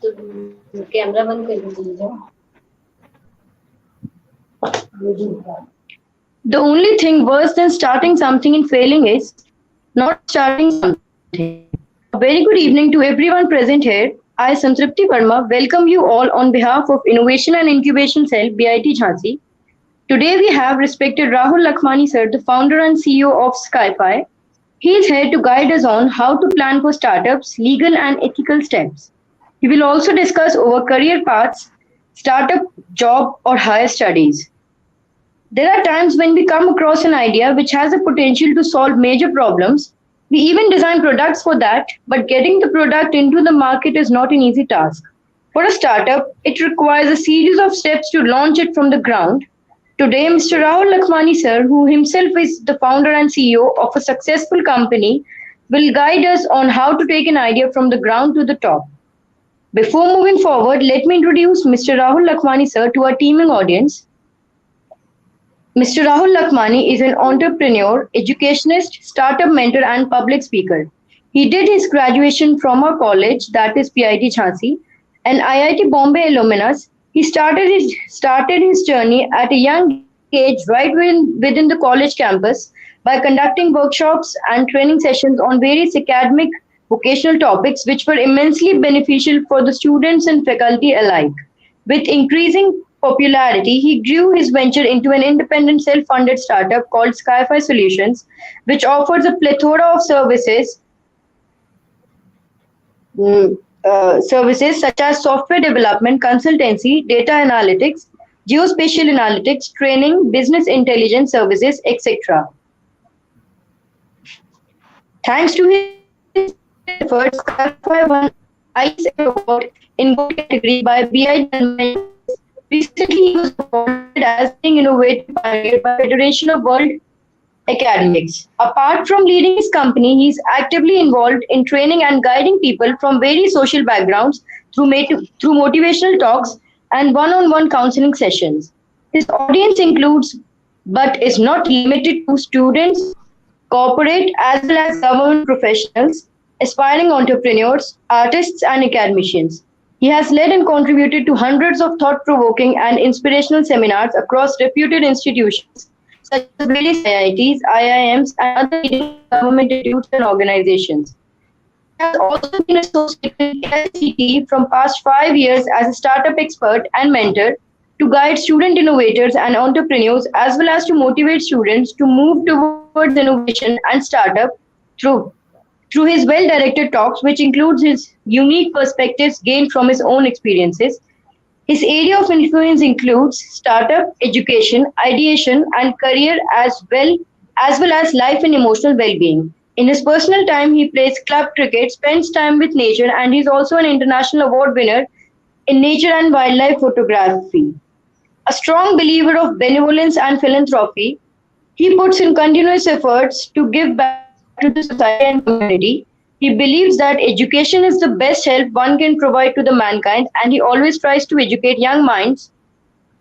Camera बंद कर दीजिए। The only thing worse than starting something and failing is not starting something. A very good evening to everyone present here. I, Santripti Verma, welcome you all on behalf of Innovation and Incubation Cell, BIT Jhansi. Today we have respected Rahul Lakhmani sir, the founder and CEO of Skiify. He is here to guide us on how to plan for startups, legal and ethical steps. He will also discuss our career paths, startup, job or higher studies. There are times when we come across an idea which has the potential to solve major problems. We even design products for that, but getting the product into the market is not an easy task. For a startup, it requires a series of steps to launch it from the ground. Today, Mr. Rahul Lakhmani sir, who himself is the founder and CEO of a successful company, will guide us on how to take an idea from the ground to the top. Before moving forward, let me introduce Mr. Rahul Lakhmani sir to our teaming audience. Mr. Rahul Lakhmani is an entrepreneur, educationist, startup mentor, and public speaker. He did his graduation from our college, that is PIT Jhansi, an IIT Bombay alumnus. He started his journey at a young age, right within the college campus, by conducting workshops and training sessions on various academic vocational topics, which were immensely beneficial for the students and faculty alike. With increasing popularity, he grew his venture into an independent self-funded startup called Skiify Solutions, which offers a plethora of services such as software development, consultancy, data analytics, geospatial analytics, training, business intelligence services, etc. Thanks to his efforts, Skiify won ISA Award in Good category by BI Mentis. Recently, he was awarded as leading innovative pioneer by Federation of World Academics. Apart from leading his company, he is actively involved in training and guiding people from various social backgrounds through motivational talks and one-on-one counseling sessions. His audience includes, but is not limited to, students, corporate as well as government professionals, aspiring entrepreneurs, artists, and academicians. He has led and contributed to hundreds of thought provoking and inspirational seminars across reputed institutions such as various IITs, IIMs, and other leading government institutes and organizations. He has also been associated with the LCT from past 5 years as a startup expert and mentor to guide student innovators and entrepreneurs as well as to motivate students to move towards innovation and startup through through his well-directed talks, which includes his unique perspectives gained from his own experiences. His area of influence includes startup, education, ideation, and career as well as life and emotional well-being. In his personal time, he plays club cricket, spends time with nature, and he is also an international award winner in nature and wildlife photography. A strong believer of benevolence and philanthropy, he puts in continuous efforts to give back to the society and community. He believes that education is the best help one can provide to the mankind, and he always tries to educate young minds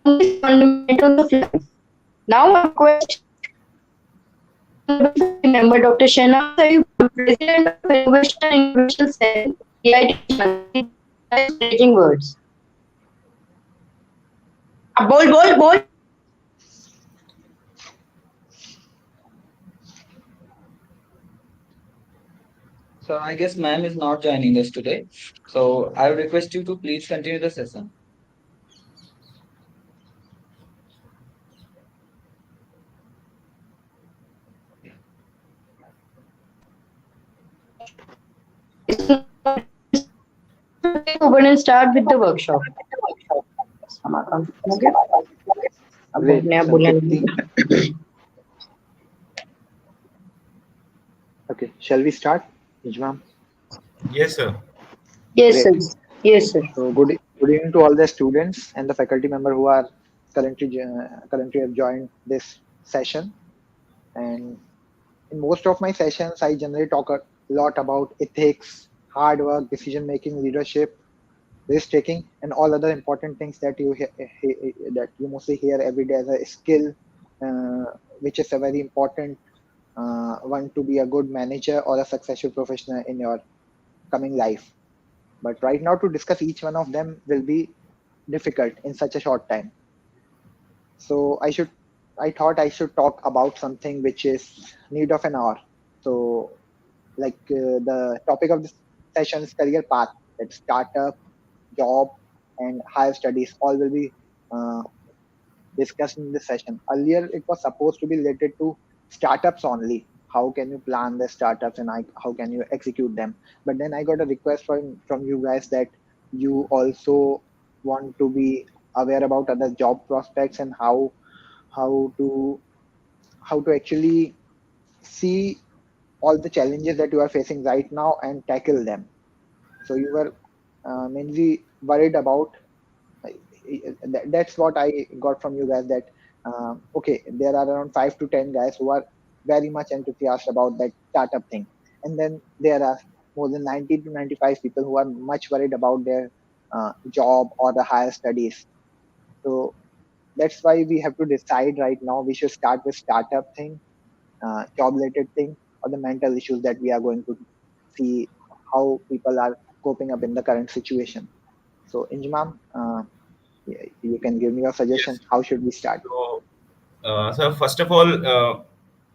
on these fundamentals of life. Now I request Honorable Faculty Member Dr. Shehnaz Ayub, President of Innovation and Incubation Cell, BIT Jhansi, to share his encouraging words. बोल बोल बोल So I guess ma'am is not joining us today. So I would request you to please continue the session. So take over and start with the workshop. Great, Santripti. Okay, shall we start, Ijmam? Yes, sir. Yes, sir. Great. Yes, sir. So good evening to all the students and the faculty member who are currently have joined this session. And in most of my sessions, I generally talk a lot about ethics, hard work, decision making, leadership, risk taking, and all other important things that that you mostly hear every day as a skill, uh, which is a very important one to be a good manager or a successful professional in your coming life. But right now to discuss each one of them will be difficult in such a short time. So I thought I should talk about something which is need of an hour. So the topic of this session is career path, that startup, job, and higher studies all will be uh, discussed in this session. Earlier, it was supposed to be related to startups only. How can you plan the startups and how can you execute them? But then I got a request from you guys that you also want to be aware about other job prospects and how to how to actually see all the challenges that you are facing right now and tackle them. So you were mainly worried about that's what I got from you guys, that okay, there are around 5 to 10 guys who are very much enthusiastic about that startup thing, and then there are more than 90 to 95 people who are much worried about their job or the higher studies. So that's why we have to decide right now. We should start with startup thing, job related thing, or the mental issues that we are going to see how people are coping up in the current situation. So, Injmam, you can give me your suggestion. Yes. How should we start? So, so first of all,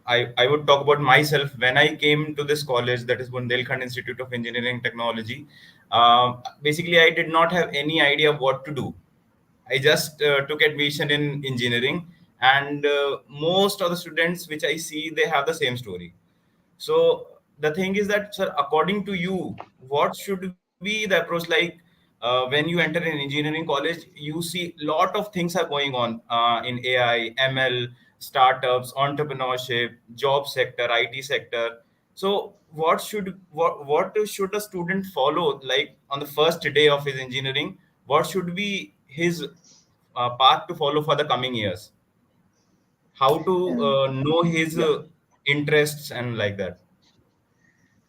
I would talk about myself. When I came to this college, that is Bundelkhand Institute of Engineering Technology, basically I did not have any idea what to do. I just took admission in engineering, and most of the students which I see, they have the same story. So the thing is that, sir, according to you, what should be the approach? Like when you enter an engineering college, you see lot of things are going on in AI, ML, startups, entrepreneurship, job sector, IT sector. So what should a student follow? Like on the first day of his engineering, what should be his path to follow for the coming years? How to And know his yeah, interests and like that?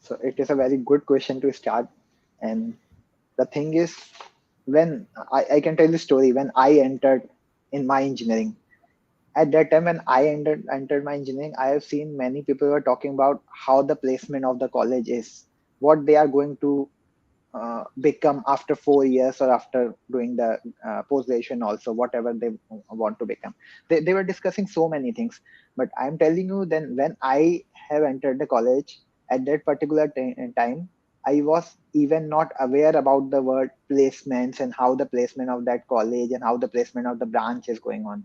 so it is a very good question to start. And the thing is, when I can tell you a story when I entered in my engineering. At that time when I entered my engineering, I have seen many people who are talking about how the placement of the college is, what they are going to become after 4 years or after doing the post graduation, also whatever they want to become. They were discussing so many things, but I'm telling you, then when I have entered the college at that particular time, I was even not aware about the word placements and how the placement of that college and how the placement of the branch is going on.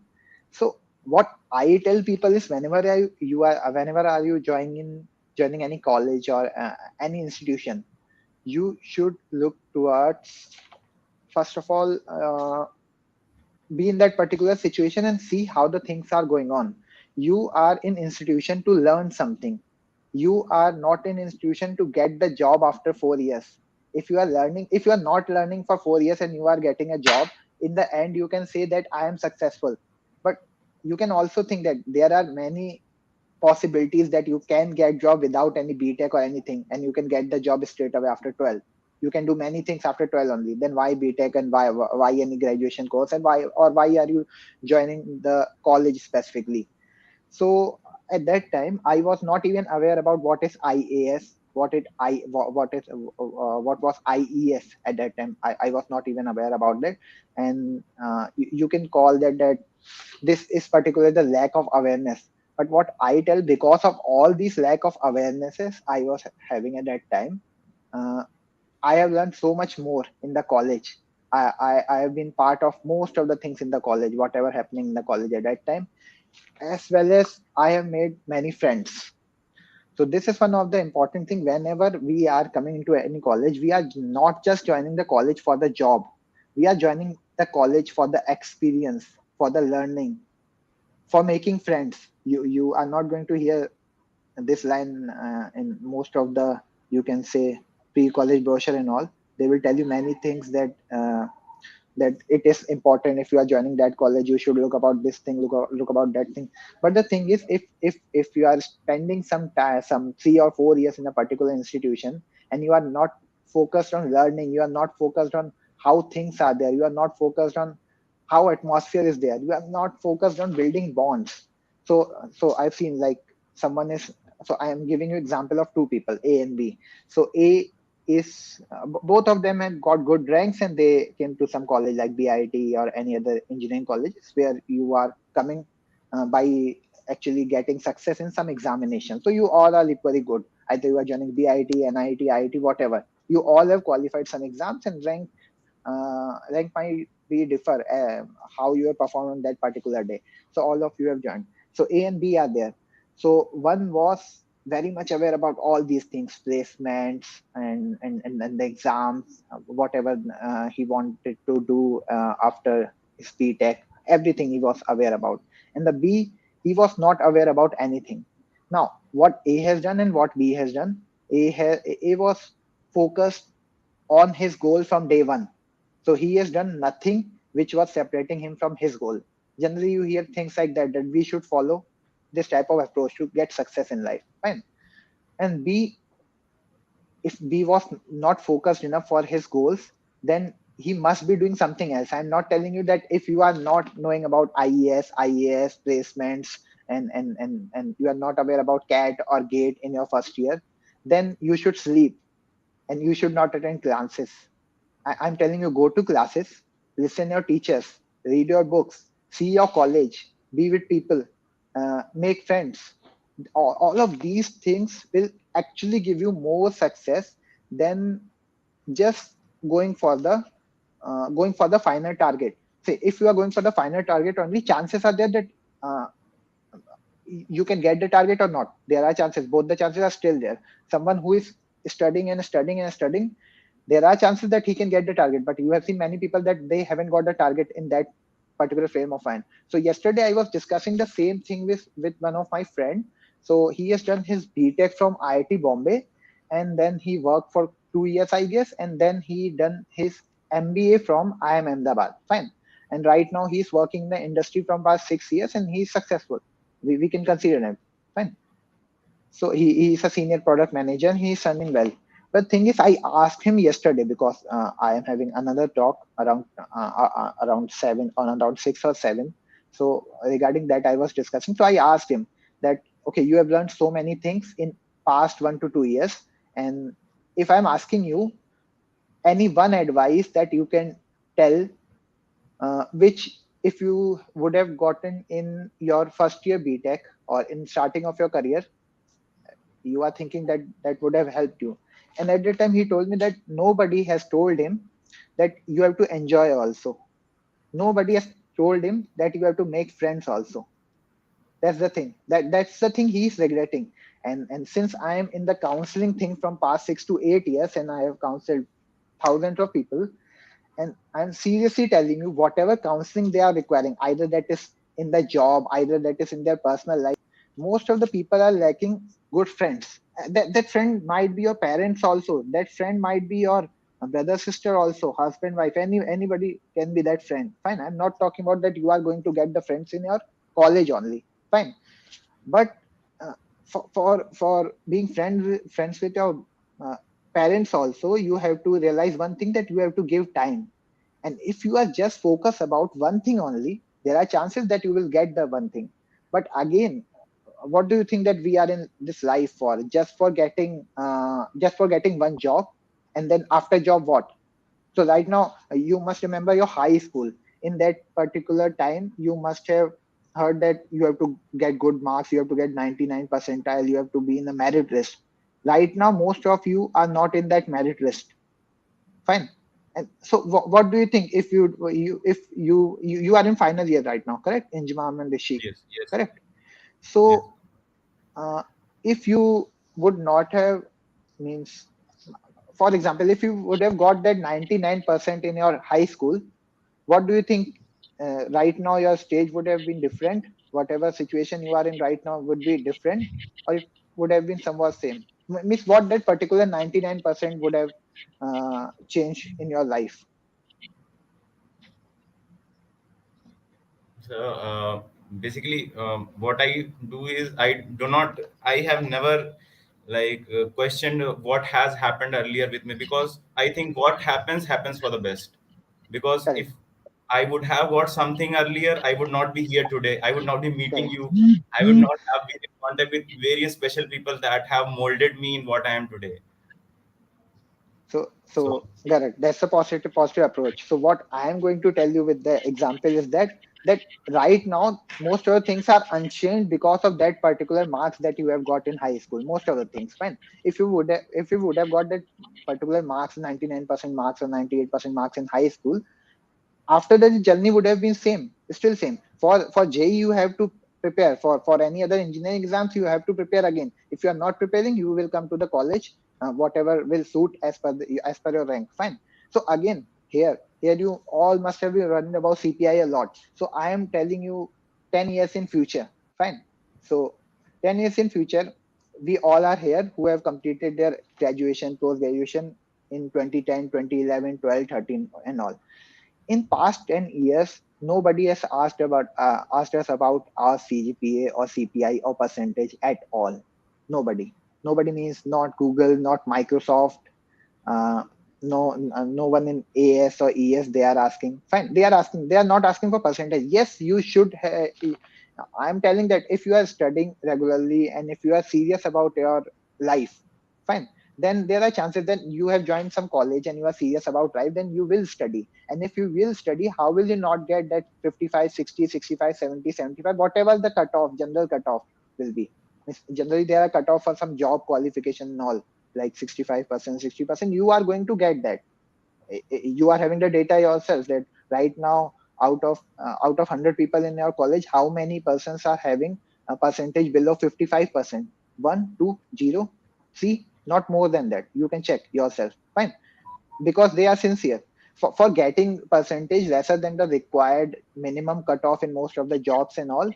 So what I tell people is, whenever are you joining any college or any institution, you should look towards, first of all, be in that particular situation and see how the things are going on. You are in institution to learn something. You are not in institution to get the job after 4 years. If you are not learning for 4 years and you are getting a job, in the end you can say that I am successful. But you can also think that there are many possibilities that you can get job without any BTech or anything, and you can get the job straight away after 12. You can do many things after 12 only. Then why BTech, and why any graduation course, and why are you joining the college specifically? So at that time, I was not even aware about what is IAS, what was IES at that time. I was not even aware about that, and you can call that this is particularly the lack of awareness. But what I tell, because of all these lack of awarenesses I was having at that time, uh, I have learned so much more in the college. I have been part of most of the things in the college, whatever happening in the college at that time, as well as I have made many friends. So this is one of the important thing. Whenever we are coming into any college, we are not just joining the college for the job. We are joining the college for the experience, for the learning, for making friends. You are not going to hear this line in most of the, you can say, pre-college brochure and all. They will tell you many things that it is important. If you are joining that college, you should look about this thing, look about that thing. But the thing is, if you are spending some time, some 3 or 4 years in a particular institution, and you are not focused on learning, you are not focused on how things are there, you are not focused on how atmosphere is there, you are not focused on building bonds. So I've seen, like, someone is, so I am giving you example of two people, A and B. So A is both of them had got good ranks, and they came to some college like BIT or any other engineering colleges where you are coming by actually getting success in some examination. So you all are equally good. Either you are joining BIT, NIT, IIT, whatever. You all have qualified some exams, and rank might be differ how you have performed on that particular day. So all of you have joined. So A and B are there. So one was very much aware about all these things, placements and the exams, whatever he wanted to do after his BTech, everything he was aware about. And the B, he was not aware about anything. Now, what A has done and what B has done, A was focused on his goal from day one. So he has done nothing which was separating him from his goal. Generally, you hear things like that, that we should follow this type of approach to get success in life. Fine. And B, if B was not focused enough for his goals, then he must be doing something else. I'm not telling you that if you are not knowing about IES placements, and you are not aware about CAT or GATE in your first year, then you should sleep and you should not attend classes. I'm telling you, go to classes, listen your teachers, read your books, see your college, be with people, make friends. All of these things will actually give you more success than just going for the final target. Say if you are going for the final target only, chances are there that uh, you can get the target or not. There are chances. Both the chances are still there. Someone who is studying and studying and studying, there are chances that he can get the target, but you have seen many people that they haven't got the target in that particular frame of mind. So yesterday I was discussing the same thing with one of my friend. So he has done his BTech from IIT Bombay, and then he worked for 2 years, I guess, and then he done his MBA from IIM Ahmedabad. Fine. And right now he's working in the industry from past 6 years, and he's successful. We can consider him. Fine. So he's a senior product manager. He's earning well. But thing is, I asked him yesterday because I am having another talk around 6 or 7. So regarding that, I was discussing. So I asked him that, okay, you have learned so many things in past 1 to 2 years, and if I'm asking you any one advice that you can tell, which if you would have gotten in your first year BTech or in starting of your career, you are thinking that that would have helped you. And at that time he told me that nobody has told him that you have to enjoy also. Nobody has told him that you have to make friends also. That's the thing, that's the thing he's regretting. And since I am in the counseling thing from past 6 to 8 years, and I have counseled thousands of people, and I'm seriously telling you, whatever counseling they are requiring, either that is in the job, either that is in their personal life, most of the people are lacking good friends. That friend might be your parents also. That friend might be your brother, sister also, husband, wife. Anybody can be that friend. Fine. I'm not talking about that you are going to get the friends in your college only. Fine. But uh, for being friends with your uh, parents also, you have to realize one thing, that you have to give time. And if you are just focused about one thing only, there are chances that you will get the one thing. But again, what do you think that we are in this life for? Just for getting one job, and then after job what? So right now, you must remember your high school. In that particular time, you must have heard that you have to get good marks, you have to get 99 percentile, you have to be in the merit list. Right now, most of you are not in that merit list. Fine. And so, what do you think if you are in final year right now, correct? In Jimam and Rishi, Yes, yes, correct? yes. So, uh, if you would not have, means, for example, if you would have got that 99% in your high school, what do you think? Right now, your stage would have been different. Whatever situation you are in right now would be different, or it would have been somewhat same. Means what that particular 99% would have changed in your life. So basically, what I do is I have never questioned what has happened earlier with me, because I think what happens happens for the best. Because if Correct. I would have got something earlier, I would not be here today. I would not be meeting Correct. you. I would not have been in contact with various special people that have molded me in what I am today. So correct. That's a positive approach. So what I am going to tell you with the example is that right now most of the things are unchanged because of that particular marks that you have got in high school. Most of the things, fine. If you would have got that particular marks, 99% marks or 98% marks in high school, after that the journey would have been still same. For JEE you have to prepare. For any other engineering exams you have to prepare again. If you are not preparing, you will come to the college, whatever will suit as per your rank, fine. So again, here you all must have been running about CPI a lot. So I am telling you, 10 years in future, fine. So 10 years in future, we all are here who have completed their graduation, post graduation in 2010, 2011, 12, 13 and all. In past 10 years, nobody has asked us about our CGPA or CPI or percentage at all. Nobody means not Google, not Microsoft, uh, no one in AS or ES. They are asking, fine, they are not asking for percentage. Yes, you should I'm telling that if you are studying regularly and if you are serious about your life, fine, then there are chances that you have joined some college and you are serious about life, then you will study. And if you will study, how will you not get that 55, 60, 65, 70, 75, whatever the cutoff, general cutoff will be. Generally there are cutoff for some job qualification and all, like 65%, 60%, you are going to get that. You are having the data yourself that right now, out of 100 people in your college, how many persons are having a percentage below 55%? 1, 2, 0, 3, not more than that. You can check yourself, fine. Because they are sincere for getting percentage lesser than the required minimum cutoff in most of the jobs and all.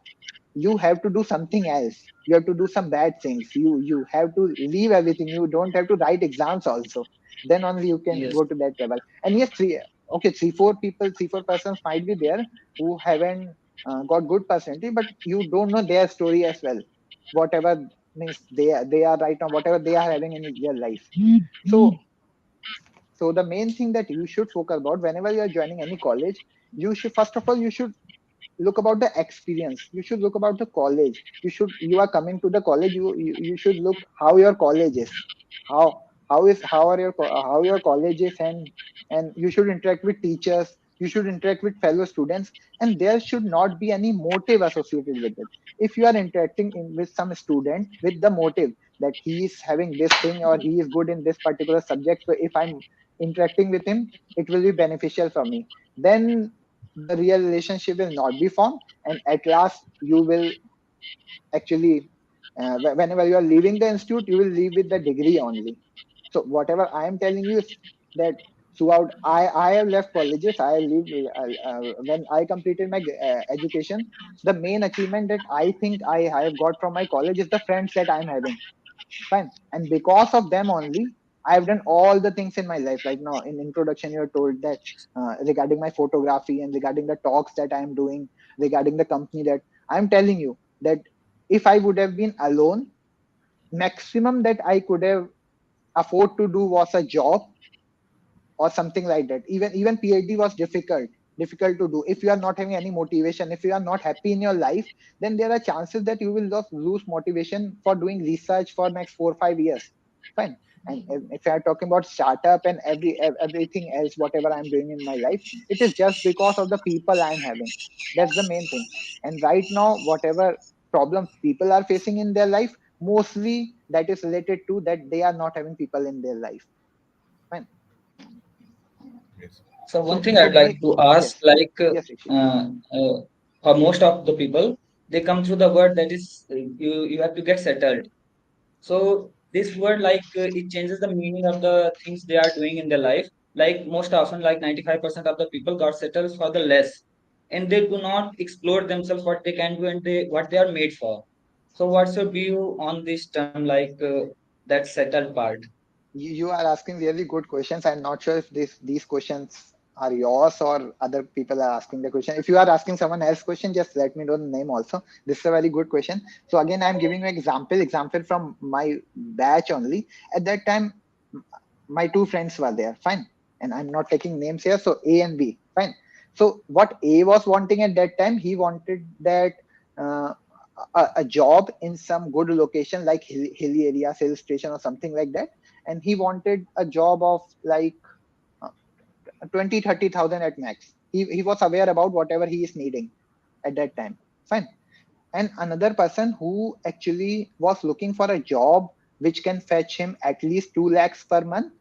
You have to do something else. You have to do some bad things. You have to leave everything. You don't have to write exams also. Then only you can Yes. go to that level. And yes, three, four people, 3, 4 persons might be there who haven't got good percentage, but you don't know their story as well. Whatever means they are right now, whatever they are having in their life. So the main thing that you should focus about whenever you are joining any college, you should first of all you should look about the experience. You should look about the college. You are coming to the college, you should look how your college is, how how your college is, and you should interact with teachers, you should interact with fellow students, and there should not be any motive associated with it. If you are interacting with some student with the motive that he is having this thing or he is good in this particular subject, so if I'm interacting with him, it will be beneficial for me, then the real relationship will not be formed, and at last you will actually whenever you are leaving the institute, you will leave with the degree only. So whatever I am telling you is that throughout I have left colleges. I leave when I completed my education. The main achievement that I think I have got from my college is the friends that I'm having, fine. And because of them only, I've done all the things in my life. Like now in introduction you're told that regarding my photography and regarding the talks that I'm doing, regarding the company, that I'm telling you that if I would have been alone, maximum that I could have afford to do was a job or something like that. Even PhD was difficult to do. If you are not having any motivation, if you are not happy in your life, then there are chances that you will just lose motivation for doing research for next 4 or 5 years, fine. And if I are talking about startup and everything else, whatever I'm doing in my life, it is just because of the people I'm having. That's the main thing. And right now, whatever problems people are facing in their life, mostly that is related to that they are not having people in their life, fine. Yes. So one thing So I'd like my to ask, yes, like, Ikshit. for most of the people, they come through the word that is you have to get settled. So this word, like, it changes the meaning of the things they are doing in their life. Like most often, like 95% of the people got settled for the less, and they do not explore themselves what they can do and they what they are made for. So what's your view on this term, like that settled part? You are asking really good questions. I'm not sure if these questions are yours or other people are asking the question. If you are asking someone else question, just let me know the name also. This is a very good question. So again, I'm giving you example from my batch only. At that time, my two friends were there, fine. And I'm not taking names here. So A and B, fine. So what A was wanting at that time, he wanted that uh, a job in some good location like hilly area, hill station or something like that. and he wanted a job of like uh, 20-30,000 at max. He was aware about whatever he is needing at that time. Fine. And another person who actually was looking for a job which can fetch him at least 2 lakhs per month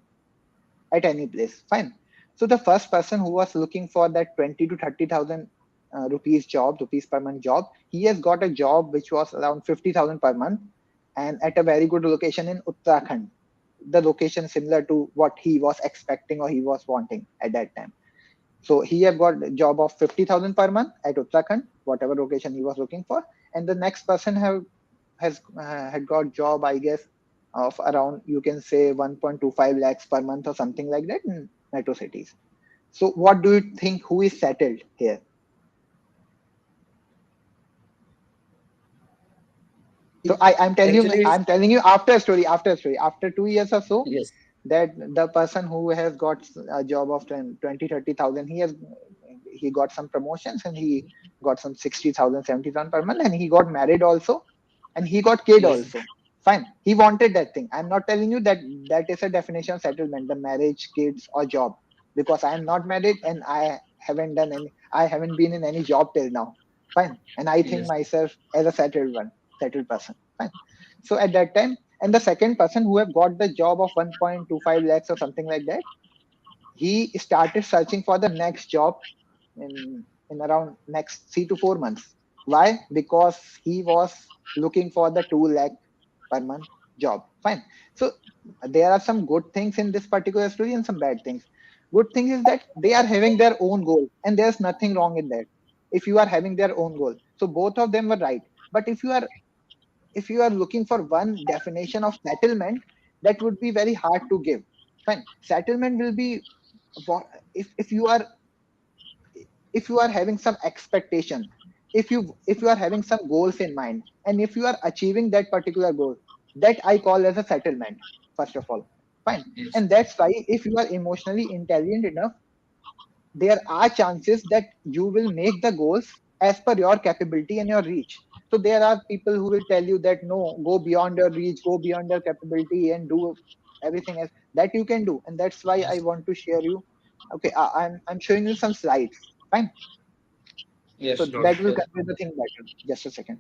at any place. Fine. So the first person who was looking for that 20 to 30,000 rupees per month job, he has got a job which was around 50,000 per month, and at a very good location in Uttarakhand. The location similar to what he was expecting or he was wanting at that time. So he have got a job of 50,000 per month at Uttarakhand, whatever location he was looking for. And the next person has had got job, I guess, of around, you can say, 1.25 lakhs per month or something like that in metro cities. So what do you think? Who is settled here? So Actually, I'm telling you after a story, after 2 years or so, yes, that the person who has got a job of 10, 20, 30,000, he got some promotions and he got some 60,000, 70,000 per month, and he got married also, and he got kid yes, also. Fine, he wanted that thing. I'm not telling you that that is a definition of settlement, the marriage, kids, or job, because I am not married and I haven't been in any job till now. Fine, and I think yes, myself as a settled person. Fine. So at that time, and the second person who have got the job of 1.25 lakhs or something like that, he started searching for the next job in around next 3 to 4 months. Why? Because he was looking for the 2 lakh per month job. Fine. So there are some good things in this particular story and some bad things. Good thing is that they are having their own goal, and there's nothing wrong in that. If you are having their own goal, so both of them were right. But if you are looking for one definition of settlement, that would be very hard to give. Fine. Settlement will be if you are, if you are having some expectation, if you are having some goals in mind, and if you are achieving that particular goal, that I call as a settlement, first of all. Fine. yes, And that's why if you are emotionally intelligent enough, there are chances that you will make the goals as per your capability and your reach. So there are people who will tell you that no, go beyond your reach, go beyond your capability, and do everything else that you can do. And that's why I yes, want to share you. Okay, I'm showing you some slides. Fine. So yes, Sure. that will yes. convey the thing better. Just a second.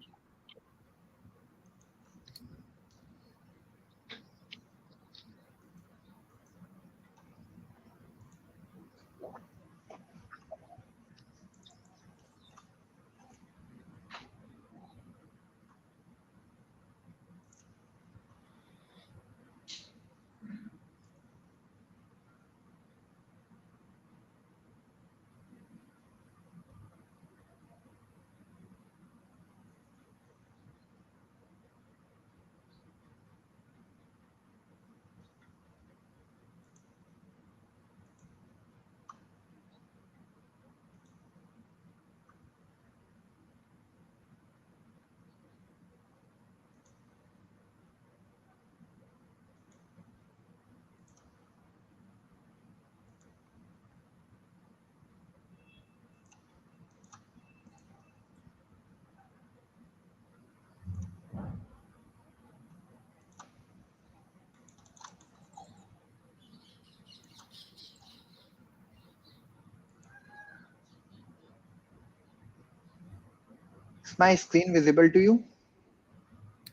Is my screen visible to you?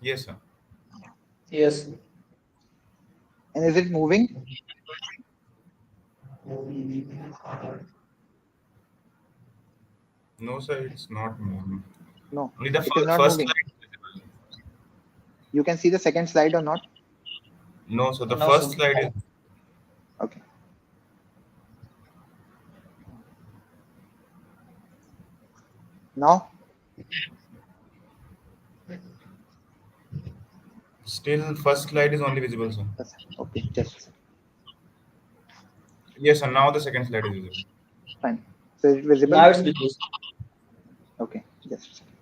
Yes, sir. Yes. And is it moving? No, sir, it's not moving. No, Only the it is not first moving. slide is visible. You can see the second slide or not? No, so the No, sir. first slide is Okay. Now, still first slide is only visible, sir. okay, just a second. Yes, and now the second slide is visible. Fine. So is it visible? Now it's because Okay, just a second.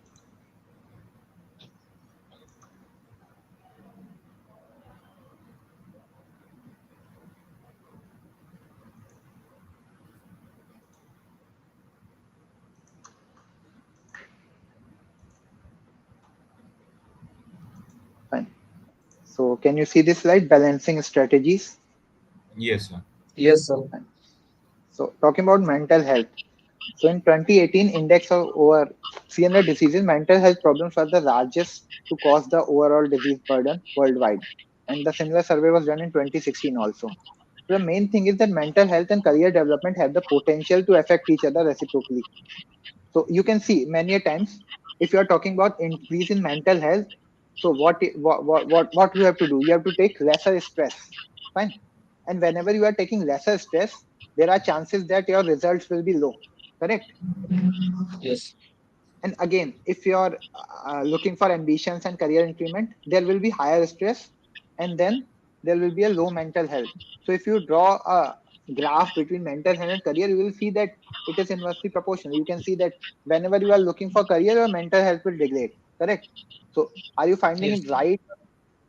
Fine. So can you see this slide, balancing strategies? Yes, sir. Yes, sir. So talking about mental health. So in 2018 index of over 300 diseases, mental health problems were the largest to cause the overall disease burden worldwide. And the similar survey was done in 2016 also. So the main thing is that mental health and career development have the potential to affect each other reciprocally. So you can see many a times if you are talking about increase in mental health, so what you have to do? You have to take lesser stress. Fine. And whenever you are taking lesser stress, there are chances that your results will be low. Correct. Yes. And again, if you are looking for ambitions and career increment, there will be higher stress, and then there will be a low mental health. So if you draw a graph between mental health and career, you will see that it is inversely proportional. You can see that whenever you are looking for career, your mental health will degrade. Correct. So are you finding Yes. it right?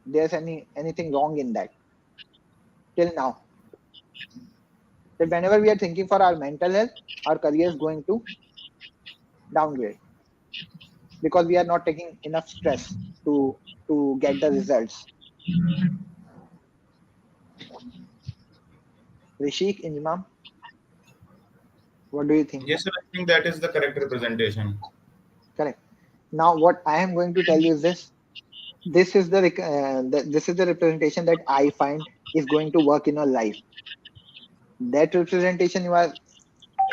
There's anything wrong in that till now? That whenever we are thinking for our mental health, our career is going to downgrade because we are not taking enough stress to get the results. Rishik, Injmam, what do you think? Yes, sir. I think that is the correct representation. Correct. Now, what I am going to tell you is this. This is this is the representation that I find is going to work in your life. That representation you are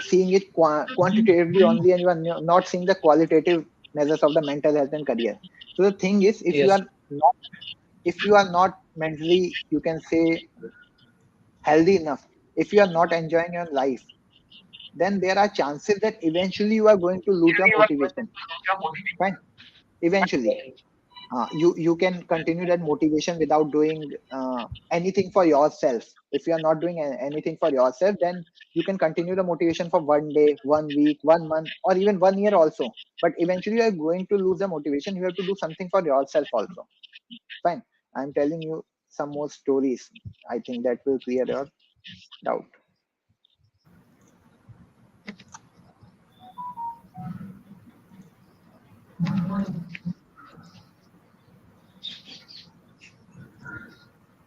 seeing it quantitatively only, and you are not seeing the qualitative measures of the mental health and career. So the thing is, Yes. if you are not mentally, you can say healthy enough, if you are not enjoying your life, then there are chances that eventually you are going to lose your motivation. Fine. Eventually, you can continue that motivation without doing anything for yourself. If you are not doing anything for yourself, then you can continue the motivation for 1 day, 1 week, 1 month, or even 1 year also. But eventually, you are going to lose the motivation. You have to do something for yourself also. Fine. I'm telling you some more stories. I think that will clear your doubt.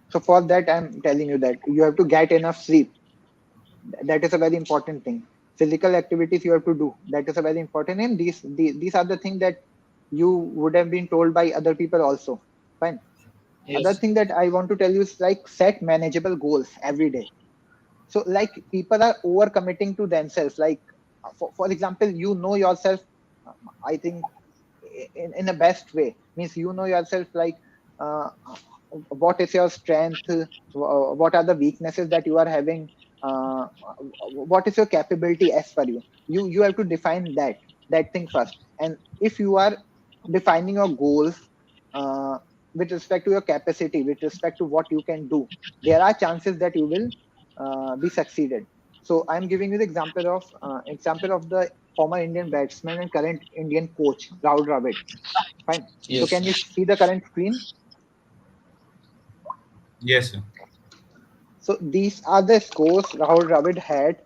So for that, I'm telling you that you have to get enough sleep. That is a very important thing. Physical activities you have to do. That is a very important. And these are the things that you would have been told by other people also. Fine. Other Yes. thing that I want to tell you is like set manageable goals every day. So like people are over committing to themselves. Like for example, you know yourself. I think in a best way means you know yourself like uh, what is your strength, what are the weaknesses that you are having, uh, what is your capability as per you have to define that thing first. And if you are defining your goals uh, with respect to your capacity, with respect to what you can do, there are chances that you will be succeeded. So I'm giving you the example of the former Indian batsman and current Indian coach, Rahul Dravid. Fine. So Yes. can you see the current screen? Yes, sir. So these are the scores Rahul Dravid had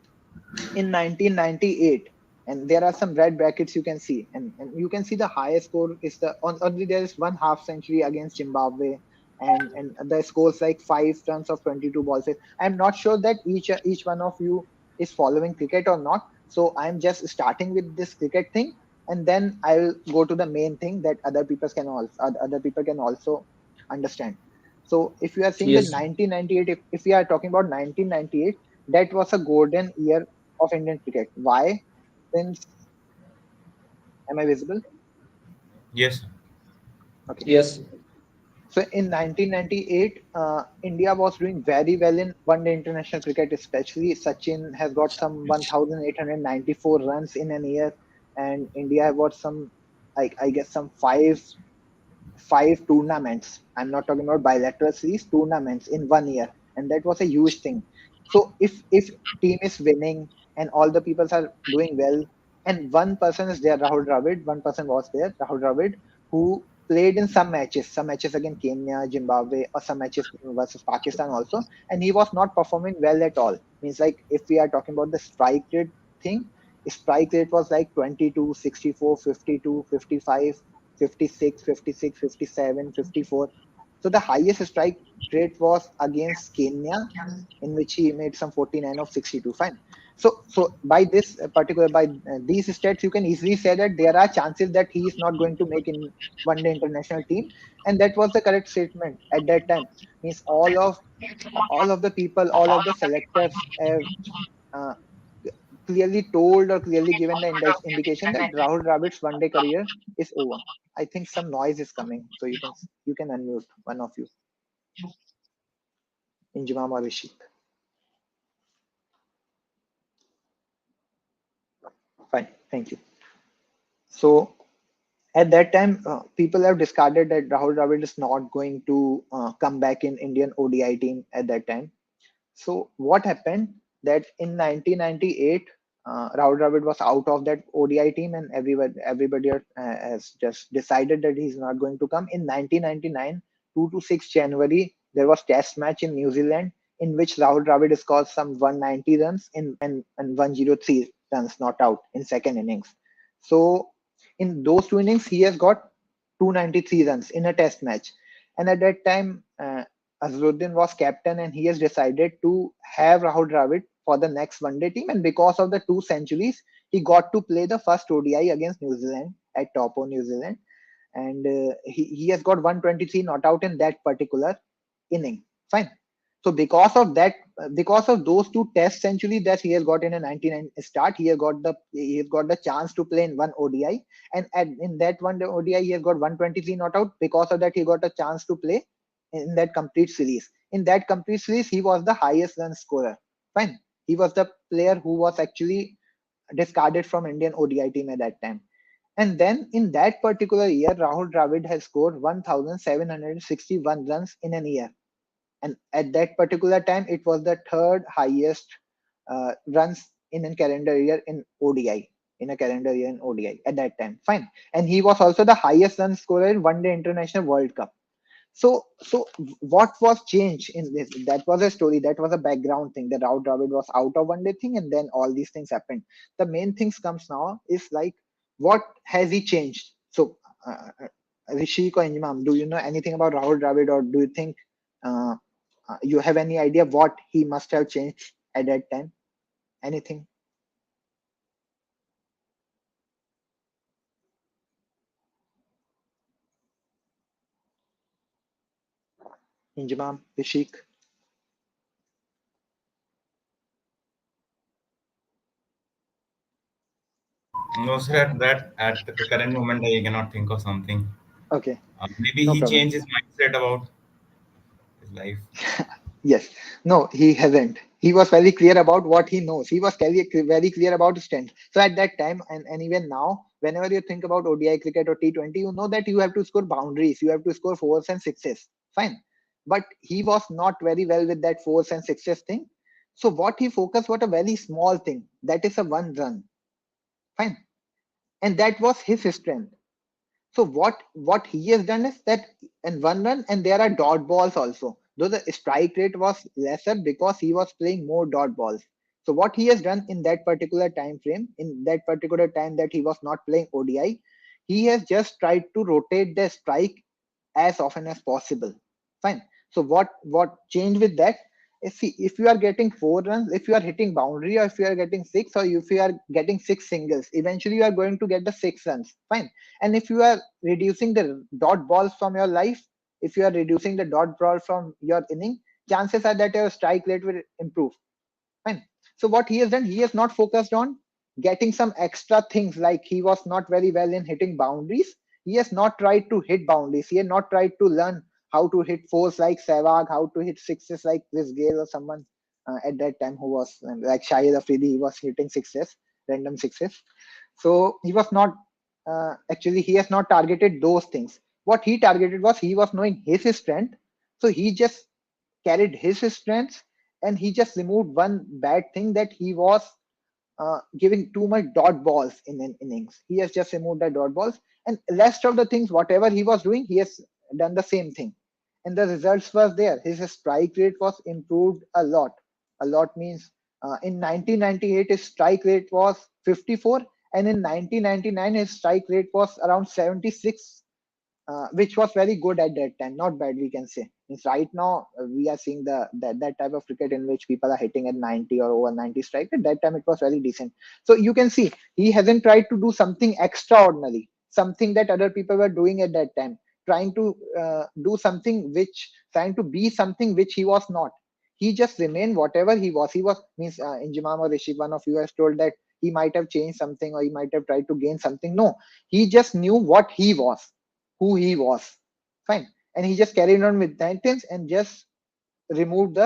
in 1998. And there are some red brackets you can see. And you can see the highest score is only there is one half century against Zimbabwe. And the scores like 5 runs of 22 balls. I'm not sure that each one of you is following cricket or not. So I'm just starting with this cricket thing, and then I'll go to the main thing that other people can also understand. So if you are seeing that Yes. 1998, if we are talking about 1998, that was a golden year of Indian cricket. Why? Since am I visible? Yes, sir. Okay. Yes. So in 1998, India was doing very well in one-day international cricket, especially. Sachin has got some 1,894 runs in an year, and India got some, I guess, some five tournaments. I'm not talking about bilateral series, tournaments in 1 year, and that was a huge thing. So if team is winning and all the people are doing well, and one person is there, Rahul Dravid, one person was there, Rahul Dravid, who played in some matches against Kenya, Zimbabwe, or some matches versus Pakistan also, and he was not performing well at all. Means like if we are talking about the strike rate thing, strike rate was like 22, 64, 52, 55, 56, 56, 57, 54. So the highest strike rate was against Kenya, in which he made some 49 of 62. Fine. So by this particular, by these stats, you can easily say that there are chances that he is not going to make in one day international team, and that was the correct statement at that time. Means all of the people, all of the selectors have uh, clearly told or clearly given the indication that Rahul Dravid's one day career is over. I think some noise is coming, so you can unmute one of you, Injimam or Rishi. Fine, thank you. So at that time, people have discarded that Rahul Dravid is not going to come back in Indian ODI team at that time. So what happened that in 1998, Rahul Dravid was out of that ODI team, and everybody has just decided that he's not going to come. In 1999, 2 to 6 January, there was test match in New Zealand in which Rahul Dravid scored some 190 runs and 103 runs not out in second innings. So in those two innings, he has got 293 runs in a test match. And at that time, Azharuddin was captain, and he has decided to have Rahul Dravid for the next one day team. And because of the 2 centuries, he got to play the first ODI against New Zealand at Taupo, New Zealand. And he has got 123 not out in that particular inning. Fine. So because of those 2 test centuries that he has got in a 99 start, he has got the chance to play in one ODI, and in that one ODI he has got 123 not out. Because of that, he got a chance to play in that complete series. In that complete series, he was the highest run scorer. Fine, he was the player who was actually discarded from Indian ODI team at that time. And then in that particular year, Rahul Dravid has scored 1,761 runs in a year. And at that particular time, it was the third highest runs in a calendar year in ODI. In a calendar year in ODI at that time. Fine. And he was also the highest run scorer in one day international World Cup. So what was changed in this? That was a story. That was a background thing. That Rahul Dravid was out of one day thing, and then all these things happened. The main things comes now is like, what has he changed? So Rishi or Injimam, do you know anything about Rahul Dravid, or do you think uh, you have any idea what he must have changed at that time? Anything? Injimam, Rishi? No, sir. At the current moment, I cannot think of something. Okay, Maybe no he problem. changed his mindset about his life. Yes. No, he hasn't. He was very clear about what he knows. He was very clear about his strength. So at that time, and even now, whenever you think about ODI cricket or T20, you know that you have to score boundaries. You have to score fours and sixes. Fine. But he was not very well with that fours and sixes thing. So what he focused was a very small thing. That is a one run. Fine. And that was his strength. So what he has done is that in one run, and there are dot balls also. Though the strike rate was lesser because he was playing more dot balls. So what he has done in that particular time frame, in that particular time that he was not playing ODI, he has just tried to rotate the strike as often as possible. Fine. So what changed with that? If you are getting 4 runs, if you are hitting boundary, or if you are getting six, or if you are getting six singles, eventually you are going to get the 6 runs. Fine. And if you are reducing the dot balls from your life, if you are reducing the dot ball from your inning, chances are that your strike rate will improve. Fine. So what he has done, he has not focused on getting some extra things, like he was not very well in hitting boundaries. He has not tried to hit boundaries. He has not tried to learn how to hit fours like Sehwag, how to hit sixes like Chris Gale or someone at that time who was like Shahid Afridi. He was hitting sixes, random sixes. So he was not actually, he has not targeted those things. What he targeted was, he was knowing his strength. So he just carried his strengths, and he just removed one bad thing, that he was giving too much dot balls in an innings. He has just removed the dot balls, and rest of the things, whatever he was doing, he has done the same thing, and the results was there. His strike rate was improved a lot. A lot means in 1998 his strike rate was 54, and in 1999 his strike rate was around 76. which was very good at that time, not bad, we can say. Means right now we are seeing that type of cricket in which people are hitting at 90 or over 90 strike. At that time it was very decent. So you can see he hasn't tried to do something extraordinary, something that other people were doing at that time, trying to trying to be something which he was not. He just remained whatever he was. He was, means Injimam or Rishi, one of you has told that he might have changed something or he might have tried to gain something. No, he just knew what he was, who he was. Fine. And he just carried on with that things and just removed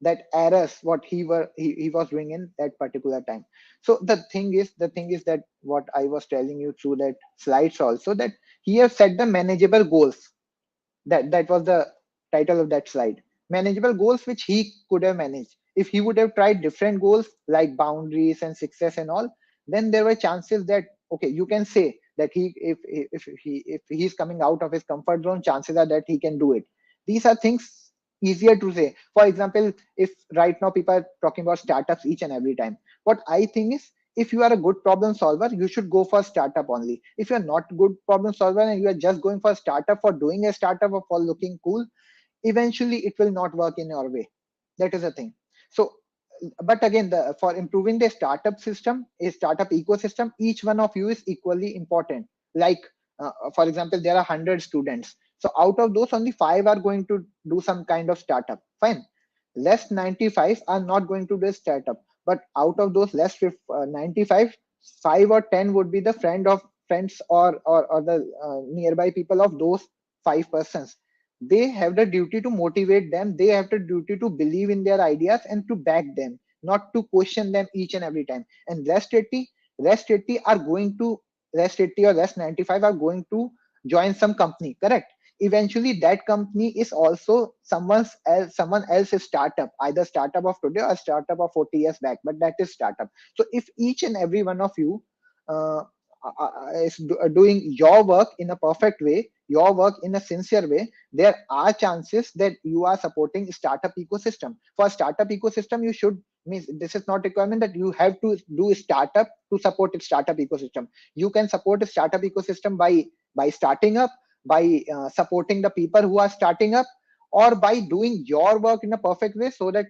that errors what he was doing in that particular time. So the thing is that what I was telling you through that slides also, that he has set the manageable goals. That was the title of that slide. Manageable goals which he could have managed. If he would have tried different goals like boundaries and success and all, then there were chances that, okay, you can say that he if he's coming out of his comfort zone, chances are that he can do it. These are things easier to say. For example, if right now people are talking about startups each and every time, what I think is, if you are a good problem solver, you should go for startup only. If you're not good problem solver and you are just going for startup for doing a startup or for looking cool, eventually it will not work in your way. That is the thing. So but again, for improving the startup system, a startup ecosystem, each one of you is equally important. Like for example, there are 100 students, so out of those only 5 are going to do some kind of startup. Fine. Less 95 are not going to do a startup, but out of those less 95, 5 or 10 would be the friends or the nearby people of those 5 persons. They have the duty to motivate them. They have the duty to believe in their ideas and to back them, not to question them each and every time. And rest 80 are going to, rest 80 or rest 95 are going to join some company, correct? Eventually that company is also someone else's startup, either startup of today or startup of 40 years back, but that is startup. So if each and every one of you uh, is doing your work in a perfect way, your work in a sincere way, there are chances that you are supporting startup ecosystem. For startup ecosystem, you should, means this is not requirement that you have to do startup to support a startup ecosystem. You can support a startup ecosystem by starting up, by supporting the people who are starting up, or by doing your work in a perfect way, so that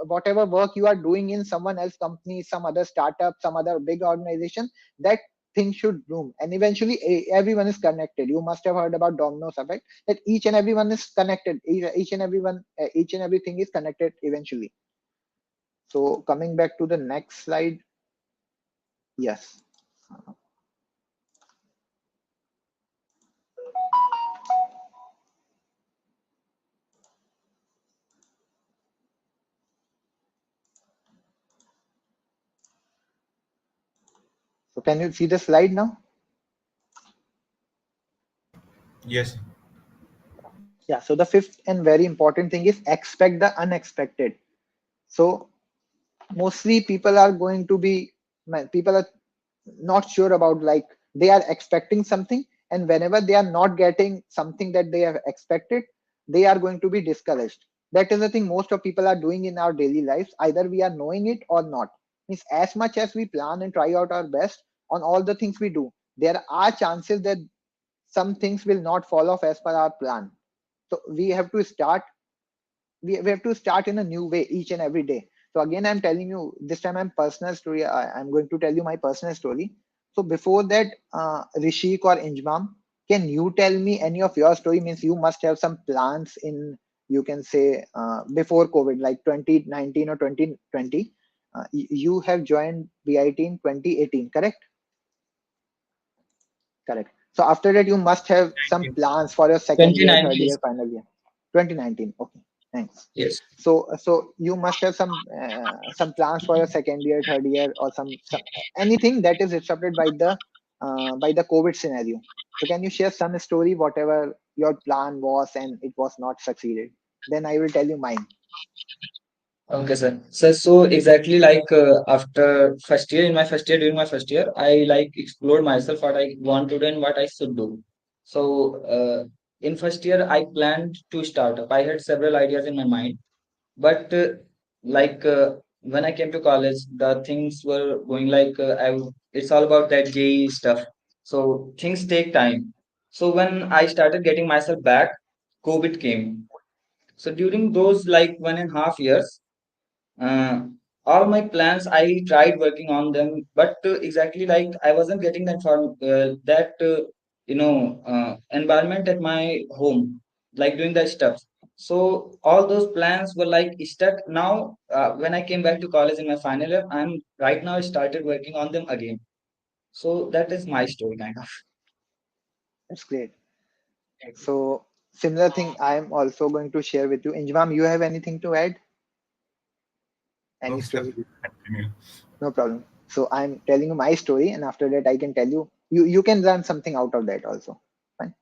whatever work you are doing in someone else company, some other startup, some other big organization, that thing should bloom. And eventually everyone is connected. You must have heard about dominoes effect, that each and everyone is connected. Each and everyone, each and everything is connected eventually. So coming back to the next slide. Yes. So can you see the slide now? Yes. Yeah. So the fifth and very important thing is expect the unexpected. So mostly people are going to be, people are not sure about, like, they are expecting something, and whenever they are not getting something that they have expected, they are going to be discouraged. That is the thing most of people are doing in our daily lives, either we are knowing it or not. Means as much as we plan and try out our best on all the things we do, there are chances that some things will not fall off as per our plan. So we have to start in a new way each and every day. So again, I'm telling you, this time I'm personal story. I'm going to tell you my personal story. So before that, Rishik or Injmam, can you tell me any of your story? Means you must have some plans in, you can say, before COVID, like 2019 or 2020. You have joined BIT in 2018, correct? Correct. So after that, you must have some 19. plans for your second year, third 2019. year, final year. 2019. Okay. Thanks. Yes. So you must have some plans for your second year, third year, or some anything that is disrupted by the COVID scenario. So can you share some story, whatever your plan was and it was not succeeded? Then I will tell you mine. Okay, sir. So exactly like after first year, in my first year, during my first year, I like explored myself what I want to do and what I should do. So in first year, I planned to start up. I had several ideas in my mind, but like when I came to college, the things were going like it's all about that JE stuff. So things take time. So when I started getting myself back, COVID came. So during those like 1.5 years, uh, all my plans I tried working on them, but exactly like I wasn't getting that environment at my home, like doing that stuff. So all those plans were like stuck. Now when I came back to college in my final year, I'm right now started working on them again. So that is my story kind of. That's great. So similar thing I'm also going to share with you. Injmam, you have anything to add? No, Any sir. story? Continue. No problem. So I'm telling you my story, and after that I can tell you. You can learn something out of that also. Fine.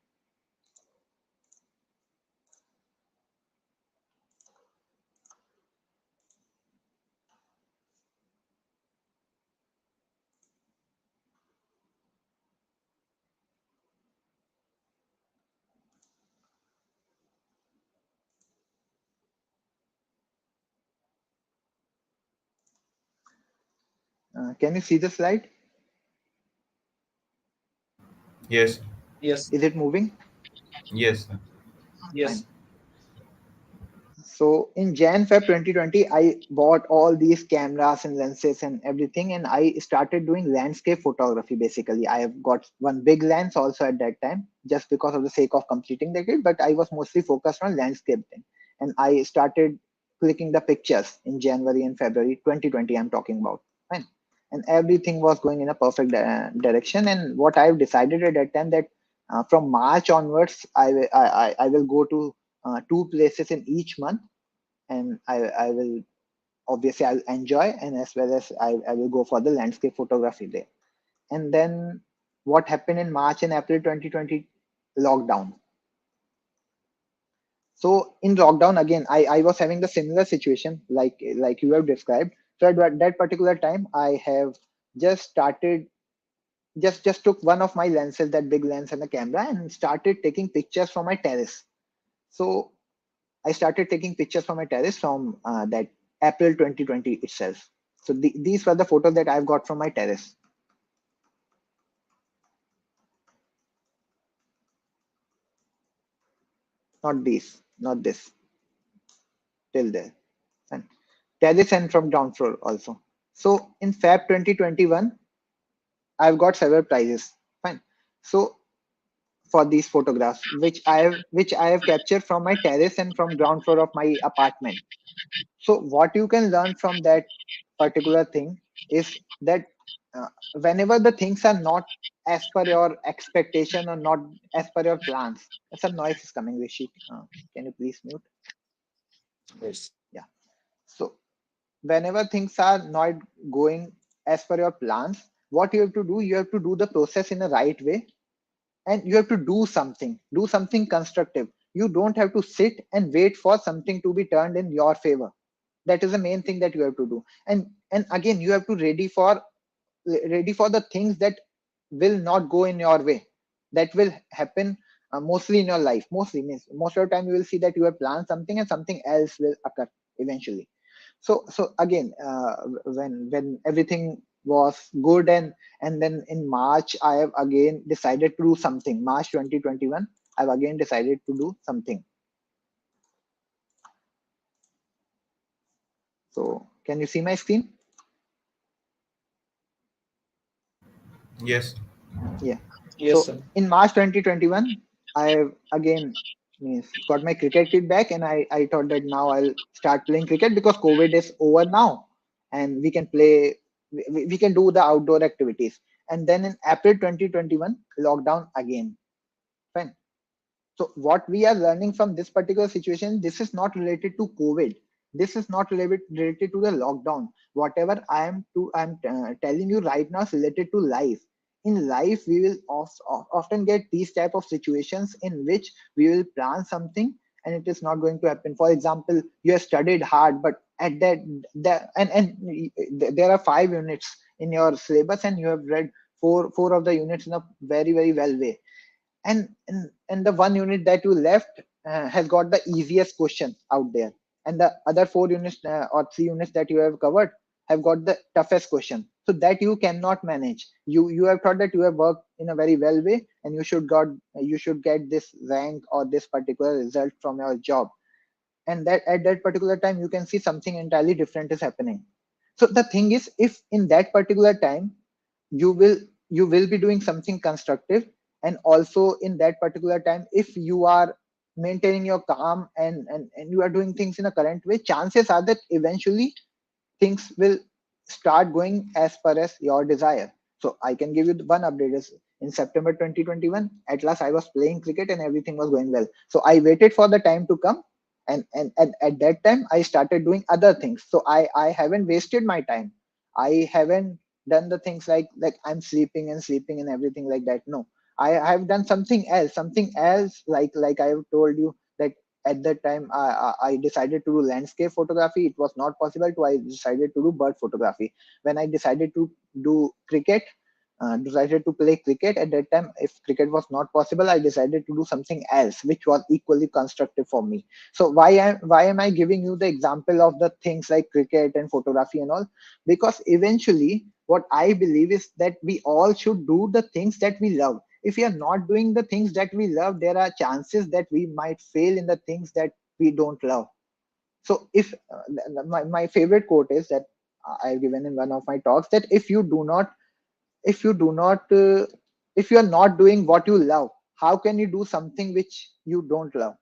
Can you see the slide? Yes. Yes. Is it moving? Yes, sir. Fine. Yes. So in Jan Feb 2020, I bought all these cameras and lenses and everything, and I started doing landscape photography. Basically, I have got one big lens also at that time, just because of the sake of completing the grid. But I was mostly focused on landscape thing, and I started clicking the pictures in January and February 2020. I'm talking about, fine, and everything was going in a perfect direction. And what I've decided at that time that from March onwards, I will go to two places in each month, and I will obviously I'll enjoy, and as well as I will go for the landscape photography there. And then what happened in March and April 2020? Lockdown. So in lockdown again, I was having the similar situation like you have described. So at that particular time, I have just started just took one of my lenses, that big lens and the camera, and started taking pictures from my terrace. So I started taking pictures from my terrace from that April 2020 itself. So these were the photos that I've got from my terrace. Not these, not this, till there. And terrace and from ground floor also. So in Feb 2021, I've got several prizes. Fine. So for these photographs, which I have captured from my terrace and from ground floor of my apartment. So what you can learn from that particular thing is that whenever the things are not as per your expectation or not as per your plans, some noise is coming, Rishi. Can you please mute? Yes. Yeah. So whenever things are not going as per your plans, what you have to do, you have to do the process in the right way, and you have to do something constructive. You don't have to sit and wait for something to be turned in your favor. That is the main thing that you have to do. And again, you have to ready for the things that will not go in your way, that will happen mostly in your life. Mostly means most of the time you will see that you have planned something and something else will occur eventually. So again, when everything was good, and then in March I have again decided to do something. March 2021, I've again decided to do something. So can you see my screen? Yes. Yeah. Yes, So sir. in March 2021, I again means got my cricket kit back, and I thought that now I'll start playing cricket because COVID is over now, and we can play, we can do the outdoor activities. And then in April 2021, lockdown again. Fine. So what we are learning from this particular situation, this is not related to COVID. This is not related to the lockdown. Whatever I'm telling you right now is related to life. In life, we will often get these type of situations in which we will plan something and it is not going to happen. For example, you have studied hard, but at there are 5 units in your syllabus, and you have read four of the units in a very very well way, and the one unit that you left has got the easiest question out there, and the other 4 units or 3 units that you have covered have got the toughest question, so that you cannot manage. You have thought that you have worked in a very well way, and you should get this rank or this particular result from your job, and that at that particular time you can see something entirely different is happening. So the thing is, if in that particular time you will you will be doing something constructive, and also in that particular time, if you are maintaining your calm, and you are doing things in a current way, chances are that eventually things will start going as per as your desire. So I can give you one update is, in September 2021, at last I was playing cricket and everything was going well. So I waited for the time to come, and at that time I started doing other things. So I haven't wasted my time. I haven't done the things like I'm sleeping and everything like that. No, I have done something else, like I have told you that at that time I decided to do landscape photography. It was not possible to I decided to do bird photography. When I decided to do cricket, decided to play cricket, at that time if cricket was not possible, I decided to do something else which was equally constructive for me. So why am I giving you the example of the things like cricket and photography and all? Because eventually what I believe is that we all should do the things that we love. If we are not doing the things that we love, there are chances that we might fail in the things that we don't love. So if my favorite quote is that I've given in one of my talks, that if you do not if you are not doing what you love, how can you do something which you don't love?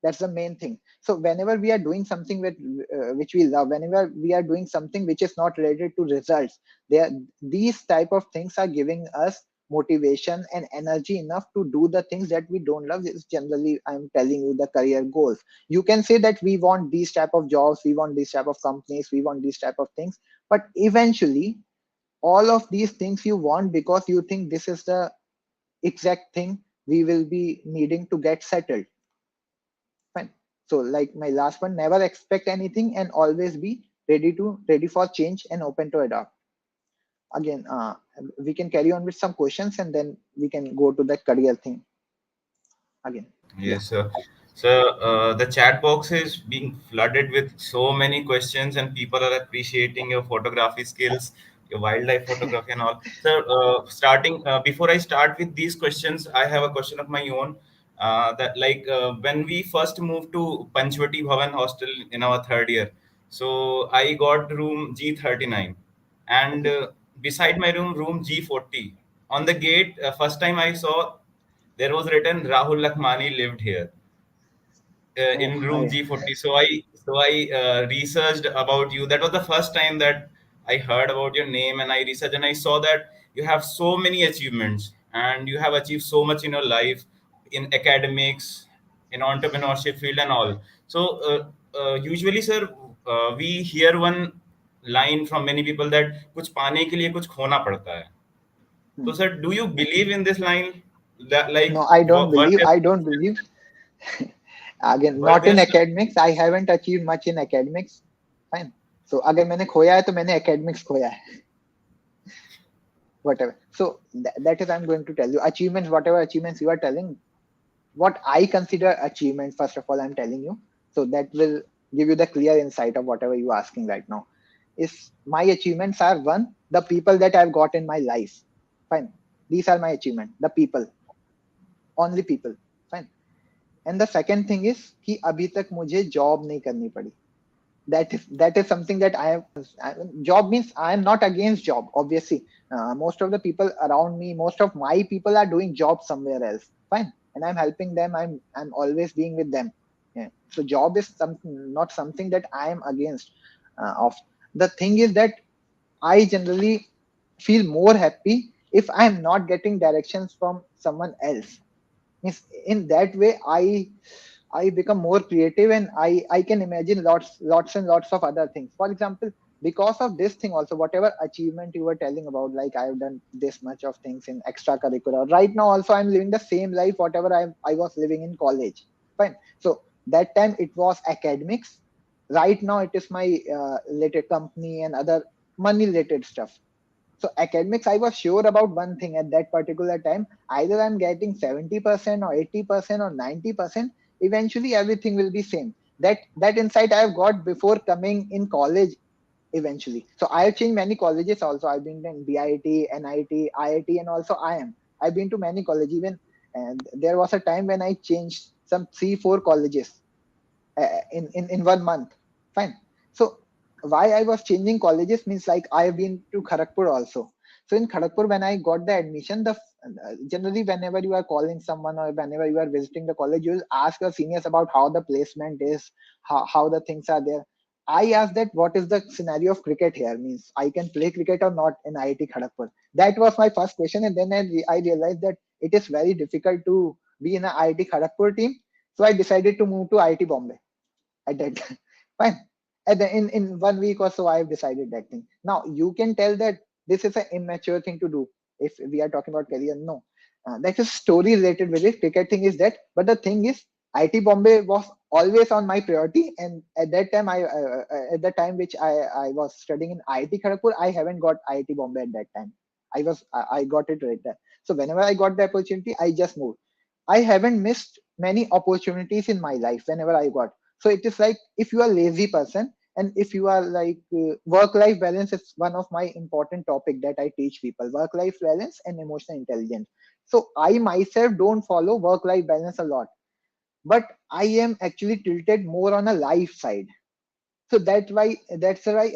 That's the main thing. So whenever we are doing something which we love, whenever we are doing something which is not related to results, there these type of things are giving us motivation and energy enough to do the things that we don't love. Is generally, I'm telling you, the career goals. You can say that we want these type of jobs, we want these type of companies, we want these type of things, but eventually all of these things you want because you think this is the exact thing we will be needing to get settled. Fine. So like my last one, never expect anything and always be ready for change and open to adapt. Again, we can carry on with some questions and then we can go to that career thing again. Yeah. Yes, sir. So the chat box is being flooded with so many questions, and people are appreciating your photography skills, your wildlife photography, and all. So, starting before I start with these questions, I have a question of my own. That like when we first moved to Panchvati Bhavan Hostel in our third year, so I got room G39, and Okay. beside my room G40. On the gate, first time I saw there was written Rahul Lakhmani lived here Oh, in room hi. G40. So I researched about you. That was the first time that I heard about your name, and I researched and I saw that you have so many achievements and you have achieved so much in your life, in academics, in entrepreneurship field and all. So usually, sir, we hear one line from many people that कुछ पाने के लिए कुछ खोना पड़ता है. Hmm. So, sir, do you believe in this line? That like No, I don't were believe. there I don't believe. Again, were not there in some, academics. I haven't achieved much in academics. Fine. So अगर मैंने खोया है तो मैंने academics खोया है. Whatever. So that is I'm going to tell you achievements. Whatever achievements you are telling, what I consider achievement, first of all, I'm telling you. So that will give you the clear insight of whatever you're asking right now. Is my achievements are one, the people that I've got in my life. Fine. These are my achievement. The people. Only people. Fine. And the second thing is कि अभी तक मुझे job नहीं करनी पड़ी. That is something that job means I am not against job, obviously. Most of the people around me, most of my people are doing job somewhere else, fine, and I'm helping them. I'm always being with them. Yeah. So job is something, not something that I am against of. The thing is that I generally feel more happy if I am not getting directions from someone else. Means in that way I become more creative, and I can imagine lots and lots of other things. For example, because of this thing also, whatever achievement you were telling about, like I've done this much of things in extracurricular. Right now also I'm living the same life whatever I was living in college. Fine. So that time it was academics. Right now it is my related company and other money related stuff. So academics, I was sure about one thing at that particular time. Either I'm getting 70% or 80% or 90%. Eventually, everything will be same. That insight I've got before coming in college eventually. So I've changed many colleges also. I've been in BIT, NIT, IIT, and also IIM. I've been to many colleges. Even and there was a time when I changed some 3 4 colleges in 1 month. Fine. So why I was changing colleges means like I've been to Kharagpur also. So in Kharagpur, when I got the admission, generally whenever you are calling someone or whenever you are visiting the college, you'll ask your seniors about how the placement is, how the things are there. I asked that what is the scenario of cricket here, means I can play cricket or not in IIT Kharagpur. That was my first question, and then I realized that it is very difficult to be in an IIT Kharagpur team. So I decided to move to IIT Bombay at that time. Fine. In 1 week or so, I've decided that thing. Now you can tell that this is an immature thing to do if we are talking about career. No, that is story related with it. Cricket thing is that, but the thing is, IT Bombay was always on my priority, and at that time, at the time which I was studying in IIT Kharagpur, I haven't got IIT Bombay at that time. I got it right there. So whenever I got the opportunity, I just moved. I haven't missed many opportunities in my life whenever I got. So it is like if you are a lazy person, and if you are like work life balance is one of my important topic that I teach people, work life balance and emotional intelligence. So I myself don't follow work life balance a lot, but I am actually tilted more on a life side. So that's why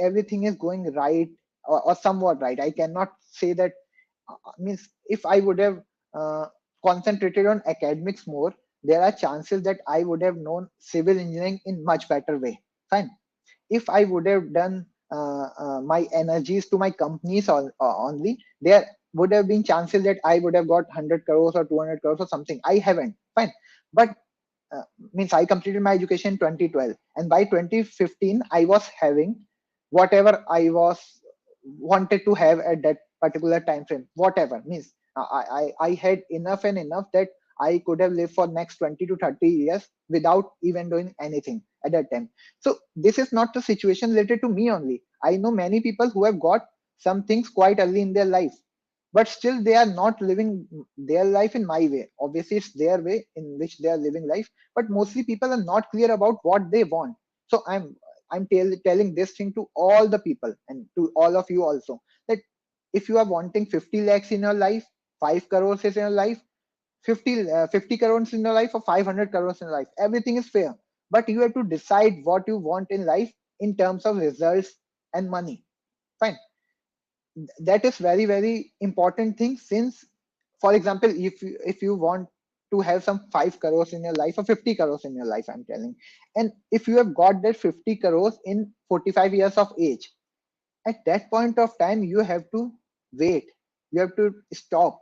everything is going right, or somewhat right. I cannot say that, means if I would have uh, concentrated on academics more, there are chances that I would have known civil engineering in much better way. Fine. If I would have done my energies to my companies only, there would have been chances that I would have got 100 crores or 200 crores or something. I haven't. Fine. But uh, means I completed my education in 2012, and by 2015 I was having whatever I was wanted to have at that particular time frame. Whatever means I had enough and enough that I could have lived for next 20 to 30 years without even doing anything at that time. So this is not the situation related to me only. I know many people who have got some things quite early in their life, but still they are not living their life in my way. Obviously it's their way in which they are living life, but mostly people are not clear about what they want. So telling this thing to all the people and to all of you also, that if you are wanting 50 lakhs in your life, 5 crores is in your life, 50 crores in your life, or 500 crores in your life, everything is fair, but you have to decide what you want in life in terms of results and money. Fine. That is very very important thing. Since for example, if you want to have some 5 crores in your life or 50 crores in your life, I'm telling, and if you have got that 50 crores in 45 years of age, at that point of time you have to wait, you have to stop,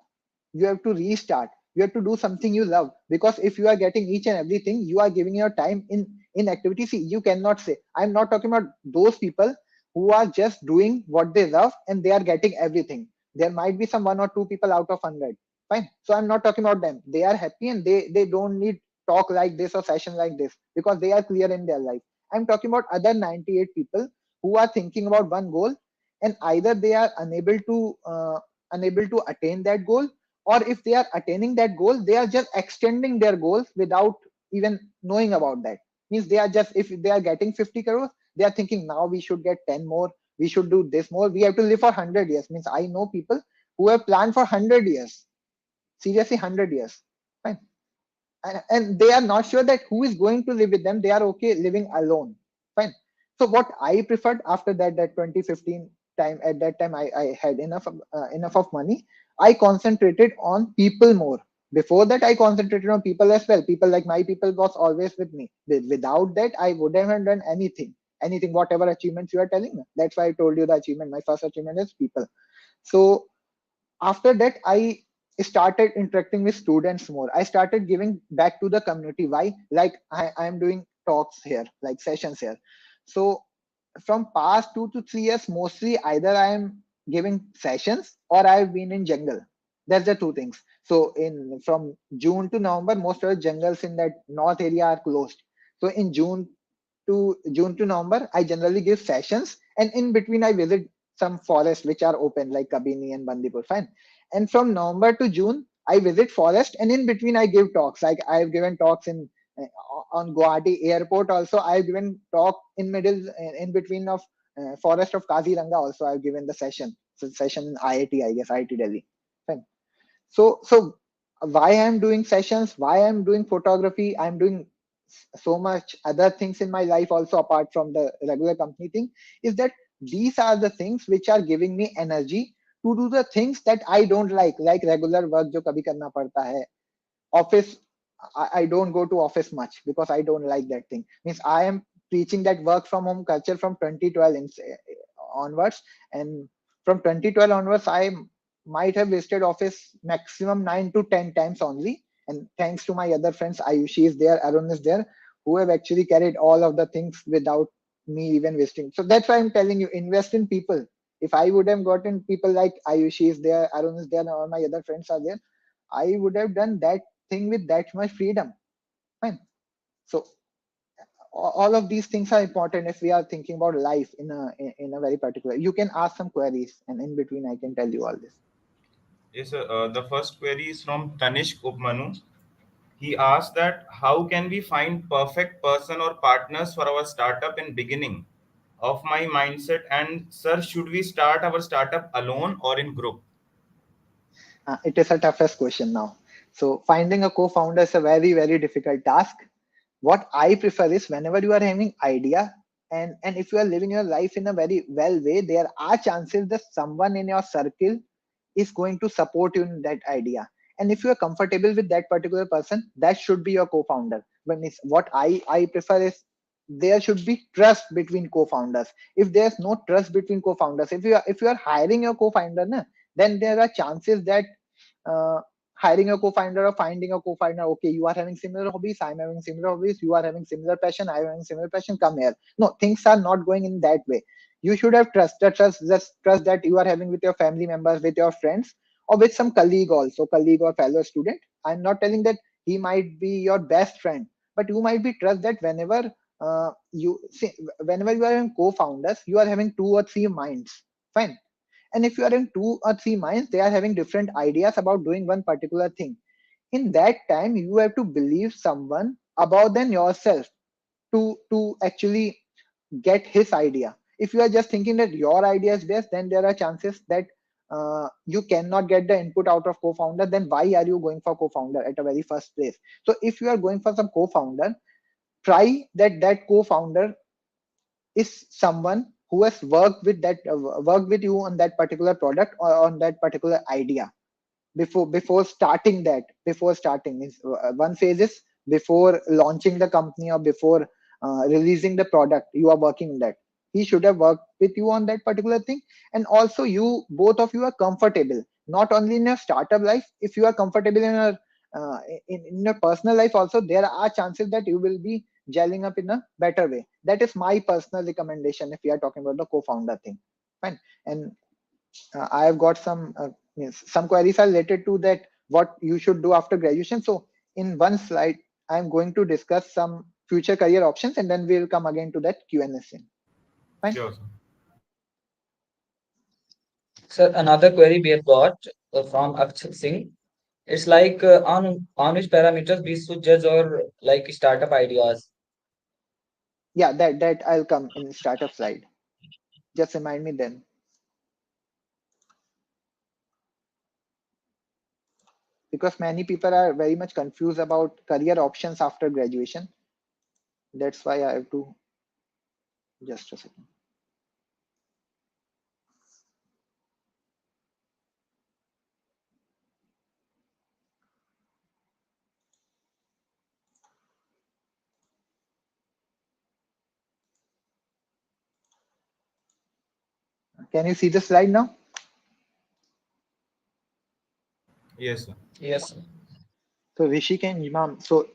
you have to restart, you have to do something you love. Because if you are getting each and everything, you are giving your time in activity. See, you cannot say, I'm not talking about those people who are just doing what they love and they are getting everything. There might be some 1 or 2 people out of 100. Fine. So I'm not talking about them. They are happy and they don't need talk like this or session like this because they are clear in their life. I'm talking about other 98 people who are thinking about one goal, and either they are unable to attain that goal, or if they are attaining that goal, they are just extending their goals without even knowing about that. Means they are just, if they are getting 50 crores, they are thinking now we should get 10 more, we should do this more, we have to live for 100 years. Means I know people who have planned for 100 years, seriously 100 years. Fine. And they are not sure that who is going to live with them. They are okay living alone. Fine. So what I preferred after that 2015 time, at that time I had enough of money. I concentrated on people more. Before that I concentrated on people as well. People like my people was always with me. Without that I would have done anything, whatever achievements you are telling me. That's why I told you the achievement, my first achievement is people. So after that I started interacting with students more. I started giving back to the community. Why? Like I am doing talks here, like sessions here. So from past 2 to 3 years, mostly either I am giving sessions or I've been in jungle. That's the two things. So in from June to November, most of the jungles in that north area are closed. So in June to November, I generally give sessions, and in between I visit some forests which are open, like Kabini and Bandipur. Fine. And from November to June, I visit forest, and in between I give talks. Like I've given talks on Guwahati airport. Also, I've given talk in between of forest of Kaziranga also I've given the session. So session in IIT, I guess, IIT Delhi. Fine. So why I'm doing sessions, why I'm doing photography, I'm doing so much other things in my life also apart from the regular company thing, is that these are the things which are giving me energy to do the things that I don't like regular work jo kabhi karna padta hai. Office, I don't go to office much because I don't like that thing. Means I am preaching that work from home culture from 2012 onwards, and from 2012 onwards I might have visited office maximum 9 to 10 times only, and thanks to my other friends, Ayushi is there, Arun is there, who have actually carried all of the things without me even visiting. So that's why I'm telling you, invest in people. If I would have gotten people like Ayushi is there, Arun is there, and all my other friends are there, I would have done that thing with that much freedom. Fine. So all of these things are important if we are thinking about life in a very particular. You can ask some queries, and in between I can tell you all this. Yes, sir. The first query is from Tanishk Upmanu. He asked that how can we find perfect person or partners for our startup in beginning of my mindset, and sir, should we start our startup alone or in group? It is a toughest question now. So finding a co-founder is a very difficult task. What I prefer is whenever you are having idea, and if you are living your life in a very well way, there are chances that someone in your circle is going to support you in that idea. And if you are comfortable with that particular person, that should be your co-founder. What I prefer is there should be trust between co-founders. If there's no trust between co-founders, if you are hiring your co-founder, na, then there are chances that uh, hiring a co-founder or finding a co-founder, okay, you are having similar hobbies, I'm having similar hobbies, you are having similar passion, I'm having similar passion, come here. No, things are not going in that way. You should have trust, just trust that you are having with your family members, with your friends, or with some colleague also, colleague or fellow student. I'm not telling that he might be your best friend, but you might be trust that you see, whenever you are in co-founders, you are having two or three minds. Fine. And if you are in two or three minds, they are having different ideas about doing one particular thing. In that time, you have to believe someone about than yourself to actually get his idea. If you are just thinking that your idea is best, then there are chances that you cannot get the input out of co-founder. Then why are you going for co-founder at a very first place? So if you are going for some co-founder, try that co-founder is someone who has worked with you on that particular product or on that particular idea before starting is one phase is before launching the company or before releasing the product you are working on that. He should have worked with you on that particular thing, and also you both of you are comfortable not only in your startup life. If you are comfortable in your in your personal life also, there are chances that you will be gelling up in a better way. That is my personal recommendation if we are talking about the co-founder thing. Fine. And I have got some queries are related to that what you should do after graduation. So in one slide, I am going to discuss some future career options, and then we'll come again to that Q&A scene. Fine. Sure, sir. Sir, another query we have got from Akshat Singh. It's like on which parameters we should judge our like startup ideas. Yeah, that I'll come in startup slide. Just remind me then. Because many people are very much confused about career options after graduation. That's why I have to just a second. Can you see the slide now? Yes, sir. Yes, sir. So Rishik and Imam. So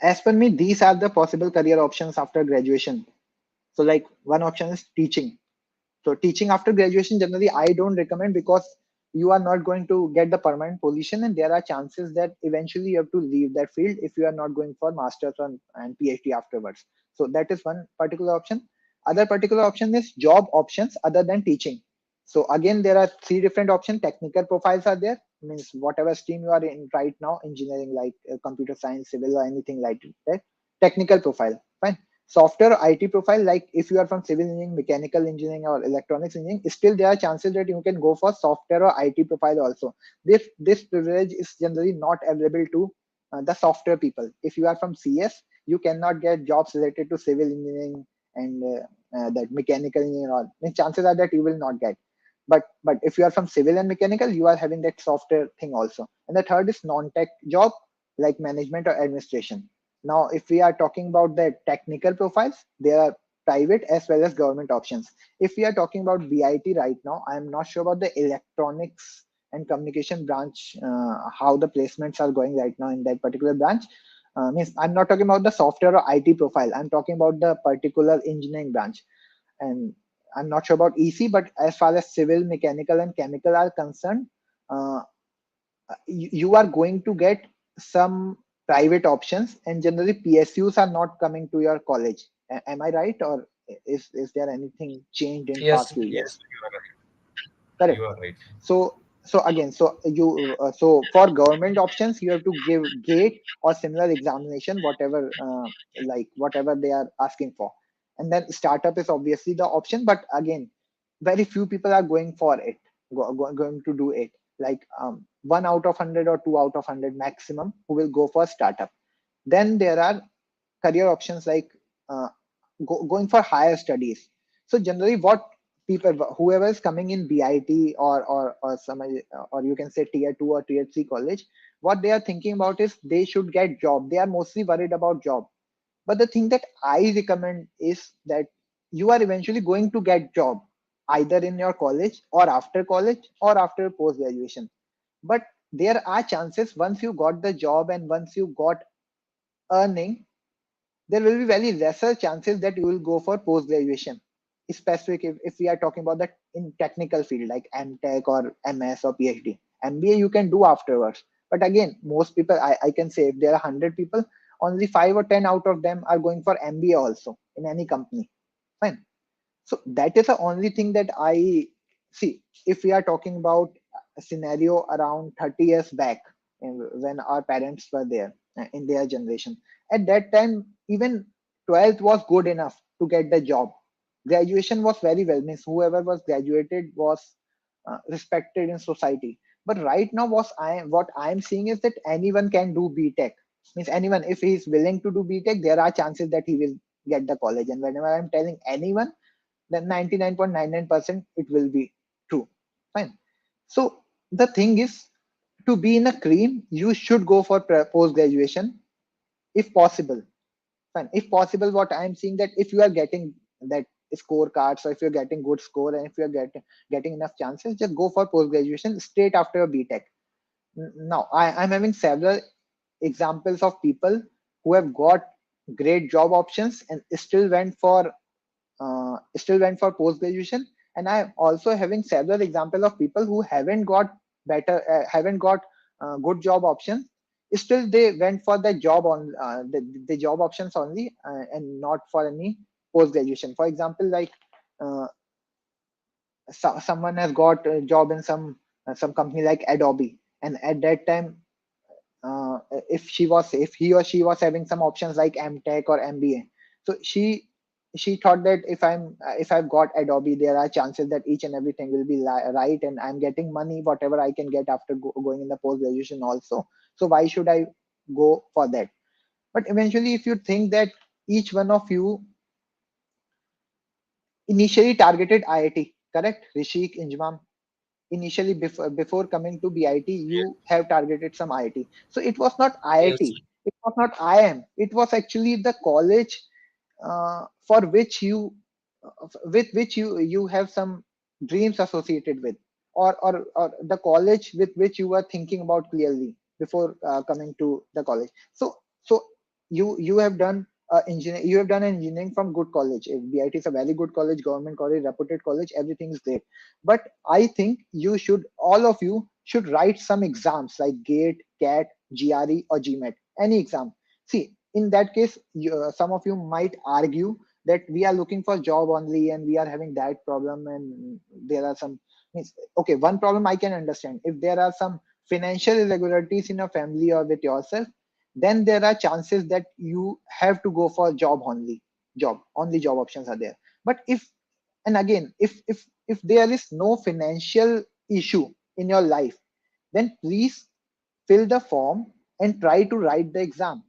as per me, these are the possible career options after graduation. So like one option is teaching. So teaching after graduation, generally, I don't recommend because you are not going to get the permanent position, and there are chances that eventually you have to leave that field if you are not going for masters and PhD afterwards. So that is one particular option. Other particular option is job options other than teaching. So again, there are three different options. Technical profiles are there, means whatever stream you are in right now, engineering like computer science, civil, or anything like that. Technical profile, fine. software or IT profile, like if you are from civil engineering, mechanical engineering, or electronics engineering, still there are chances that you can go for software or IT profile also. This privilege is generally not available to the software people. If you are from CS, you cannot get jobs related to civil engineering and that mechanical engineering. All means chances are that you will not get. But if you are from civil and mechanical, you are having that software thing also. And the third is non-tech job like management or administration. Now, if we are talking about the technical profiles, there are private as well as government options. If we are talking about BIT right now, I'm not sure about the electronics and communication branch, how the placements are going right now in that particular branch. Means I'm not talking about the software or IT profile. I'm talking about the particular engineering branch. And I'm not sure about EC, but as far as civil, mechanical, and chemical are concerned, uh, you are going to get some private options, and generally PSUs are not coming to your college. Am I right, or is there anything changed in Yes, past few Yes, years? you are right. You Correct. are right. So again, so for government options, you have to give GATE or similar examination, whatever like whatever they are asking for. And then startup is obviously the option, but again, very few people are going for it, going to do it. Like 1 out of 100 or 2 out of 100 maximum who will go for startup. Then there are career options like uh, going for higher studies. So generally, what people, whoever is coming in BIT or some, or you can say tier 2 or tier 3 college, what they are thinking about is they should get job. They are mostly worried about job. But the thing that I recommend is that you are eventually going to get job either in your college or after post graduation. But there are chances once you got the job and once you got earning, there will be very lesser chances that you will go for post graduation, especially if we are talking about that in technical field like MTech or MS or PhD. MBA you can do afterwards, but again, most people, I can say if there are 100 people, only 5 or 10 out of them are going for MBA also in any company. Fine. So that is the only thing that I see. If we are talking about a scenario around 30 years back, when our parents were there in their generation, at that time, even 12th was good enough to get the job. Graduation was very well, means whoever was graduated was respected in society. But right now, what I'm seeing is that anyone can do BTech. Means anyone, if he is willing to do BTech, there are chances that he will get the college. And whenever I'm telling anyone, then 99.99% it will be true. Fine. So the thing is, to be in a cream, you should go for post graduation if possible. Fine. If possible, what I'm seeing that if you are getting that scorecards, or if you're getting good score, and if you're getting enough chances, just go for post graduation straight after your BTech. Now I'm having several examples of people who have got great job options and still went for post graduation. And I'm also having several examples of people who haven't got good job options, still they went for the job on the job options only, and not for any post graduation. For example, like uh, someone has got a job in some company like Adobe, and at that time, uh, if he or she was having some options like MTech or MBA, so she thought that if I've got Adobe, there are chances that each and everything will be right, and I'm getting money whatever I can get after going in the post graduation also. So why should I go for that? But eventually, if you think that each one of you initially targeted IIT, correct, Rishik, Injmam? Initially, before coming to BIT, Yes. you have targeted some IIT. So it was not yes, IIT, it was not IM, it was actually the college for which you with which you have some dreams associated with, or the college with which you were thinking about clearly before coming to the college. So you have done you have done engineering from good college. If BIT is a very good college, government college, reputed college, everything is great. But I think all of you should write some exams like GATE, CAT, GRE, or GMAT, any exam. See, in that case, some of you might argue that we are looking for job only and we are having that problem, and there are some means, okay, one problem I can understand. If there are some financial irregularities in your family or with yourself, then there are chances that you have to go for job only. job, only job options are there. But if, and again, if there is no financial issue in your life, then please fill the form and try to write the exam.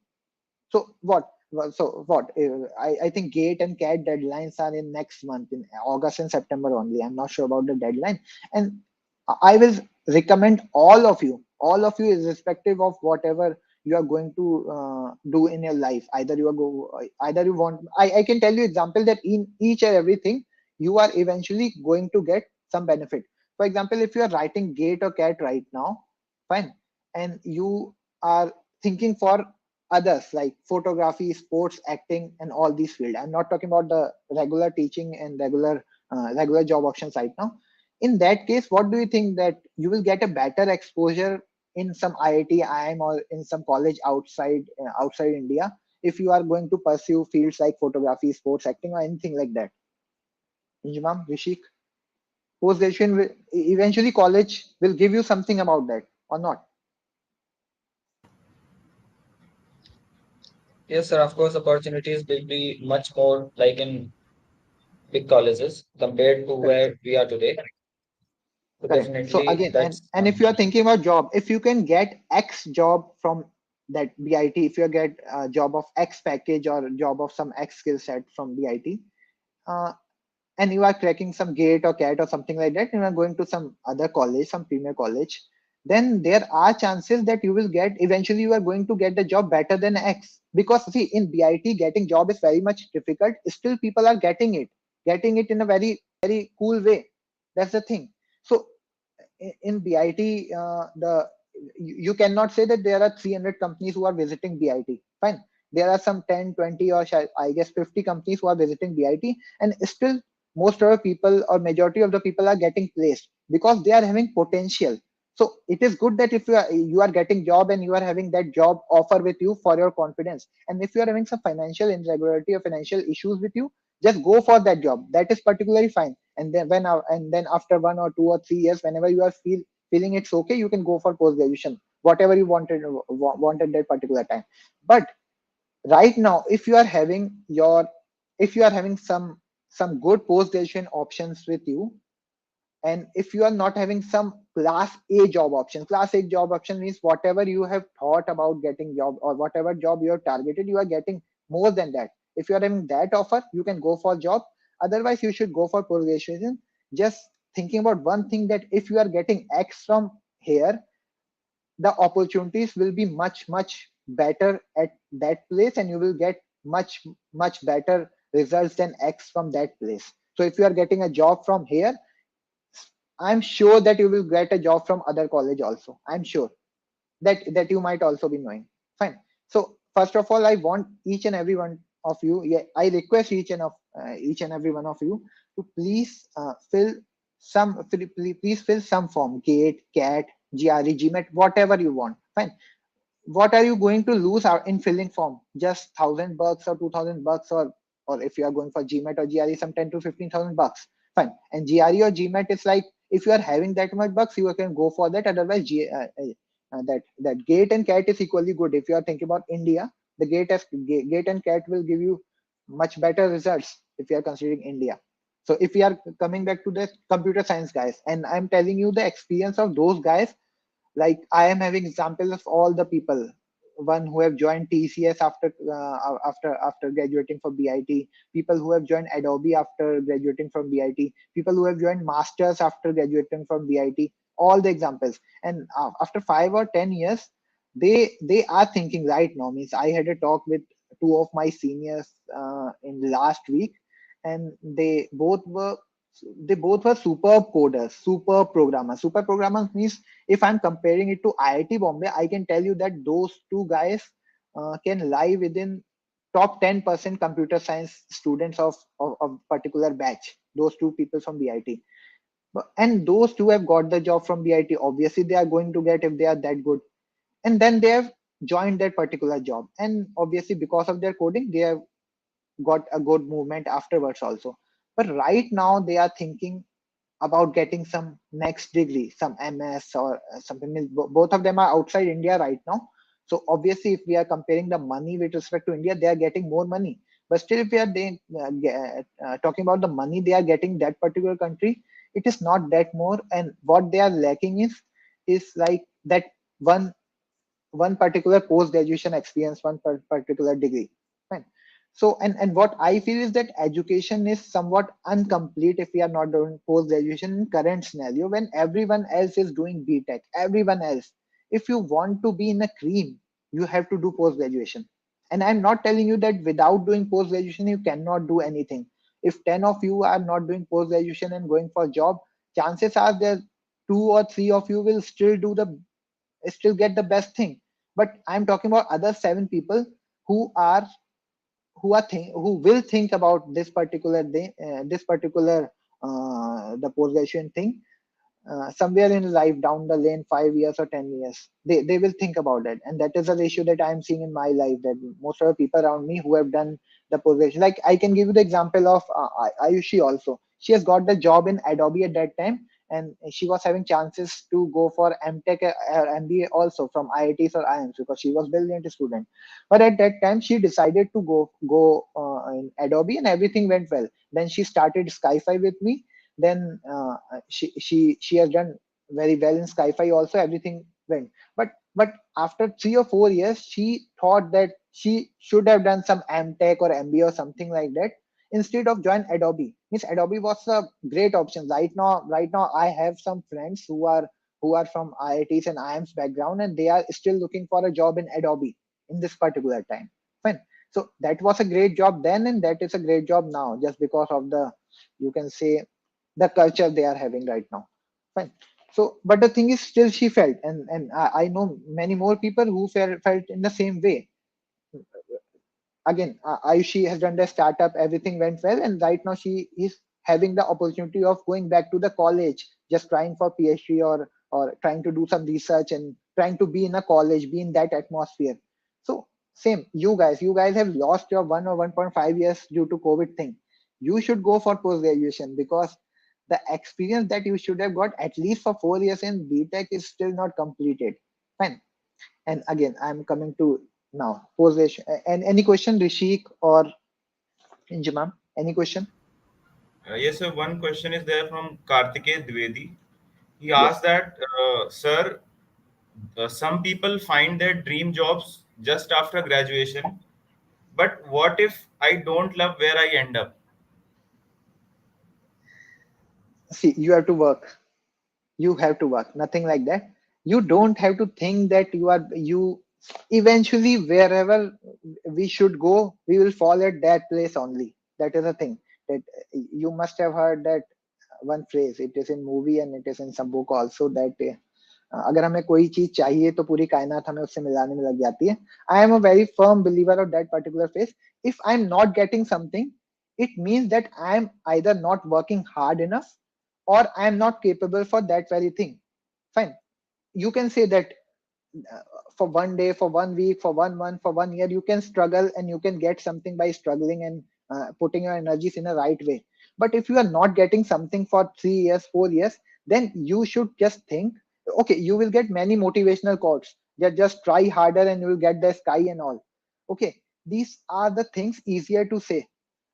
So what? So what? I think GATE and CAT deadlines are in next month, in August and September only. I'm not sure about the deadline. And I will recommend all of you, irrespective of whatever you are going to do in your life. Either you want. I can tell you example that in each and everything you are eventually going to get some benefit. For example, if you are writing GATE or CAT right now, fine, and you are thinking for others like photography, sports, acting, and all these fields. I'm not talking about the regular teaching and regular job options right now. In that case, what do you think that you will get a better exposure in some IIT, IIM, or in some college outside India if you are going to pursue fields like photography, sports, acting, or anything like that? Injimam, Rishik, post graduation will eventually college will give you something about that or not? Yes, sir. Of course, opportunities will be much more like in big colleges compared to where we are today. So Correct. So definitely, again, that's and if you are thinking about job, if you can get X job from that BIT, if you get a job of X package or job of some X skill set from BIT, uh, and you are cracking some GATE or CAT or something like that, and you are going to some other college, some premier college, then there are chances that you will get eventually you are going to get the job better than X. Because see, in BIT getting job is very much difficult. Still, people are getting it in a very cool way. That's the thing. So in BIT, you cannot say that there are 300 companies who are visiting BIT. Fine, there are some 10, 20, or I guess 50 companies who are visiting BIT, and still most of the people or majority of the people are getting placed because they are having potential. So it is good that if you are getting job and you are having that job offer with you for your confidence, and if you are having some financial irregularity or financial issues with you, just go for that job. That is particularly fine. And then after 1 or 2 or 3 years, whenever you are feeling it's okay, you can go for post graduation, whatever you wanted that particular time. But right now, if you are having some good post graduation options with you, and if you are not having some class A job option means whatever you have thought about getting job or whatever job you have targeted, you are getting more than that. If you are having that offer, you can go for job. Otherwise, you should go for post graduation. Just thinking about one thing, that if you are getting X from here, the opportunities will be much better at that place, and you will get much better results than X from that place. So if you are getting a job from here, I'm sure that you will get a job from other college also. I'm sure that you might also be knowing. Fine. So first of all, I want each and every one of you. Yeah, I request each and every one of you to please please fill some form. GATE, CAT, GRE, GMAT, whatever you want. Fine. What are you going to lose out in filling form? Just $1,000 or $2,000, or if you are going for GMAT or GRE, some 10 to 15,000 bucks. Fine. And GRE or GMAT is like, if you are having that much bucks, you can go for that. Otherwise, that GATE and CAT is equally good. If you are thinking about India, the GATE and CAT will give you much better results if you are considering India. So if we are coming back to the computer science guys, and I'm telling you the experience of those guys, like I am having examples of all the people, one who have joined TCS after graduating from BIT, people who have joined Adobe after graduating from BIT, people who have joined masters after graduating from BIT, all the examples. And after 5 or 10 years, they are thinking right now. Means I had a talk with two of my seniors in last week, and they both were superb coders, superb programmers. Super programmers means, if I'm comparing it to IIT Bombay, I can tell you that those two guys can lie within top 10% computer science students of particular batch. Those two people from BIT. And those two have got the job from BIT. Obviously, they are going to get if they are that good. And then they have joined that particular job. And obviously, because of their coding, they have got a good movement afterwards also. But right now, they are thinking about getting some next degree, some MS or something. Both of them are outside India right now. So obviously, if we are comparing the money with respect to India, they are getting more money. But still, if we are talking about the money they are getting that particular country, it is not that more. And what they are lacking is like that one one particular post graduation experience, one particular degree. Fine. So and what I feel is that education is somewhat incomplete if we are not doing post graduation in current scenario when everyone else is doing BTech. Everyone else, if you want to be in a cream, you have to do post graduation. And I'm not telling you that without doing post graduation you cannot do anything. If 10 of you are not doing post graduation and going for job, chances are that two or three of you will still get the best thing. But I'm talking about other seven people who are who will think about this particular day, this particular the post graduation thing somewhere in life down the lane, 5 years or 10 years, they will think about it. And that is a ratio that I'm seeing in my life, that most of the people around me who have done the position, like I can give you the example of Ayushi also. She has got the job in Adobe at that time, and she was having chances to go for MTech or MBA also from IITs or IIMs because she was brilliant student. But at that time she decided to go in Adobe, and everything went well. Then she started Skiify with me. Then she has done very well in Skiify also. Everything went, but after 3 or 4 years, she thought that she should have done some MTech or MBA or something like that instead of join Adobe. Means Adobe was a great option right now. Right now, I have some friends who are from IITs and IIMs background, and they are still looking for a job in Adobe in this particular time. Fine. So that was a great job then, and that is a great job now, just because of the, you can say, the culture they are having right now. Fine. So but the thing is, still she felt, and I know many more people who felt in the same way. Again, Ayushi has done the startup, everything went well, and right now she is having the opportunity of going back to the college, just trying for PhD, or trying to do some research and trying to be in a college, be in that atmosphere. So same, you guys have lost your 1 or 1.5 years due to COVID thing. You should go for post graduation, because the experience that you should have got at least for 4 years in BTech is still not completed. Fine. And again, I'm coming to now position. And any question, Rishik or Injimam? Any question? Yes, sir. One question is there from Kartikeya Dwivedi. He asked Yes. that, sir, some people find their dream jobs just after graduation, but what if I don't love where I end up? See, you have to work. You have to work. Nothing like that. You don't have to think that you eventually, wherever we should go, we will fall at that place only. That is the thing. That you must have heard that one phrase. It is in movie and it is in some book also, that अगर हमें कोई चीज चाहिए तो पूरी कायनात हमें उससे मिलाने में लग जाती है. I am a very firm believer of that particular phrase. If I'm not getting something, it means that I'm either not working hard enough, or I'm not capable for that very thing. Fine. You can say that uh, for one day, for 1 week, for 1 month, for 1 year, you can struggle and you can get something by struggling and putting your energies in a right way. But if you are not getting something for 3 years, 4 years, then you should just think, okay, you will get many motivational quotes that just try harder and you will get the sky and all. Okay, these are the things easier to say.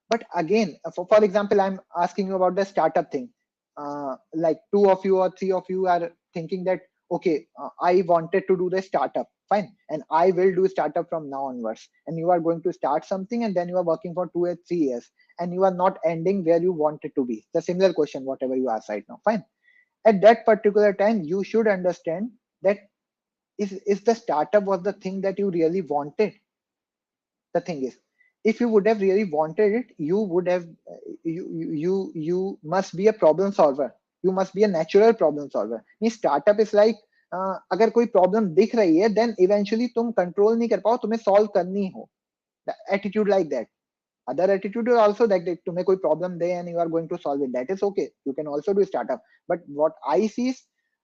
But again, for example, I'm asking you about the startup thing. Like two of you or three of you are thinking that, okay, I wanted to do the startup, fine, and I will do startup from now onwards. And you are going to start something, and then you are working for 2 or 3 years, and you are not ending where you wanted to be. The similar question, whatever you ask right now, fine. At that particular time, you should understand that is the startup was the thing that you really wanted. The thing is, if you would have really wanted it, you would have you must be a problem solver. You must be a natural problem solver. means startup is like, अगर कोई problem दिख रही है, then eventually तुम control नहीं कर पाओ, तुम्हें सॉल्व करनी हो. The attitude like that. Other attitude is also that तुम्हें कोई problem they and you are going to solve it, that is okay, you can also do startup. But what I see is,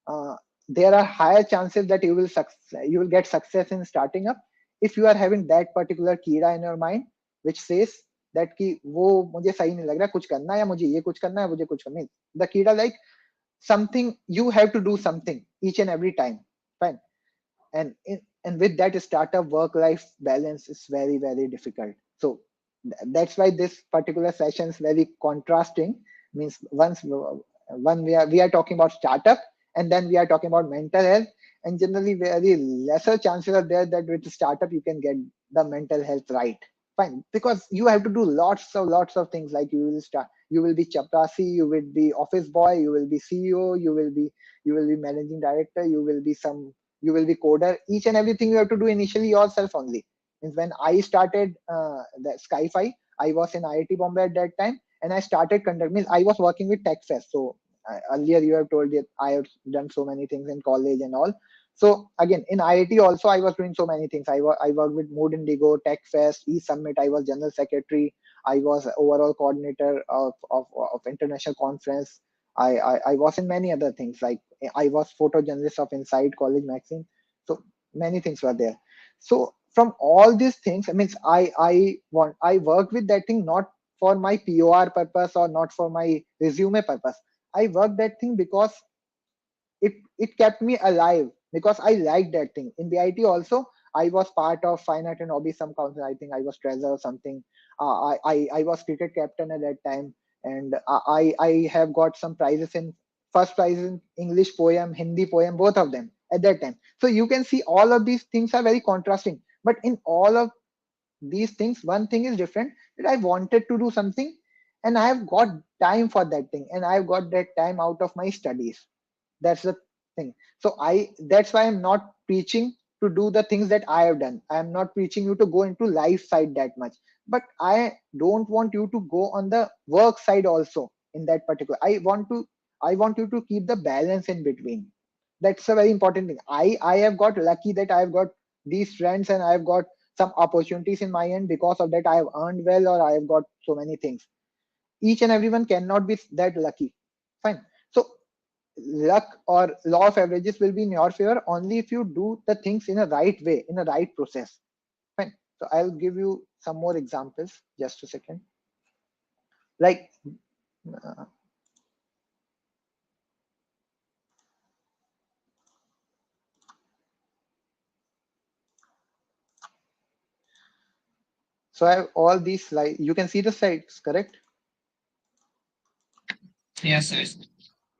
uh, there are higher chances that you will get success in starting up if you are having that particular कीड़ा in your mind which says that कि वो मुझे सही नहीं लग रहा, कुछ करना है, या मुझे ये कुछ करना है, मुझे कुछ करना है. The कीड़ा like something, you have to do something each and every time. Fine. And with that, startup work life balance is very, very difficult. So That's why this particular session is very contrasting. Means once one we are talking about startup, and then we are talking about mental health, and generally very lesser chances are there that with startup you can get the mental health right. Fine, because you have to do lots of things, like you will be chaprasi, you will be office boy, you will be CEO, you will be managing director, you will be coder. Each and everything you have to do initially yourself only. Means when I started the Skiify, I was in IIT Bombay at that time, and I started conducting. Means I was working with TechFest. So earlier you have told that I have done so many things in college and all. So again in IIT also I was doing so many things. I worked with Mood Indigo, TechFest, eSummit. I was general secretary. I was overall coordinator of international conference. I was in many other things, like I was photojournalist of Inside College magazine. So many things were there. So from all these things, I mean, I worked with that thing not for my POR purpose or not for my resume purpose. I worked that thing because it kept me alive, because I liked that thing. In BIT also, I was part of Fine Art and Hobby some council. I think I was treasurer or something. I was cricket captain at that time, and I have got some prizes in first prize in English poem, Hindi poem, both of them at that time. So you can see all of these things are very contrasting. But in all of these things, one thing is different, that I wanted to do something, and I have got time for that thing, and I've got that time out of my studies. That's the thing. So that's why I'm not preaching to do the things that I have done. I'm not preaching you to go into life side that much, but I don't want you to go on the work side also. In that particular, I want you to keep the balance in between. That's a very important thing. I have got lucky that I've got these friends, and I've got some opportunities in my end. Because of that, I have earned well, or I have got so many things. Each and everyone cannot be that lucky. Fine. So luck or law of averages will be in your favor only if you do the things in a right way, in a right process. Fine. So I'll give you some more examples. Just a second. Like, uh, so I have all these slides. You can see the slides, correct? Yes, yes.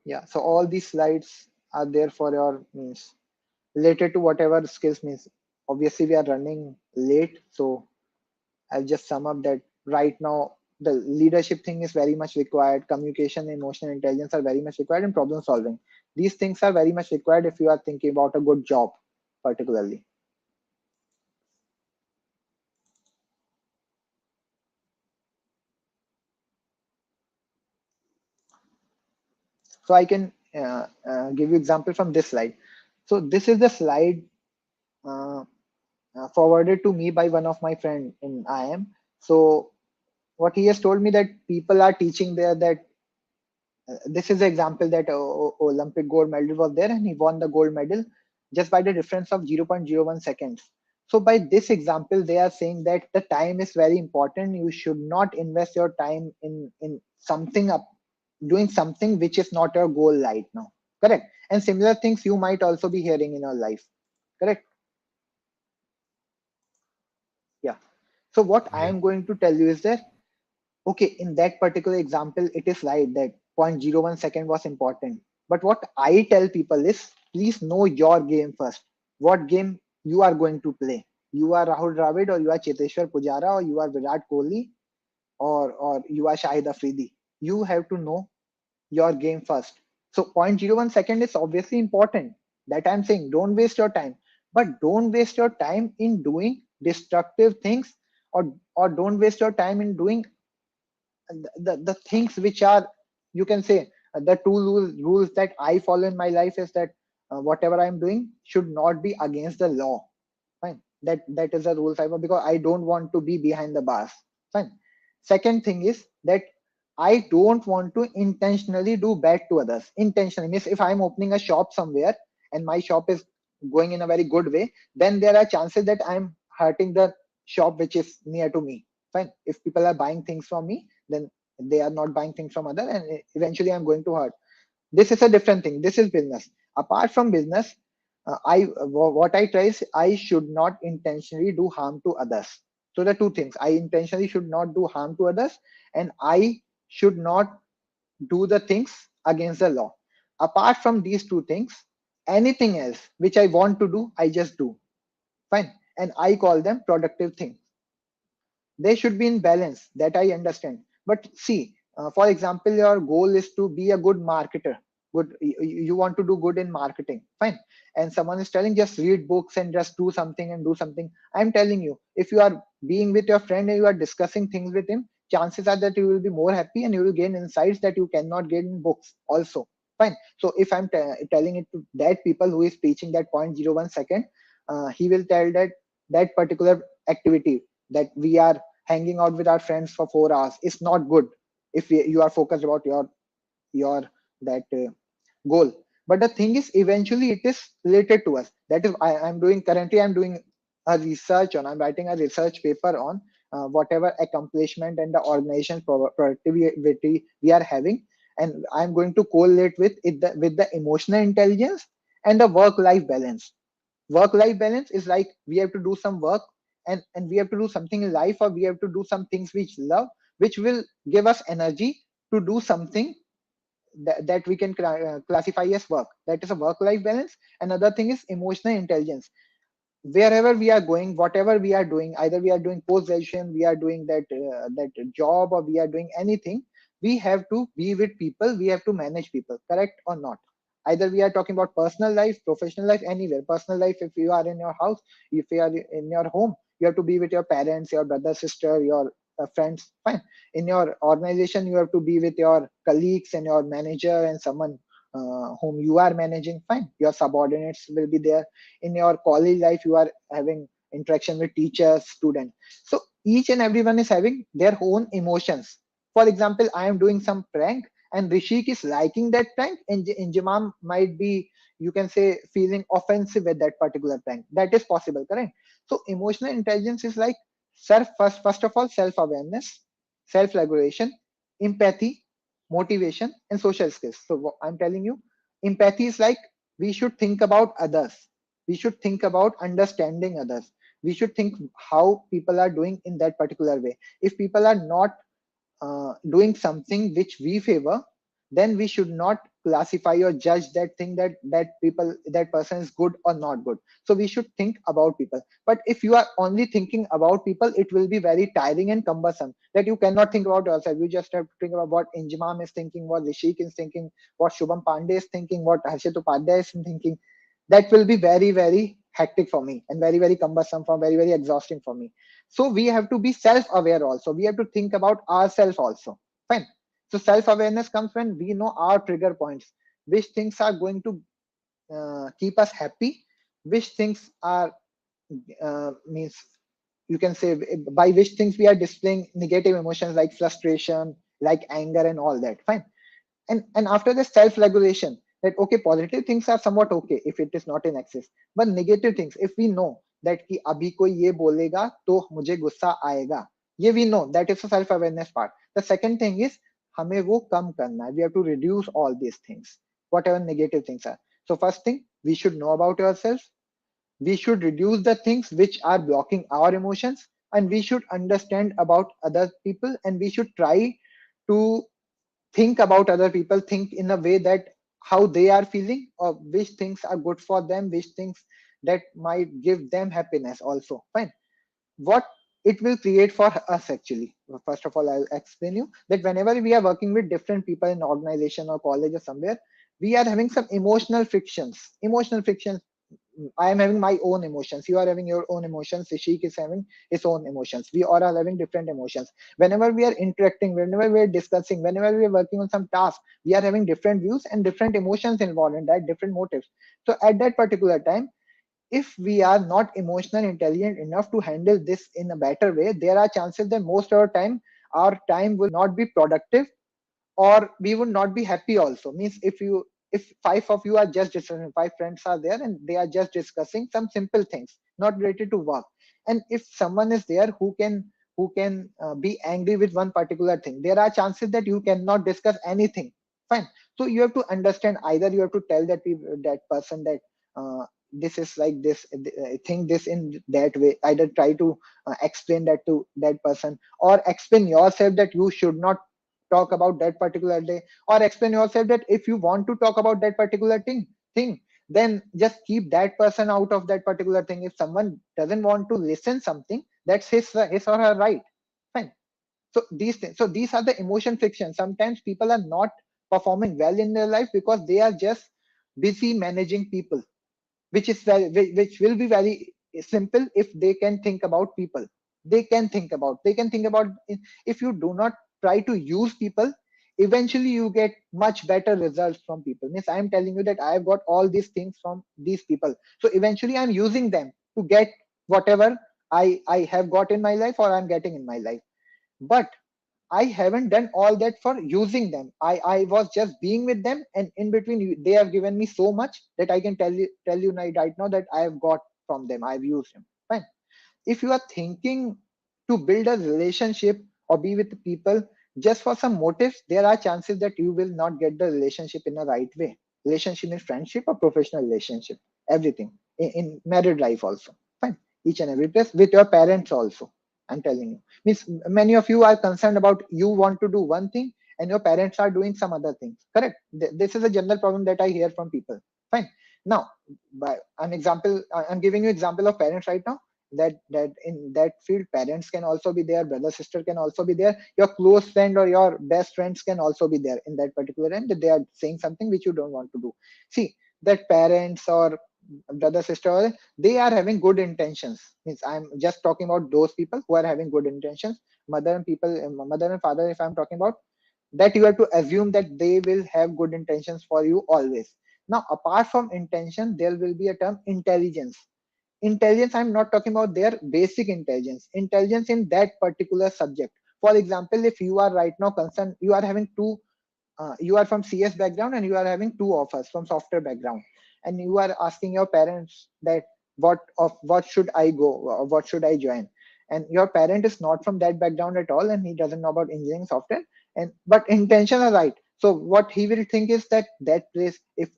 Yeah. So all these slides are there for your means related to whatever skills. Means obviously we are running late, so I'll just sum up that right now the leadership thing is very much required. Communication, emotional intelligence are very much required, and problem solving. These things are very much required if you are thinking about a good job, particularly. So I can give you example from this slide. So this is the slide uh, forwarded to me by one of my friend in IM. So what he has told me, that people are teaching there that this is the example that Olympic gold medal was there, and he won the gold medal just by the difference of 0.01 seconds. So by this example, they are saying that the time is very important. You should not invest your time in something up, doing something which is not your goal right now. Correct. And similar things you might also be hearing in your life. Correct. Yeah. So what I Yeah. am going to tell you is that, okay, in that particular example, it is right that 0.01 second was important. But what I tell people is, please know your game first. What game you are going to play? You are Rahul Dravid, or you are Cheteshwar Pujara, or you are Virat Kohli, or you are Shahid Afridi. You have to know your game first. So 0.01 second is obviously important. That I'm saying, don't waste your time. But don't waste your time in doing destructive things, or don't waste your time in doing the things which are, you can say, the two rules that I follow in my life is that whatever I'm doing should not be against the law. Fine. That is the rules I follow, because I don't want to be behind the bars. Fine. Second thing is that I don't want to intentionally do bad to others. Intentionally means, if I'm opening a shop somewhere and my shop is going in a very good way, then there are chances that I'm hurting the shop which is near to me. Fine. If people are buying things from me, then they are not buying things from other, and eventually I'm going to hurt. This is a different thing. This is business. Apart from business, what I try is, I should not intentionally do harm to others. So the two things, I intentionally should not do harm to others, and I should not do the things against the law. Apart from these two things, anything else which I want to do, I just do. Fine. And I call them productive things. They should be in balance, that I understand. But see, for example, your goal is to be a good marketer. Good, you want to do good in marketing. Fine. And someone is telling just read books and just do something and do something. I'm telling you, if you are being with your friend and you are discussing things with him, chances are that you will be more happy and you will gain insights that you cannot get in books also. Fine. So if I'm telling it to that people who is preaching that 0.01 second, he will tell that that particular activity, that we are hanging out with our friends for 4 hours, is not good if you are focused about your that goal. But the thing is, eventually it is related to us. That is, I'm doing currently, I'm doing a research on, I'm writing a research paper on whatever accomplishment and the organization productivity we are having, and I'm going to correlate with it with the emotional intelligence and the work life balance. Work life balance is like we have to do some work, and we have to do something in life, or we have to do some things which love, which will give us energy to do something that we can classify as work. That is a work life balance. Another thing is emotional intelligence. Wherever we are going, whatever we are doing, either we are doing post graduation, we are doing that job, or we are doing anything, we have to be with people, we have to manage people, correct or not? Either we are talking about personal life, professional life, anywhere. Personal life, if you are in your house, if you are in your home, you have to be with your parents, your brother, sister, your friends. Fine. In your organization, you have to be with your colleagues and your manager and someone whom you are managing. Fine. Your subordinates will be there. In your college life, you are having interaction with teachers, students. So each and everyone is having their own emotions. For example, I am doing some prank and Rishik is liking that prank, and Injimam might be, you can say, feeling offensive with that particular prank. That is possible, correct? So emotional intelligence is like first of all, self-awareness, self-regulation, empathy, motivation, and social skills. So I'm telling you, empathy is like we should think about others. We should think about understanding others. We should think how people are doing in that particular way. If people are not doing something which we favor, then we should not classify or judge that thing, that person is good or not good. So we should think about people. But if you are only thinking about people, it will be very tiring and cumbersome, that you cannot think about yourself. You just have to think about what Injimam is thinking, what Rishik is thinking, what Shubham Pandey is thinking, what Harshit Upadhyay is thinking. That will be very, very hectic for me, and very, very cumbersome, for very, very exhausting for me. So we have to be self-aware also. We have to think about ourselves also. Fine. So self-awareness comes when we know our trigger points, which things are going to keep us happy, which things are means, you can say, by which things we are displaying negative emotions like frustration, like anger, and all that. Fine. And after the self-regulation, that okay, positive things are somewhat okay if it is not in excess, but negative things, if we know that कि अभी कोई ये बोलेगा तो मुझे गुस्सा आएगा, ये we know, that is the self-awareness part. The second thing is हमें वो कम करना है. We have to reduce all these things, whatever negative things are. So first thing, we should know about ourselves. We should reduce the things which are blocking our emotions, and we should understand about other people, and we should try to think about other people, think in a way that how they are feeling, or which things are good for them, which things that might give them happiness also. Fine. What it will create for us actually, first of all, I'll explain you that whenever we are working with different people in organization or college or somewhere, we are having some emotional frictions. I am having my own emotions. You are having your own emotions. Rishik is having his own emotions. We all are having different emotions. Whenever we are interacting, whenever we are discussing, whenever we are working on some task, we are having different views and different emotions involved in that, different motives. So at that particular time, if we are not emotional intelligent enough to handle this in a better way, there are chances that most of our time will not be productive, or we would not be happy also. Means if five of you are just discussing, five friends are there and they are just discussing some simple things not related to work, and if someone is there who can be angry with one particular thing, there are chances that you cannot discuss anything. Fine. So you have to understand, either you have to tell that person that this is like this, think this in that way, either try to explain that to that person, or explain yourself that you should not talk about that particular day, or explain yourself that if you want to talk about that particular thing, then just keep that person out of that particular thing. If someone doesn't want to listen something, that's his or her right, fine. So these things, so these are the emotion friction. Sometimes people are not performing well in their life because they are just busy managing people, which is very, which will be very simple if they can think about people. They can think about if you do not try to use people, eventually you get much better results from people. Means I am telling you that I have got all these things from these people, so eventually I'm using them to get whatever I have got in my life, or I'm getting in my life. But I haven't done all that for using them. I was just being with them, and in between they have given me so much that I can tell you right now that I have got from them. I've used them. Fine. If you are thinking to build a relationship or be with people just for some motives, there are chances that you will not get the relationship in the right way. Relationship in friendship or professional relationship, everything in married life also. Fine. Each and every place with your parents also. I'm telling you. Means many of you are concerned about you want to do one thing and your parents are doing some other things. Correct. This is a general problem that I hear from people. Fine. Now, by an example, I'm giving you example of parents right now, that in that field parents can also be there, brother sister can also be there, your close friend or your best friends can also be there in that particular end, that they are saying something which you don't want to do. See, that parents or brother sister, they are having good intentions. Means I'm just talking about those people who are having good intentions. Mother and father, if I'm talking about, that you have to assume that they will have good intentions for you always. Now apart from intention, there will be a term intelligence. Intelligence, I'm not talking about their basic intelligence in that particular subject. For example, if you are right now concerned, you are having two, you are from CS background and you are having two offers from software background, and you are asking your parents that what should I go, or what should I join, and your parent is not from that background at all and he doesn't know about engineering software, and but intention are right. So what he will think is that that place, if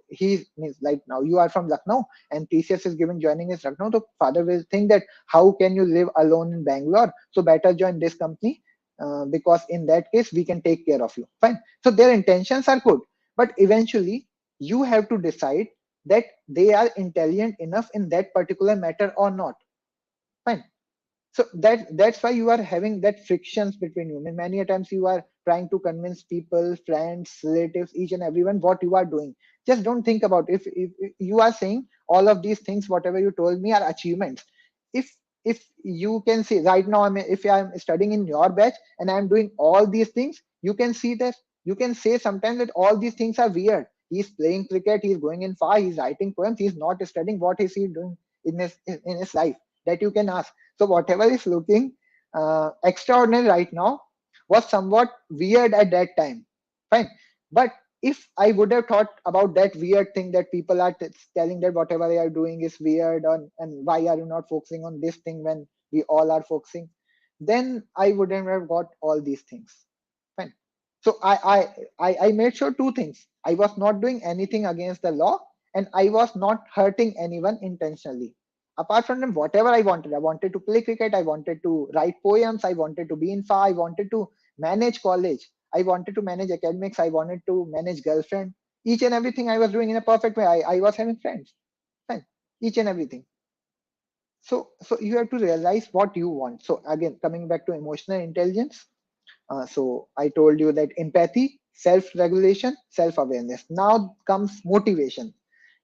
he means like now you are from Lucknow and TCS is giving joining is Lucknow, the father will think that how can you live alone in Bangalore, so better join this company, because in that case we can take care of you. Fine. So their intentions are good, but eventually you have to decide that they are intelligent enough in that particular matter or not. Fine. So that's why you are having that frictions between you. I mean, many a times you are trying to convince people, friends, relatives, each and everyone what you are doing. Just don't think about, if you are saying all of these things, whatever you told me are achievements. If you can see right now, I mean, if I'm studying in your batch and I'm doing all these things, you can see that, you can say sometimes that all these things are weird. He's playing cricket, he's going in far, he's writing poems, he's not studying. What is he doing in his life? That you can ask. So whatever is looking extraordinary right now was somewhat weird at that time. Fine. But if I would have thought about that weird thing that people are telling that whatever they are doing is weird, and why are you not focusing on this thing when we all are focusing, then I wouldn't have got all these things. Fine. So I made sure two things. I was not doing anything against the law, and I was not hurting anyone intentionally. Apart from them, whatever I wanted to play cricket, I wanted to write poems, I wanted to be in far, I wanted to manage college, I wanted to manage academics, I wanted to manage girlfriend. Each and everything I was doing in a perfect way. I was having friends. Fine. Each and everything. So you have to realize what you want. So again, coming back to emotional intelligence, so I told you that empathy, self-regulation, self-awareness. Now comes motivation.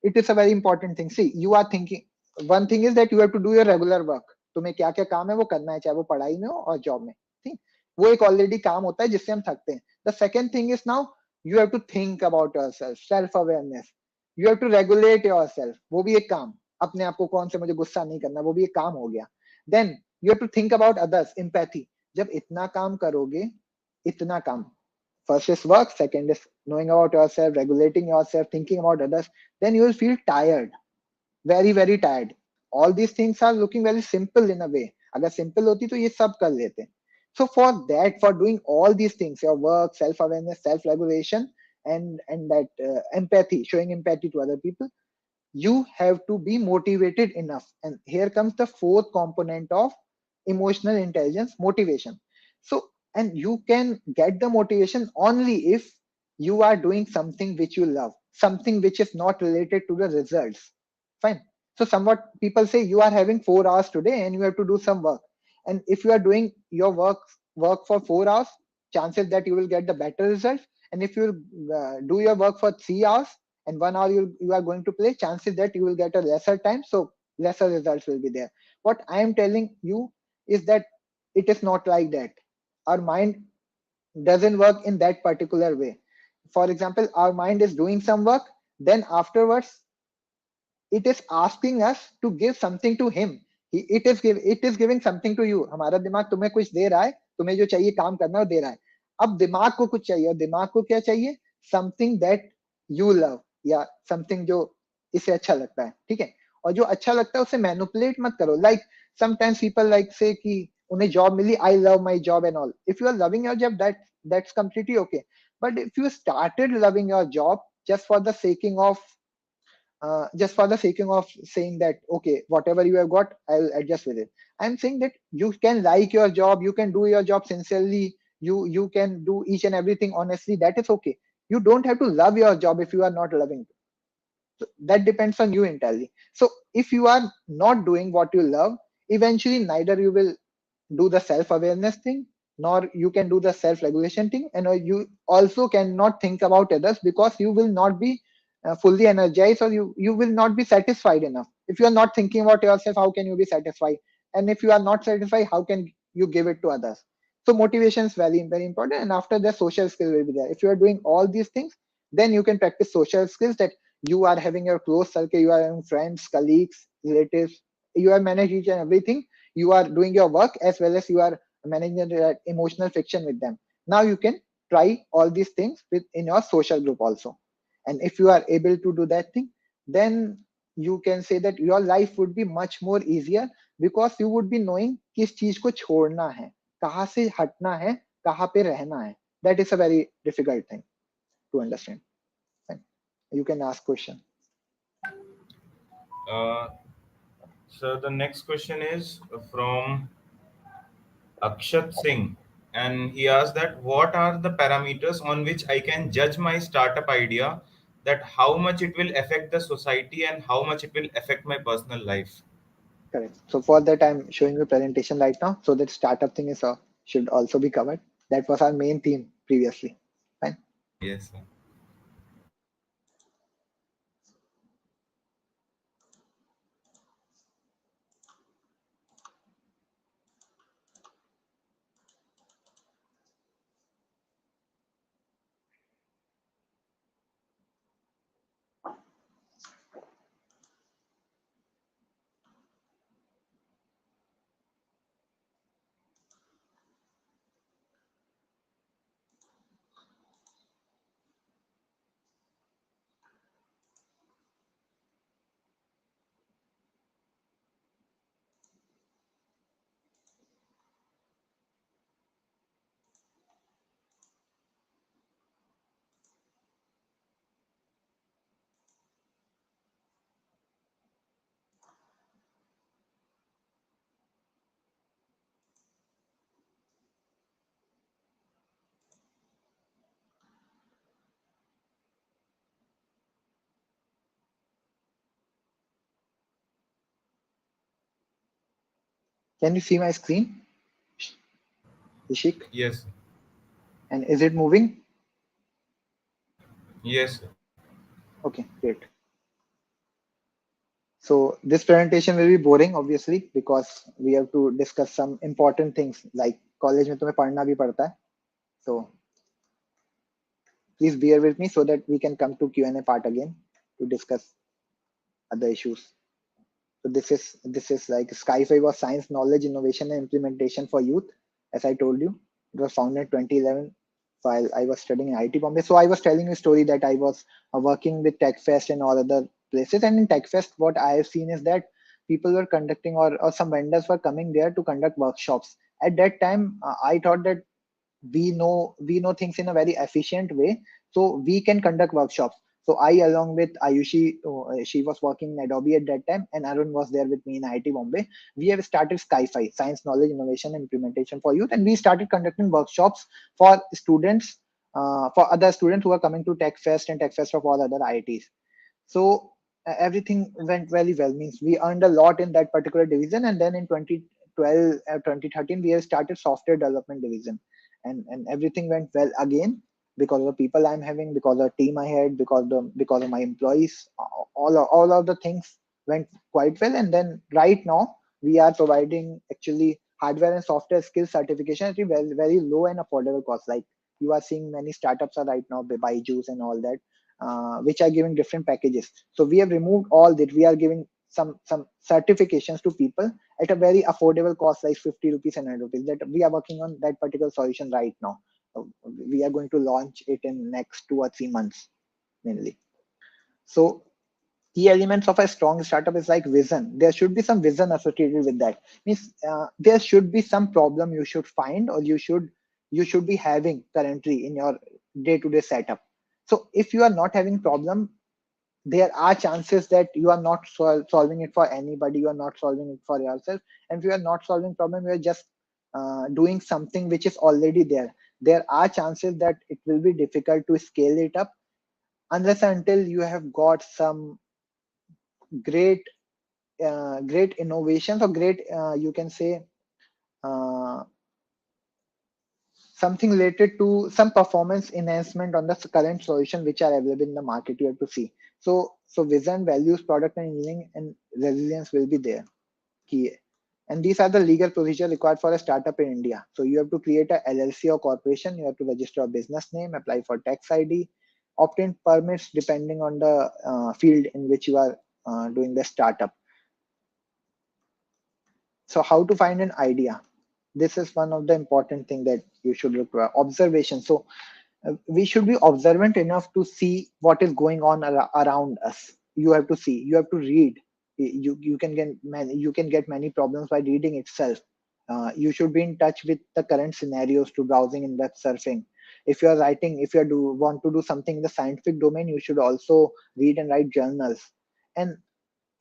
It is a very important thing. See, you are thinking, one thing is that you have to do your regular work. तुम्हें क्या क्या काम है वो करना है, चाहे वो पढ़ाई में हो और जॉब में. ठीक, वो एक ऑलरेडी काम होता है जिससे हम थकते हैं. The second thing is now you have to think about yourself, self-awareness. You have to regulate yourself. वो भी एक काम. अपने आप को कौन से मुझे गुस्सा नहीं करना, वो भी एक काम हो गया. Then you have to think about others, empathy. जब इतना काम करोगे, इतना काम, first is work, second is knowing about yourself, regulating yourself, thinking about others, then you will feel tired, very very tired. All these things are looking very simple in a way. अगर simple होती तो ये सब कर लेते. So for that, for doing all these things, your work, self awareness, self regulation, and that empathy, showing empathy to other people, you have to be motivated enough. And here comes the fourth component of emotional intelligence, motivation. So, and you can get the motivation only if you are doing something which you love, something which is not related to the results. Fine. So, somewhat people say you are having 4 hours today and you have to do some work. And if you are doing your work for 4 hours, chances that you will get the better result. And if you do your work for 3 hours and 1 hour you are going to play, chances that you will get a lesser time, so lesser results will be there. What I am telling you is that it is not like that. Our mind doesn't work in that particular way. For example, our mind is doing some work, then afterwards it is asking us to give something to him. It is giving something to you. हमारा दिमाग तुम्हें कुछ दे रहा है, तुम्हें जो चाहिए काम करना है वो दे रहा है. अब दिमाग को कुछ चाहिए, और दिमाग को क्या चाहिए? Something that you love, या something जो इसे अच्छा लगता है. ठीक है. और जो अच्छा लगता है उसे मैनिपुलेट मत करो. Like sometimes people like say कि उन्हें जॉब मिली, I love my job and all. If you are loving your job, that's completely okay. But if you started loving your job just for the saking of saying that okay, whatever you have got, I'll adjust with it. I'm saying that you can like your job, you can do your job sincerely, you can do each and everything honestly, that is okay. You don't have to love your job if you are not loving it. So that depends on you entirely. So if you are not doing what you love, eventually neither you will do the self-awareness thing, nor you can do the self-regulation thing, and you also cannot think about others, because you will not be fully energized, or you will not be satisfied enough. If you are not thinking about yourself, how can you be satisfied? And if you are not satisfied, how can you give it to others? So motivation is very, very important. And after that, social skill will be there. If you are doing all these things, then you can practice social skills, that you are having your close circle, you are having friends, colleagues, relatives, you are managing each and everything, you are doing your work as well as you are managing that emotional friction with them. Now you can try all these things in your social group also. And if you are able to do that thing, then you can say that your life would be much more easier, because you would be knowing किस चीज को छोड़ना है, कहाँ से हटना है, कहाँ पे रहना है. That is a very difficult thing to understand. You can ask question. Uh, so the next question is from Akshat Singh, and he asked that what are the parameters on which I can judge my startup idea, that how much it will affect the society and how much it will affect my personal life. Correct. So for that, I'm showing you presentation right now, so that startup thing is should also be covered. That was our main theme previously. Fine. Yes, sir. Can you see my screen, Ishik? Yes, And is it moving? yes, sir. Okay, great. So this presentation will be boring, obviously, because we have to discuss some important things like college में तुम्हें पढ़ना भी पड़ता है. So please bear with me so that we can come to Q&A part again to discuss other issues. So this is like Skiify was science, knowledge, innovation, and implementation for youth. As I told you, it was founded in 2011 while I was studying in IT Bombay. So I was telling a story that I was working with TechFest and all other places. And in TechFest, what I have seen is that people were conducting, or some vendors were coming there to conduct workshops. At that time, I thought that we know things in a very efficient way, so we can conduct workshops. So I, along with Ayushi, she was working in Adobe at that time, and Arun was there with me in IIT Bombay. We have started Skiify, Science, Knowledge, Innovation, and Implementation for Youth, and we started conducting workshops for students, for other students who are coming to Tech Fest and Tech Fest of all other IITs. So everything went very well. Means we earned a lot in that particular division, and then in 2012, 2013, we have started software development division, and everything went well again because of the people I'm having, because of the team I had, because of my employees. All of the things went quite well, and then right now we are providing actually hardware and software skills certification at a very low and affordable cost. Like you are seeing many startups are right now, Byju's and all that, which are giving different packages. So we have removed all that. We are giving some certifications to people at a very affordable cost, like 50 rupees and 100 rupees. That we are working on that particular solution right now. We are going to launch it in next 2 or 3 months mainly. So key elements of a strong startup is like vision. There should be some vision associated with that. Means there should be some problem you should find, or you should be having currently in your day-to-day setup. So if you are not having problem, there are chances that you are not solving it for anybody, you are not solving it for yourself. And if you are not solving problem, you are just doing something which is already there. There are chances that it will be difficult to scale it up unless until you have got some great great innovations, or great you can say uh, something related to some performance enhancement on the current solution which are available in the market. You have to see. So vision, values, product and engineering, and resilience will be there key. And these are the legal procedure required for a startup in India. So you have to create a LLC or corporation, you have to register a business name, apply for tax ID, obtain permits depending on the field in which you are doing the startup. So how to find an idea? This is one of the important thing that you should require. Observation. So we should be observant enough to see what is going on around us. You have to see, you have to read. You can get many problems by reading itself. You should be in touch with the current scenarios to browsing and web surfing. If you are writing, if you do want to do something in the scientific domain, you should also read and write journals. And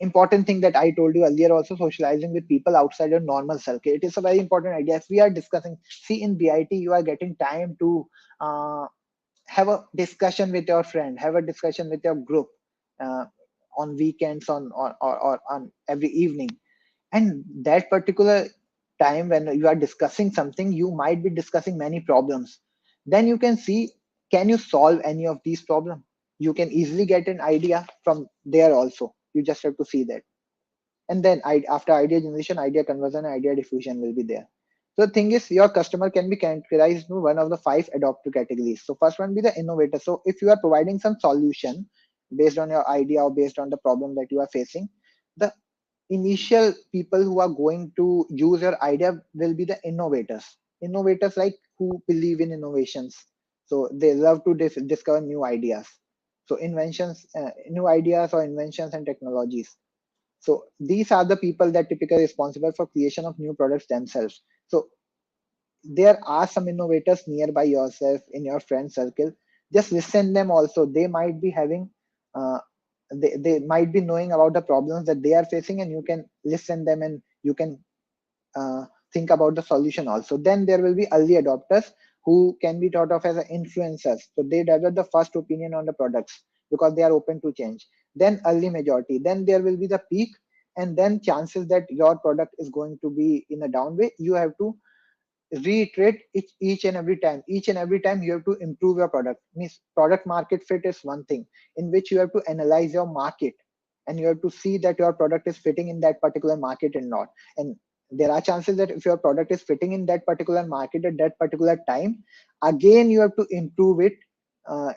important thing that I told you earlier, also socializing with people outside your normal circle. It is a very important idea. If we are discussing, see in BIT, you are getting time to uh, have a discussion with your friend, have a discussion with your group uh, on weekends, or on every evening. And that particular time when you are discussing something, you might be discussing many problems. Then you can see, can you solve any of these problems? You can easily get an idea from there also. You just have to see that. And then after idea generation, idea conversion, idea diffusion will be there. So the thing is, your customer can be categorized into one of the 5 adopter categories. So first one be the innovator. So if you are providing some solution based on your idea or based on the problem that you are facing, the initial people who are going to use your idea will be the innovators. Innovators, like who believe in innovations. So they love to discover new ideas. So inventions, new ideas or inventions and technologies. So these are the people that typically responsible for creation of new products themselves. So there are some innovators nearby yourself in your friend circle. Just listen them also. They might be having uh, they might be knowing about the problems that they are facing, and you can listen them, and you can think about the solution also. Then there will be early adopters who can be thought of as influencers. So they develop the first opinion on the products because they are open to change. Then early majority. Then there will be the peak, and then chances that your product is going to be in a down way. You have to reiterate it each and every time you have to improve your product. Means product market fit is one thing in which you have to analyze your market, and you have to see that your product is fitting in that particular market and not. And there are chances that if your product is fitting in that particular market at that particular time, again you have to improve it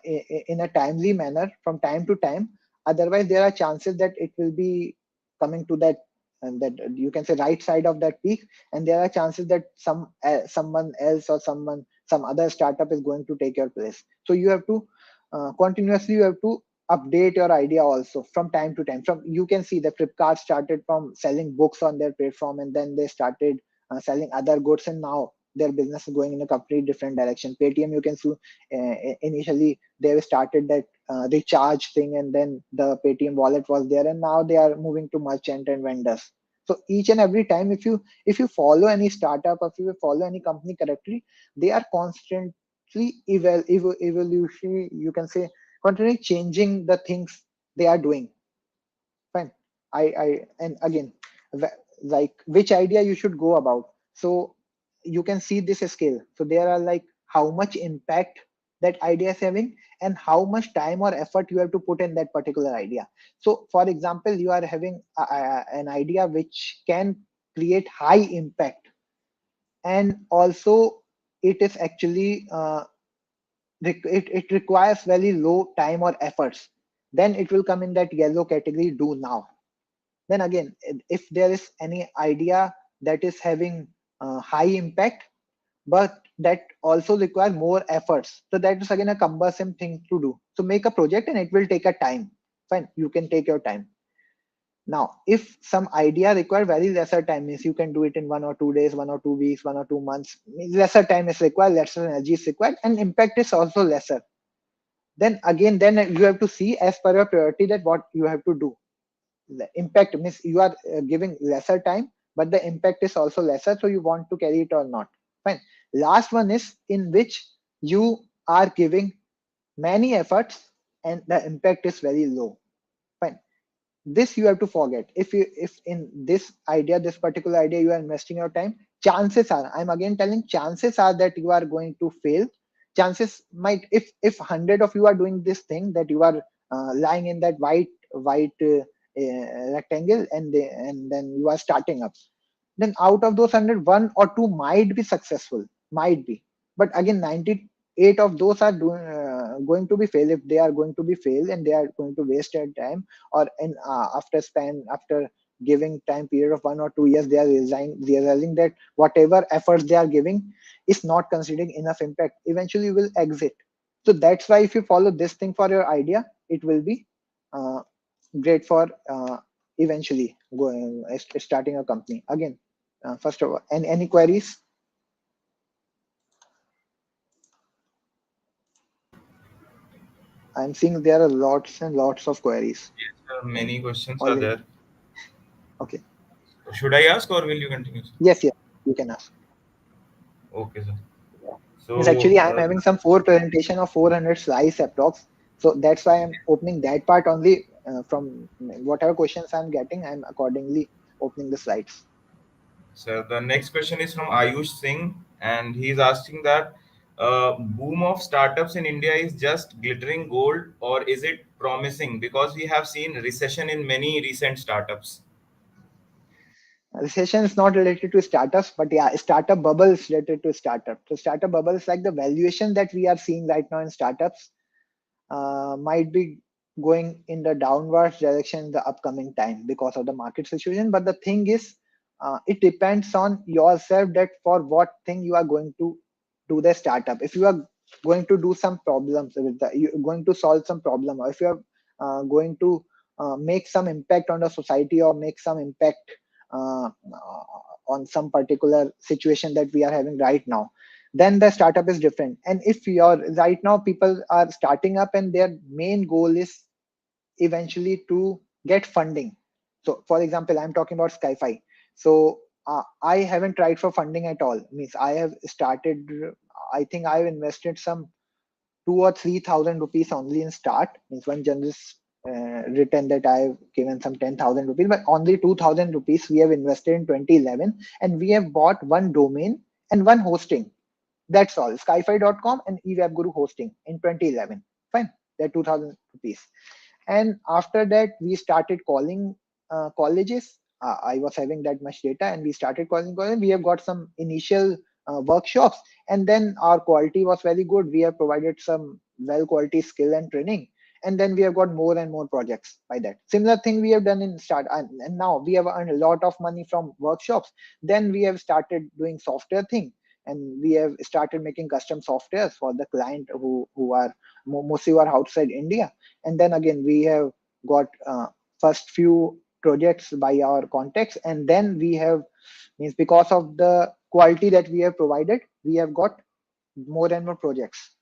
in a timely manner from time to time. Otherwise there are chances that it will be coming to that, and that you can say right side of that peak, and there are chances that someone else or some other startup is going to take your place. So you have to continuously, you have to update your idea also from time to time. From, you can see that Flipkart started from selling books on their platform, and then they started selling other goods, and now their business is going in a completely different direction. Paytm, you can see initially they started that recharge thing, and then the Paytm wallet was there, and now they are moving to merchant and vendors. So each and every time, if you follow any startup, if you follow any company correctly, they are constantly evolution, you can say, constantly changing the things they are doing. Fine. And again, like which idea you should go about. So you can see this scale. So there are like how much impact that idea is having, and how much time or effort you have to put in that particular idea. So for example, you are having an idea which can create high impact, and also it is actually it requires very low time or efforts, then it will come in that yellow category, do now. Then again, if there is any idea that is having high impact, but that also require more efforts, so that is again a cumbersome thing to do. So make a project and it will take a time. Fine, you can take your time. Now if some idea require very lesser time, means you can do it in 1 or 2 days, 1 or 2 weeks, 1 or 2 months, means lesser time is required, lesser energy is required, and impact is also lesser. Then again, then you have to see as per your priority that what you have to do. The impact means you are giving lesser time, but the impact is also lesser, so you want to carry it or not. Fine. Last one is in which you are giving many efforts and the impact is very low. Fine. This you have to forget. If in this idea, this particular idea, you are investing your time, chances are, I'm again telling, chances are that you are going to fail. Chances might, if 100 of you are doing this thing, that you are lying in that white rectangle, and then you are starting up, then out of those 100, 1 or 2 might be successful, might be. But again, 98 of those are going to be fail. If they are going to be fail and they are going to waste their time, or in after giving time period of 1 or 2 years, they are realizing that whatever efforts they are giving is not considering enough impact, eventually you will exit. So that's why if you follow this thing for your idea, it will be uh, great for eventually going starting a company. Again, first of all, any queries? I'm seeing there are lots and lots of queries. Yes, many questions are Already. there. Okay. Should I ask or will you continue? Yes, yes, you can ask. Okay, sir. Yes, actually, So, I'm having some presentation of 400 slides approx. So that's why I'm opening that part only. From whatever questions I'm getting, I'm accordingly opening the slides. so the next question is from Ayush Singh, and he's asking that boom of startups in India is just glittering gold, or is it promising? Because we have seen recession in many recent startups. Recession is not related to startups, but yeah, startup bubble is related to startup. So startup bubble is like the valuation that we are seeing right now in startups might be going in the downwards direction in the upcoming time because of the market situation. But the thing is, it depends on yourself that for what thing you are going to do the startup. If you are going to do some problems with the, you're going to solve some problem, or if you are going to make some impact on the society, or make some impact uh, on some particular situation that we are having right now, then the startup is different. And if you're right now, people are starting up and their main goal is eventually to get funding. So for example, I'm talking about Skiify. So I haven't tried for funding at all. Means I have started, I think I've invested some 2 or 3 thousand rupees only in start. Means one journalist written that I've given some 10,000 rupees, but only 2,000 rupees we have invested in 2011, and we have bought one domain and one hosting. That's all. Skiify.com and eWebGuru hosting in 2011. Fine. They're 2,000 rupees. And after that, we started calling colleges. I was having that much data, and we started calling colleges. We have got some initial workshops, and then our quality was very good. We have provided some well quality skill and training, and then we have got more and more projects by that. Similar thing we have done in start, and now we have earned a lot of money from workshops. Then we have started doing software thing, and we have started making custom softwares for the client who are mostly are outside India. And then again, we have got first few projects by our contacts, and then we have, means because of the quality that we have provided, we have got more and more projects.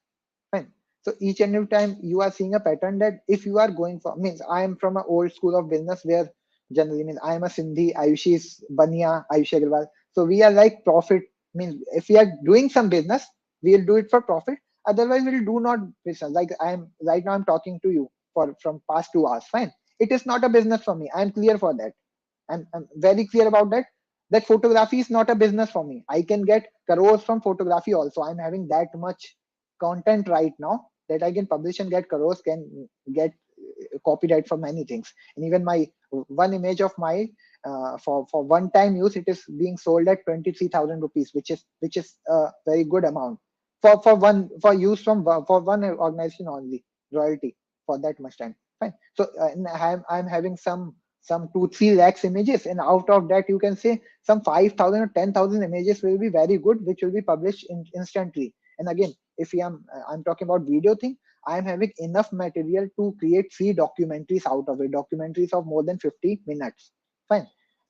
Fine. So each and every time you are seeing a pattern that if you are going for, means I am from an old school of business where generally, means I am a Sindhi, Ayushi is Bania, Ayushi Agarwal. So we are like profit, means if we are doing some business, we'll do it for profit. Otherwise, we'll do not business. Like I'm right now, I'm talking to you for from past 2 hours. Fine. It is not a business for me. I'm clear for that. I'm very clear about that. That photography is not a business for me. I can get crores from photography also. I'm having that much content right now that I can publish and get crores, can get copyright for many things. And even my one image of my for one time use, it is being sold at 23,000 rupees, which is a very good amount for use from for one organization only, royalty for that much time. Fine. So I'm having some 2-3 lakhs images, and out of that you can say some 5,000 or 10,000 images will be very good, which will be published instantly. And again, if I'm talking about video thing, I'm having enough material to create 3 documentaries out of it, documentaries of more than 50 minutes. Fine.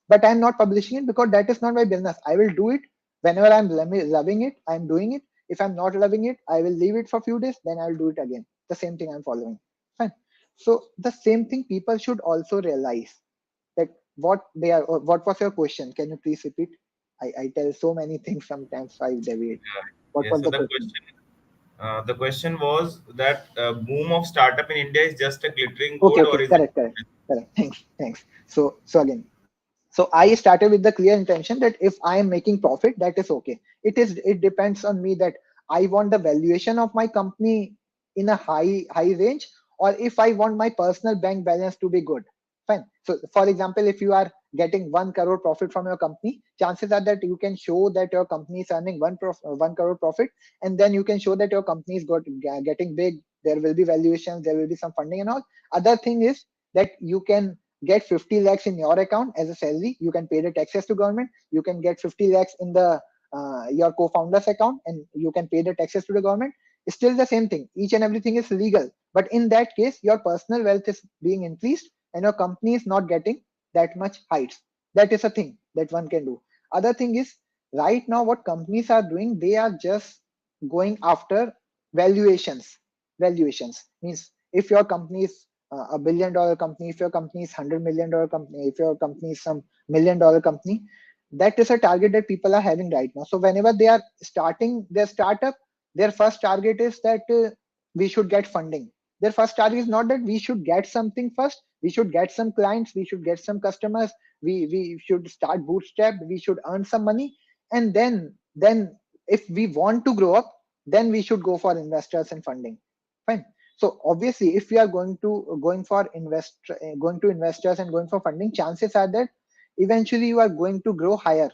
But I'm not publishing it because that is not my business. I will do it whenever I'm loving it, I'm doing it. If I'm not loving it, I will leave it for a few days, then I'll do it again. The same thing I'm following. Fine. So the same thing people should also realize that what they are. What was your question? Can you please repeat? I tell so many things sometimes, so I deviate. What Yeah. was So the question? the question was that boom of startup in India is just a glittering Okay, gold, or okay, is it? correct. Thanks. So again, so I started with the clear intention that if I am making profit, that is okay. It depends on me that I want the valuation of my company in a high range, or if I want my personal bank balance to be good. Fine. So for example, if you are getting 1 crore profit from your company, chances are that you can show that your company is earning 1 crore profit, and then you can show that your company is getting big. There will be valuations, there will be some funding and all. Other thing is that you can get 50 lakhs in your account as a salary. You can pay the taxes to government. You can get 50 lakhs in the your co-founder's account, and you can pay the taxes to the government. It's still the same thing. Each and everything is legal, but in that case your personal wealth is being increased and your company is not getting that much heights. That is a thing that one can do. Other thing is, right now what companies are doing, they are just going after valuations. Valuations means if your company is $1 billion company, if your company is $100 million company, if your company is some $1 million company, that is a target that people are having right now. So whenever they are starting their startup, their first target is that we should get funding. Their first target is not that we should get something first. We should get some clients. We should get some customers. We should start bootstrap. We should earn some money, and then if we want to grow up, then we should go for investors and funding. Fine. So obviously, if we are going to investors and going for funding, chances are that eventually you are going to grow higher.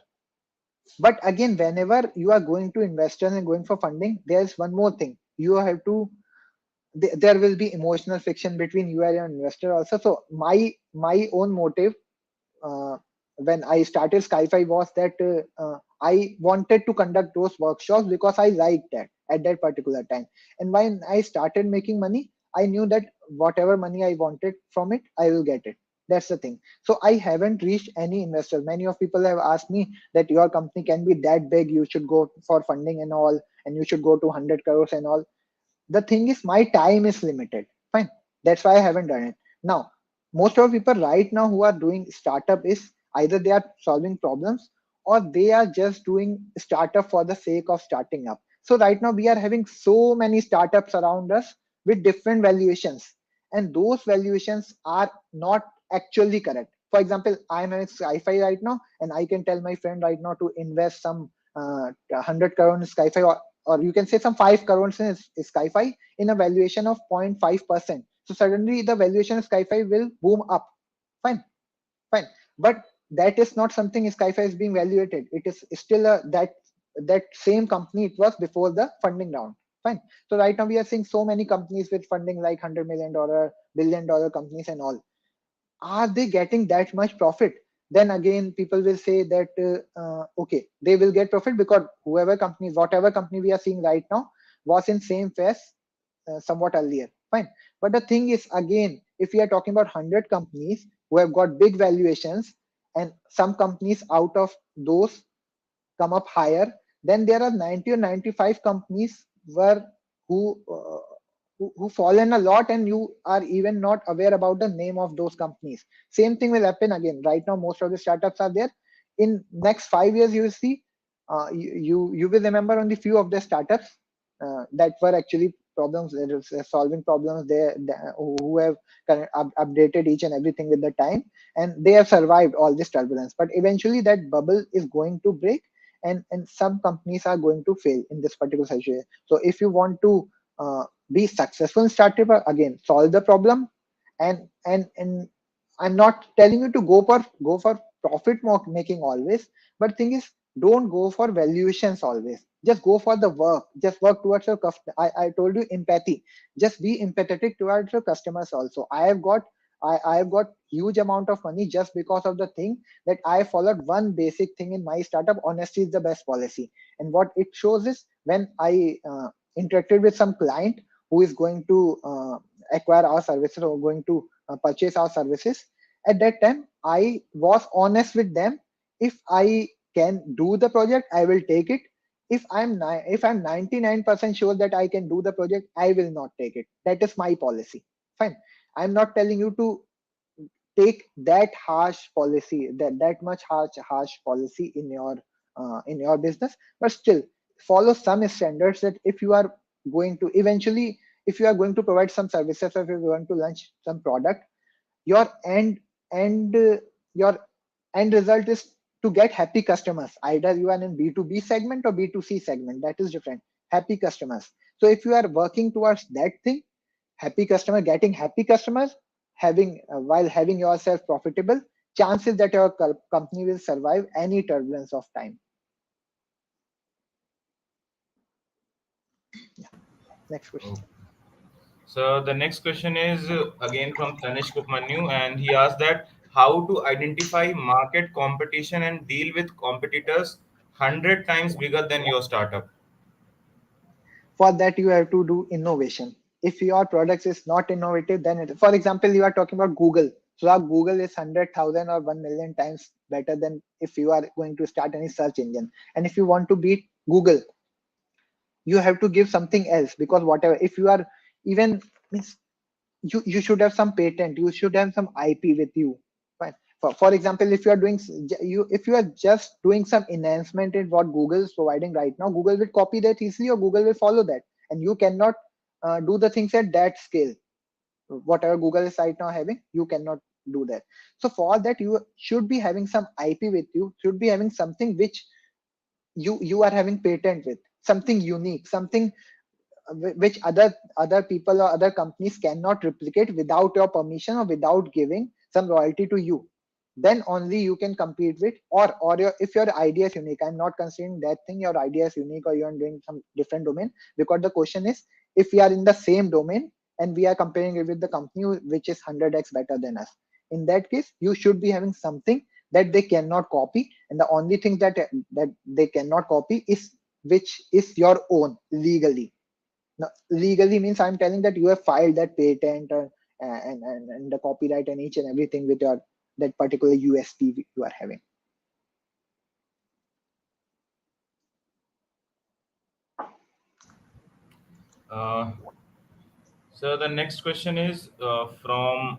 But again, whenever you are going to investors and going for funding, there's one more thing. You have to there will be emotional friction between you and your investor also. So my own motive uh, when I started Skiify was that I wanted to conduct those workshops because I liked that at that particular time. And when I started making money, I knew that whatever money I wanted from it, I will get it. That's the thing. So I haven't reached any investor. Many of people have asked me that your company can be that big, you should go for funding and all, and you should go to 100 crores and all. The thing is, my time is limited. Fine. That's why I haven't done it. Now, most of the people right now who are doing startup is either they are solving problems or they are just doing startup for the sake of starting up. So right now we are having so many startups around us with different valuations, and those valuations are not actually correct. For example, I'm in Skiify right now, and I can tell my friend right now to invest some 100 crore in Skiify, or you can say some 5 crores in Skiify in a valuation of 0.5%. So suddenly the valuation of Skiify will boom up. Fine, fine. But that is not something Skiify is being valuated. It is still that same company it was before the funding round. Fine. So right now we are seeing so many companies with funding like $100 million, $1 billion companies and all. Are they getting that much profit? Then again people will say that okay, they will get profit because whatever company we are seeing right now was in same phase somewhat earlier. Fine. But the thing is, again, if we are talking about 100 companies who have got big valuations, and some companies out of those come up higher, then there are 90 or 95 companies who who fall in a lot, and you are even not aware about the name of those companies. Same thing will happen again. Right now, most of the startups are there. In next 5 years, you will see, you will remember only few of the startups that were actually problems, solving problems. Who have updated each and everything with the time, and they have survived all this turbulence. But eventually, that bubble is going to break, and some companies are going to fail in this particular situation. So if you want to be successful in startup, again, solve the problem. And I'm not telling you to go for profit making always, but thing is, don't go for valuations always. Just go for the work. Just work towards your customer. I told you, empathy. Just be empathetic towards your customers also. I have got huge amount of money just because of the thing that I followed one basic thing in my startup: honesty is the best policy. And what it shows is, when I interacted with some client who is going to acquire our services or going to purchase our services, at that time I was honest with them. If I can do the project, I will take it. If I'm 99% sure that I can do the project, I will not take it. That is my policy. Fine. I'm not telling you to take that harsh policy, that much harsh policy in your business, but still follow some standards. That if you are going to eventually, if you are going to provide some services, or if you're going to launch some product, your and your end result is to get happy customers. Either you are in B2B segment or B2C segment, that is different. Happy customers. So if you are working towards that thing, happy customer, getting happy customers, having while having yourself profitable, chances that your company will survive any turbulence of time. Yeah. Next question. So the next question is again from Tanishq Upmanyu, and he asked that how to identify market competition and deal with competitors 100 times bigger than your startup. For that, you have to do innovation. If your product is not innovative, then for example, you are talking about Google. So our Google is 100,000 or 1 million times better than if you are going to start any search engine. And if you want to beat Google, you have to give something else. Because whatever, if you are even means, you should have some patent, you should have some IP with you. Fine. For example, if you are doing, if you are just doing some enhancement in what Google is providing right now, Google will copy that easily, or Google will follow that, and you cannot do the things at that scale. Whatever Google is right now having, you cannot do that. So for that, you should be having some IP with you, should be having something which you are having patent with, something unique, something which other people or other companies cannot replicate without your permission or without giving some royalty to you. Then only you can compete with, or if your idea is unique. I'm not considering that thing your idea is unique or you're doing some different domain, because the question is, if we are in the same domain and we are comparing it with the company which is 100x better than us, in that case you should be having something that they cannot copy. And the only thing that they cannot copy is which is your own legally. Now, legally means I'm telling that you have filed that patent, or and the copyright and each and everything with your that particular USP you are having. Uh, so the next question is from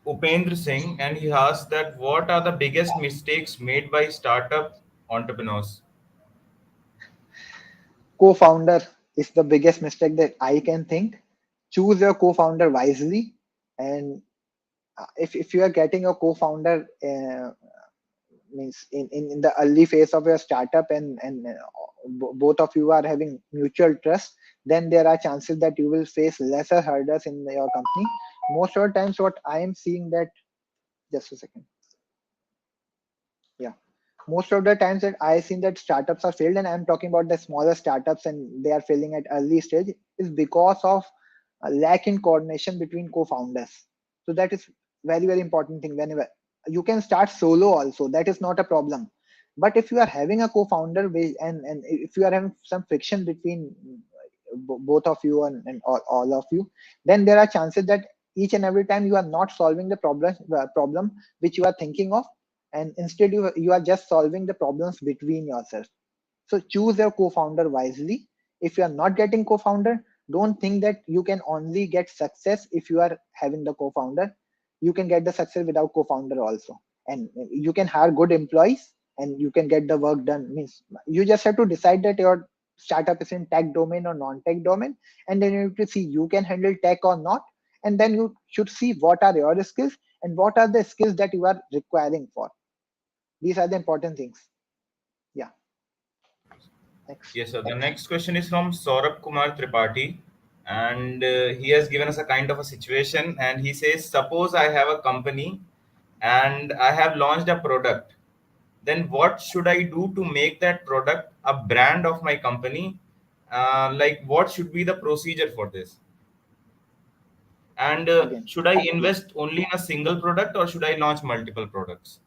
Upendra Singh, and he asks that what are the biggest mistakes made by startup entrepreneurs? Co-founder is the biggest mistake that I can think. Choose your co-founder wisely, and if you are getting a co-founder means in the early phase of your startup, and both of you are having mutual trust, then there are chances that you will face lesser hurdles in your company. Most of the times what I am seeing that, just a second, yeah, most of the times that I seen that startups are failed, and I'm talking about the smaller startups and they are failing at early stage, is because of a lack in coordination between co-founders. So that is very important thing. Whenever you can start solo also, that is not a problem. But if you are having a co-founder and if you are having some friction between both of you and all of you, then there are chances that each and every time you are not solving the problem which you are thinking of, and instead you are just solving the problems between yourself. So choose your co-founder wisely. If you are not getting co-founder, don't think that you can only get success if you are having the co-founder. You can get the success without co-founder also, and you can hire good employees and you can get the work done. Means you just have to decide that your startup is in tech domain or non-tech domain, and then you have to see you can handle tech or not, and then you should see what are your skills and what are the skills that you are requiring for. These are the important things. Yeah. Next. Yes, sir. The next question is from Saurabh Kumar Tripathi, and he has given us a kind of a situation. And he says, suppose I have a company and I have launched a product. Then what should I do to make that product a brand of my company? Like, what should be the procedure for this? And Again, should I yeah. invest only in a single product or should I launch multiple products?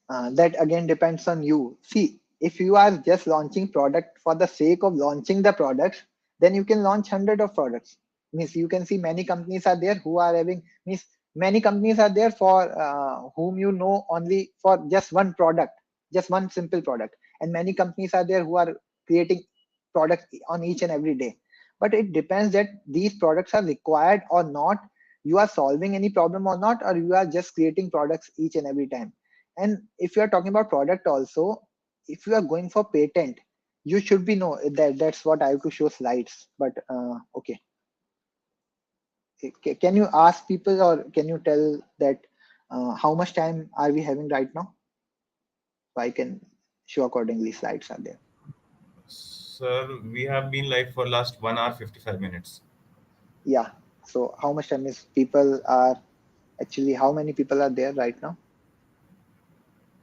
That again depends on you. See, if you are just launching product for the sake of launching the products, then you can launch hundred of products. Means you can see many companies are there who are having, means many companies are there for whom you know only for just one product, just one simple product, and many companies are there who are creating products on each and every day. But it depends that these products are required or not, you are solving any problem or not, or you are just creating products each and every time. And if you are talking about product also, if you are going for patent, you should be know that that's what I have to show slides. But okay, can you ask people or can you tell that how much time are we having right now? So I can show accordingly slides are there. Sir, we have been live for last 1 hour 55 minutes. Yeah. So how much time is people are actually, how many people are there right now?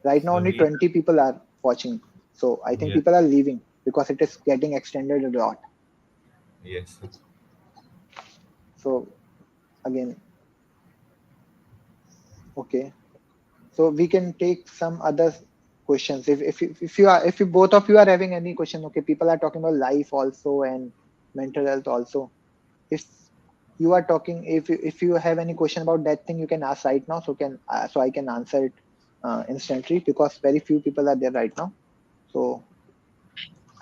Right now So only we 20 people are watching. So I think yes, people are leaving because it is getting extended a lot. yes, sir. So again, okay. So we can take some other questions. If you both of you are having any question, okay, people are talking about life also and mental health also. If you are talking, if you have any question about that thing, you can ask right now. So I can answer it instantly because very few people are there right now. So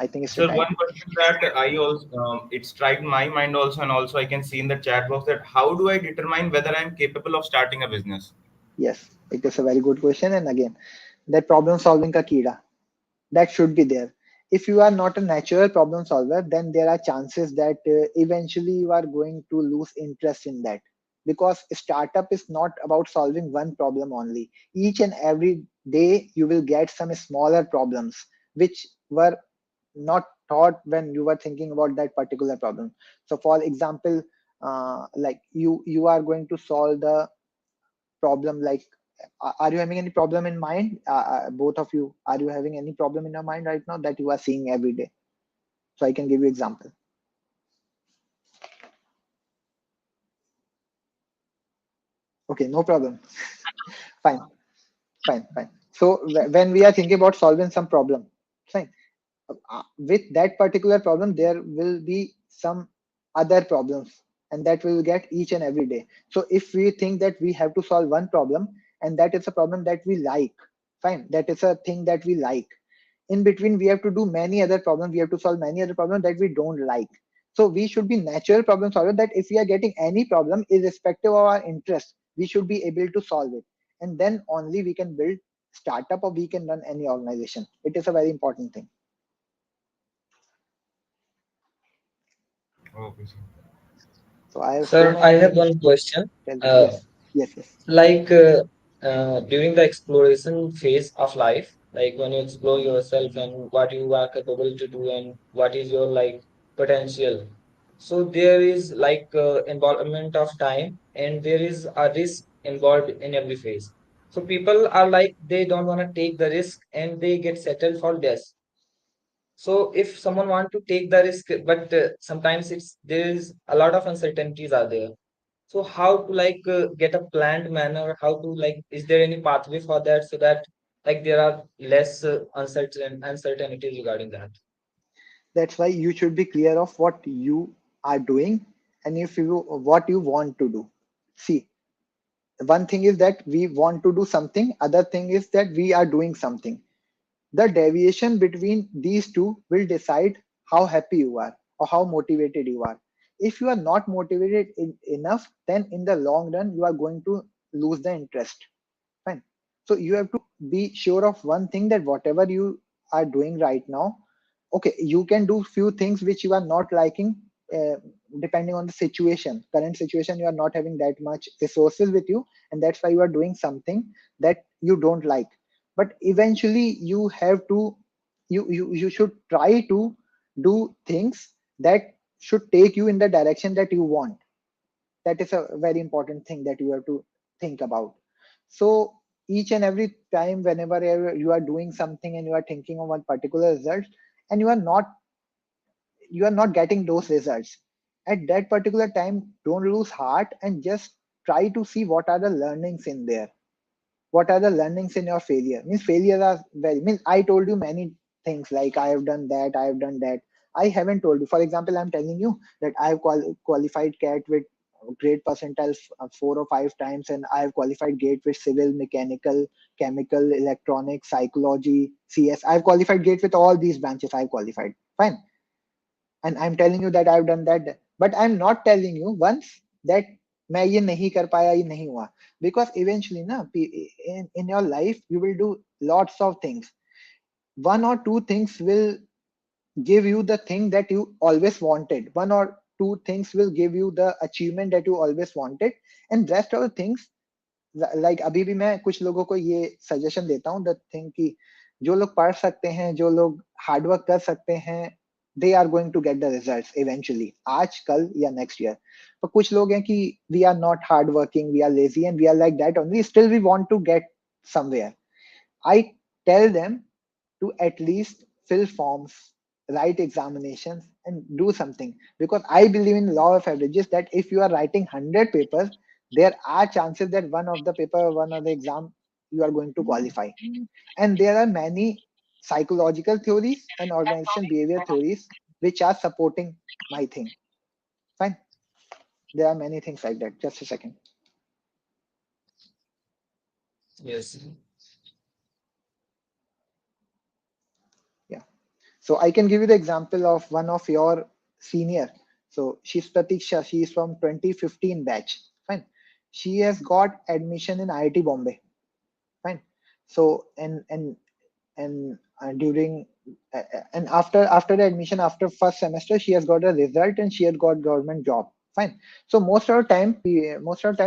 I think it's the Sir, time. one question that I also it struck my mind also, and also I can see in the chat box that how do I determine whether I'm capable of starting a business? Yes, it is a very good question. And again, that problem solving ka kida, that should be there. If you are not a natural problem solver, then there are chances that eventually you are going to lose interest in that, because startup is not about solving one problem only. Each and every day you will get some smaller problems which were not thought when you were thinking about that particular problem. So for example, like you are going to solve the problem, like are you having any problem in mind, both of you, are you having any problem in your mind right now that you are seeing every day? So I can give you example. Okay, no problem. Fine, fine. So when we are thinking about solving some problem, fine, with that particular problem there will be some other problems, and that we will get each and every day. So if we think that we have to solve one problem, and that is a problem that we like, fine, that is a thing that we like, in between we have to do many other problems, we have to solve many other problems that we don't like. So we should be natural problem solver, that if we are getting any problem irrespective of our interest, we should be able to solve it, and then only we can build startup or we can run any organization. It is a very important thing. Okay, sir. So I have so Sir, I many have things one to question. tell you. Uh, Yes. like during the exploration phase of life, like when you explore yourself and what you are capable to do and what is your like potential. So there is like involvement of time and there is a risk involved in every phase. So people are like they don't want to take the risk and they get settled for less. So if someone want to take the risk, but sometimes it's there is a lot of uncertainties are there. So how to like get a planned manner? How to like is there any pathway for that so that like there are less uncertainties regarding that? That's why you should be clear of what you are doing, and if you what you want to do. See, one thing is that we want to do something, other thing is that we are doing something. The deviation between these two will decide how happy you are or how motivated you are. If you are not motivated enough, then in the long run you are going to lose the interest. Fine. So you have to be sure of one thing, that whatever you are doing right now, okay, you can do few things which you are not liking, uh, depending on the situation. Current situation, you are not having that much resources with you, and that's why you are doing something that you don't like. But eventually you have to, you should try to do things that should take you in the direction that you want. That is a very important thing that you have to think about. So each and every time, whenever you are doing something and you are thinking of one particular result, and you are not getting those results at that particular time, don't lose heart and just try to see what are the learnings in there. What are the learnings in your failure? Means failures are very, means I told you many things, like I have done that, I have done that. I haven't told you. For example, I'm telling you that I have qualified CAT with great percentiles 4 or 5 times, and I have qualified GATE with civil, mechanical, chemical, electronics, psychology, CS. I have qualified GATE with all these branches. I have qualified. Fine. And I'm telling you that I've done that, but I'm not telling you once that मैं ये नहीं कर पाया, ये नहीं हुआ. Because eventually na, in your life you will do lots of things. One or two things will give you the thing that you always wanted. One or two things will give you the achievement that you always wanted, and rest of the things, like अभी भी मैं कुछ लोगों को ये suggestion देता हूँ, the thing कि जो लोग पढ़ सकते हैं, जो लोग हार्डवर्क कर सकते हैं, they are going to get the results eventually, आज कल या नेक्स्ट ईयर. पर कुछ लोग हैं कि we are not hard working, we are lazy and we are like that only, still we want to get somewhere. I tell them to at least fill forms, write examinations, and do something. Because I believe in law of averages, that if you are writing 100 papers, there are chances that one of the paper, one of the exam, you are going to qualify. And there are many psychological theories and organization behavior theories which are supporting my thing. Fine. There are many things like that. Just a second. Yes. Yeah. So I can give you the example of one of your senior. So she's Pratiksha. She is from 2015 batch. Fine. She has got admission in IIT Bombay. Fine. So and during and after the admission, after first semester, she has got a result and she has got government job. Fine. So most of the time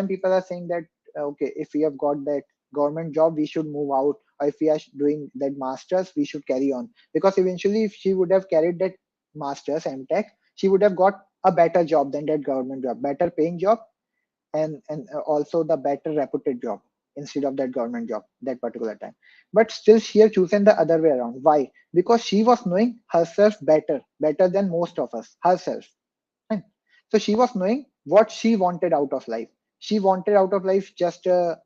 people are saying that okay, if we have got that government job, we should move out, or if we are doing that masters, we should carry on. Because eventually if she would have carried that masters MTech, she would have got a better job than that government job, better paying job, and also the better reputed job instead of that government job that particular time. But still she have chosen the other way around. Why? Because she was knowing herself better than most of us, herself. Right? So she was knowing what she wanted out of life. She wanted out of life just a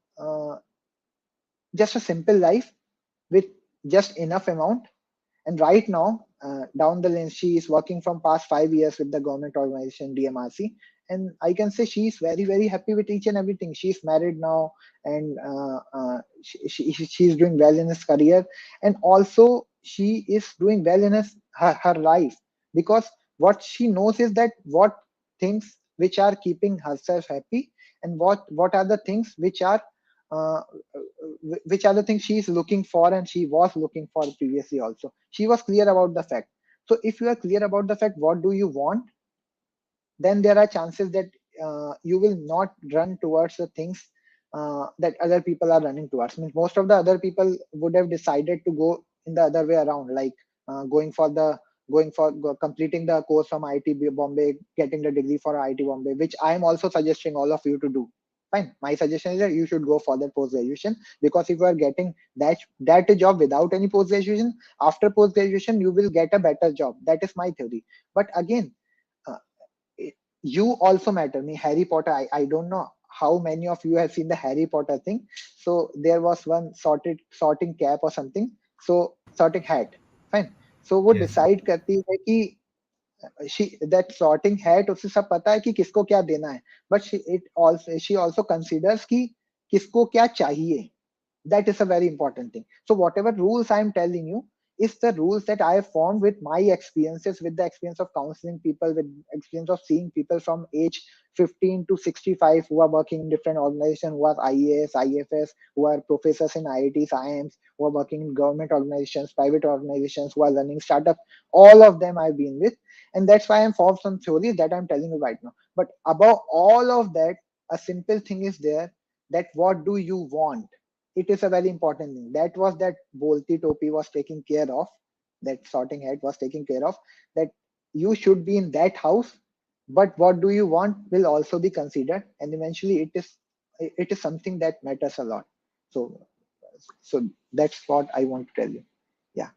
simple life with just enough amount. And right now, down the lane, she is working from past 5 years with the government organization DMRC, and I can say she is very very happy with each and everything. She is married now, and she is doing well in his career, and also she is doing well in her life. Because what she knows is that what things which are keeping herself happy, and what are the things uh, which are the things she is looking for, and she was looking for previously also. She was clear about the fact. So if you are clear about the fact what do you want, then there are chances that you will not run towards the things that other people are running towards. Means most of the other people would have decided to go in the other way around, like completing the course from IIT Bombay, getting the degree for IIT Bombay, which I am also suggesting all of you to do. Fine. My suggestion is that you should go for that post graduation, because if you are getting that job without any post graduation, after post graduation you will get a better job. That is my theory. But again, uh, you also matter. Me, Harry Potter, I don't know how many of you have seen the Harry Potter thing. So there was one sorting cap or something. So sorting hat. Fine. So वो Yes. decide करती है कि that sorting hat उसे सब पता है कि किसको क्या देना है. But she also considers कि किसको क्या चाहिए. That is a very important thing. So whatever rules I am telling you, is the rules that I have formed with my experiences, with the experience of counseling people, with experience of seeing people from age 15 to 65 who are working in different organizations, who are IAS, IFS, who are professors in IITs, IIMs, who are working in government organizations, private organizations, who are running startups. All of them I've been with. And that's why I'm formed some theories that I'm telling you right now. But above all of that, a simple thing is there, that what do you want? It is a very important thing. That was that Bolti Topi was taking care of, that sorting hat was taking care of, that you should be in that house, but what do you want will also be considered, and eventually it is something that matters a lot. So so that's what I want to tell you. Yeah.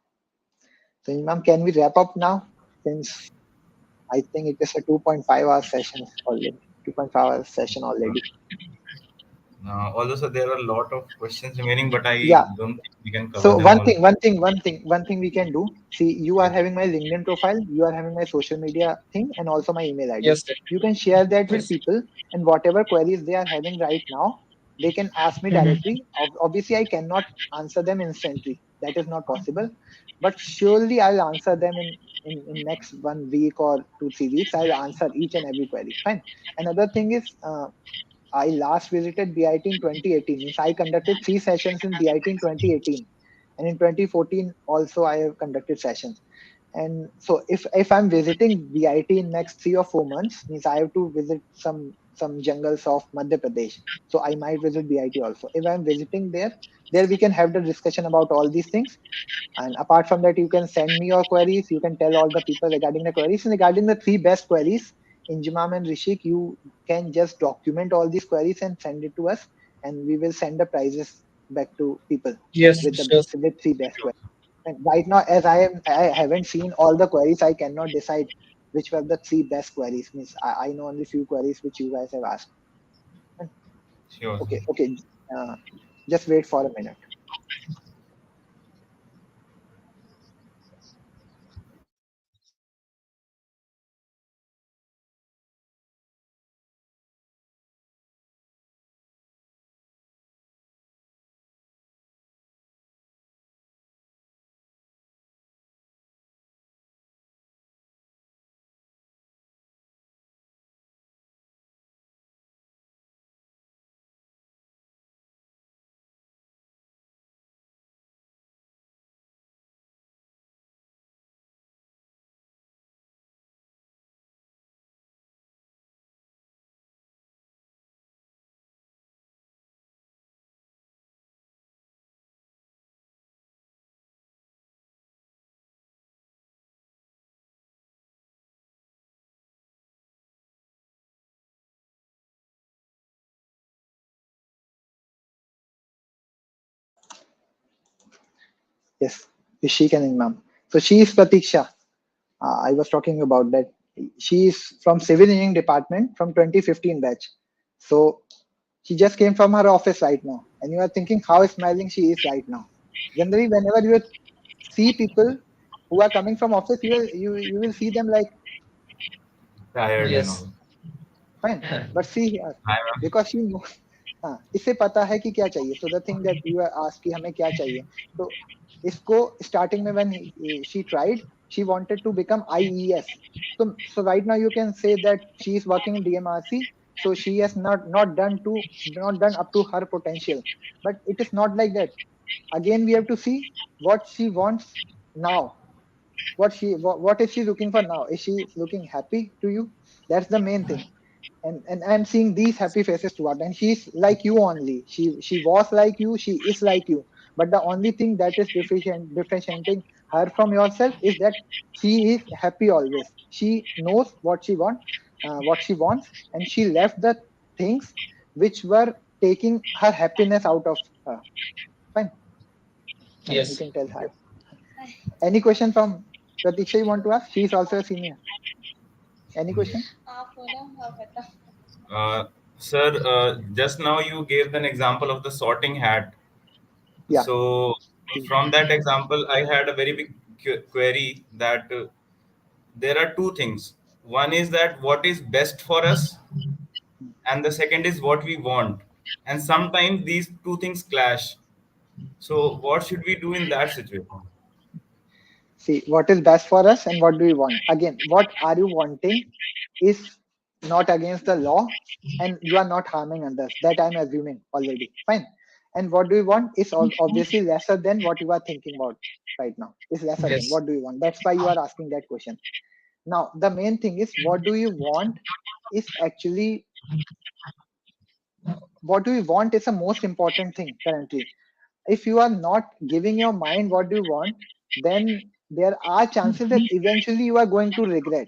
So Imam, can we wrap up now? Since I think it is a 2.5 hour session already. 2.5 hour session already. Although, so there are a lot of questions remaining, but I Yeah. don't think we can cover So them all. one thing we can do. See, you are Yeah. having my LinkedIn profile, you are having my social media thing, and also my email ID. Yes, You can share that with yes. people, and whatever queries they are having right now, they can ask me Mhm. directly. Obviously, I cannot answer them instantly. That is not possible. But surely I'll answer them in next 1 week or 2 3 weeks. I'll answer each and every query. Fine. Another thing is, I last visited BIT in 2018. Means I conducted 3 sessions in BIT in 2018, and in 2014 also I have conducted sessions. And so if I'm visiting BIT in next 3 or 4 months, means I have to visit some jungles of Madhya Pradesh. So I might visit BIT also. If I'm visiting there we can have the discussion about all these things. And apart from that, you can send me your queries. You can tell all the people regarding the queries. And regarding the 3 best queries, Injimam and Rishik, you can just document all these queries and send it to us, and we will send the prizes back to people Yes, with the sure. with 3 best queries. And right now, as I haven't seen all the queries, I cannot decide which were the 3 best queries. Means I know only few queries which you guys have asked. Sure. Okay, okay. Uh, just wait for a minute. Yes, Rishik and Imam. So she is Pratiksha. I was talking about that. She is from civil engineering department from 2015 batch. So she just came from her office right now, and you are thinking how smiling she is right now. Generally, whenever you see people who are coming from office, you will see them like Tired and Yes. all. fine, but see here, Hi, because she knows, हाँ इसे पता है कि क्या चाहिए. So the thing that you are asked कि हमें क्या चाहिए, तो इसको starting में when she tried, she wanted to become IES. So right now you can say that she is working in DMRC, so she has not done up to her potential, but it is not like that. Again we have to see what she wants now. What is she looking for now? Is she looking happy to you? That's the main thing. And I'm seeing these happy faces throughout, and she's like you only. She was like you, she is like you, but the only thing that is differentiating her from yourself is that she is happy always. She knows what she wants, and she left the things which were taking her happiness out of her. Fine. Fine, you Yes. can tell her. Any question from Pratiksha you want to ask? She is also a senior. Any question? uh, sir, just now you gave an example of the sorting hat. Yeah. So, from that example, I had a very big query that there are two things. One is that what is best for us, and the second is what we want. And sometimes these two things clash. So, what should we do in that situation? See, what is best for us and what do we want? Again, what are you wanting is not against the law and you are not harming others. That I'm assuming already. Fine. And what do you want is obviously lesser than what you are thinking about right now. Is lesser than Yes. what do you want? That's why you are asking that question. Now, the main thing is what do you want is actually what do you want is the most important thing currently. If you are not giving your mind what you want, then there are chances that eventually you are going to regret.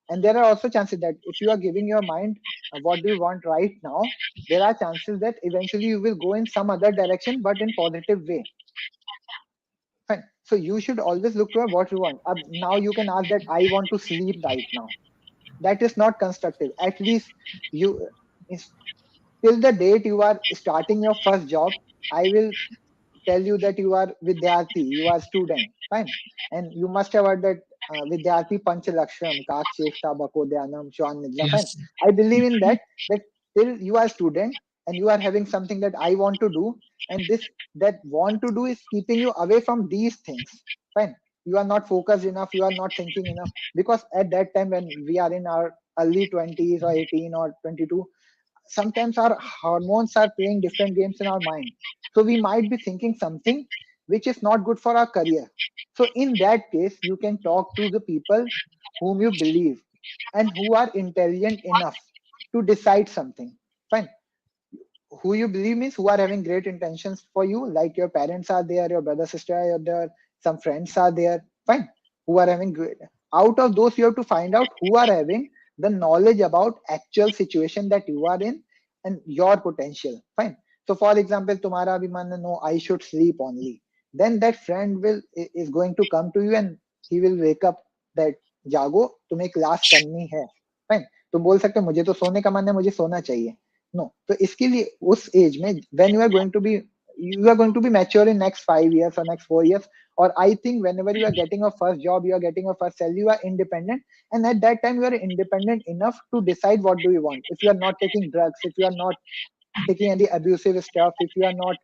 And there are also chances that if you are giving your mind what do you want right now, there are chances that eventually you will go in some other direction, but in positive way. Fine. So you should always look toward what you want. Now you can ask that I want to sleep right now. That is not constructive. At least you, till the date you are starting your first job, I will tell you that you are vidyarthi, you are student, fine, and you must have heard that vidyarthi panchalaksham, kak cheshta bakodyanam shwan nidra, fine. Yes. I believe in that, that till you are student and you are having something that I want to do, and this that want to do is keeping you away from these things, fine. You are not focused enough, you are not thinking enough, because at that time when we are in our early 20s or 18 or 22, sometimes our hormones are playing different games in our mind. So we might be thinking something which is not good for our career. So in that case, you can talk to the people whom you believe and who are intelligent enough to decide something. Fine. Who you believe means who are having great intentions for you, like your parents are there, your brother, sister are there, some friends are there, fine, who are having great. Out of those, you have to find out who are having the knowledge about actual situation that you are in and your potential, fine. So for example, tumhara abhi man no, I should sleep only, then that friend is going to come to you and he will wake up that जागो तुम्हें class करनी है, fine. तुम बोल सकते हो मुझे तो सोने का मन है, मुझे सोना चाहिए. No. तो इसके लिए उस एज में when you are going to be mature in next 5 years or next 4 years, or I think whenever you are getting a first job, you are getting a first salary, you are independent, and at that time you are independent enough to decide what do you want. If you are not taking drugs, if you are not taking any abusive stuff, if you are not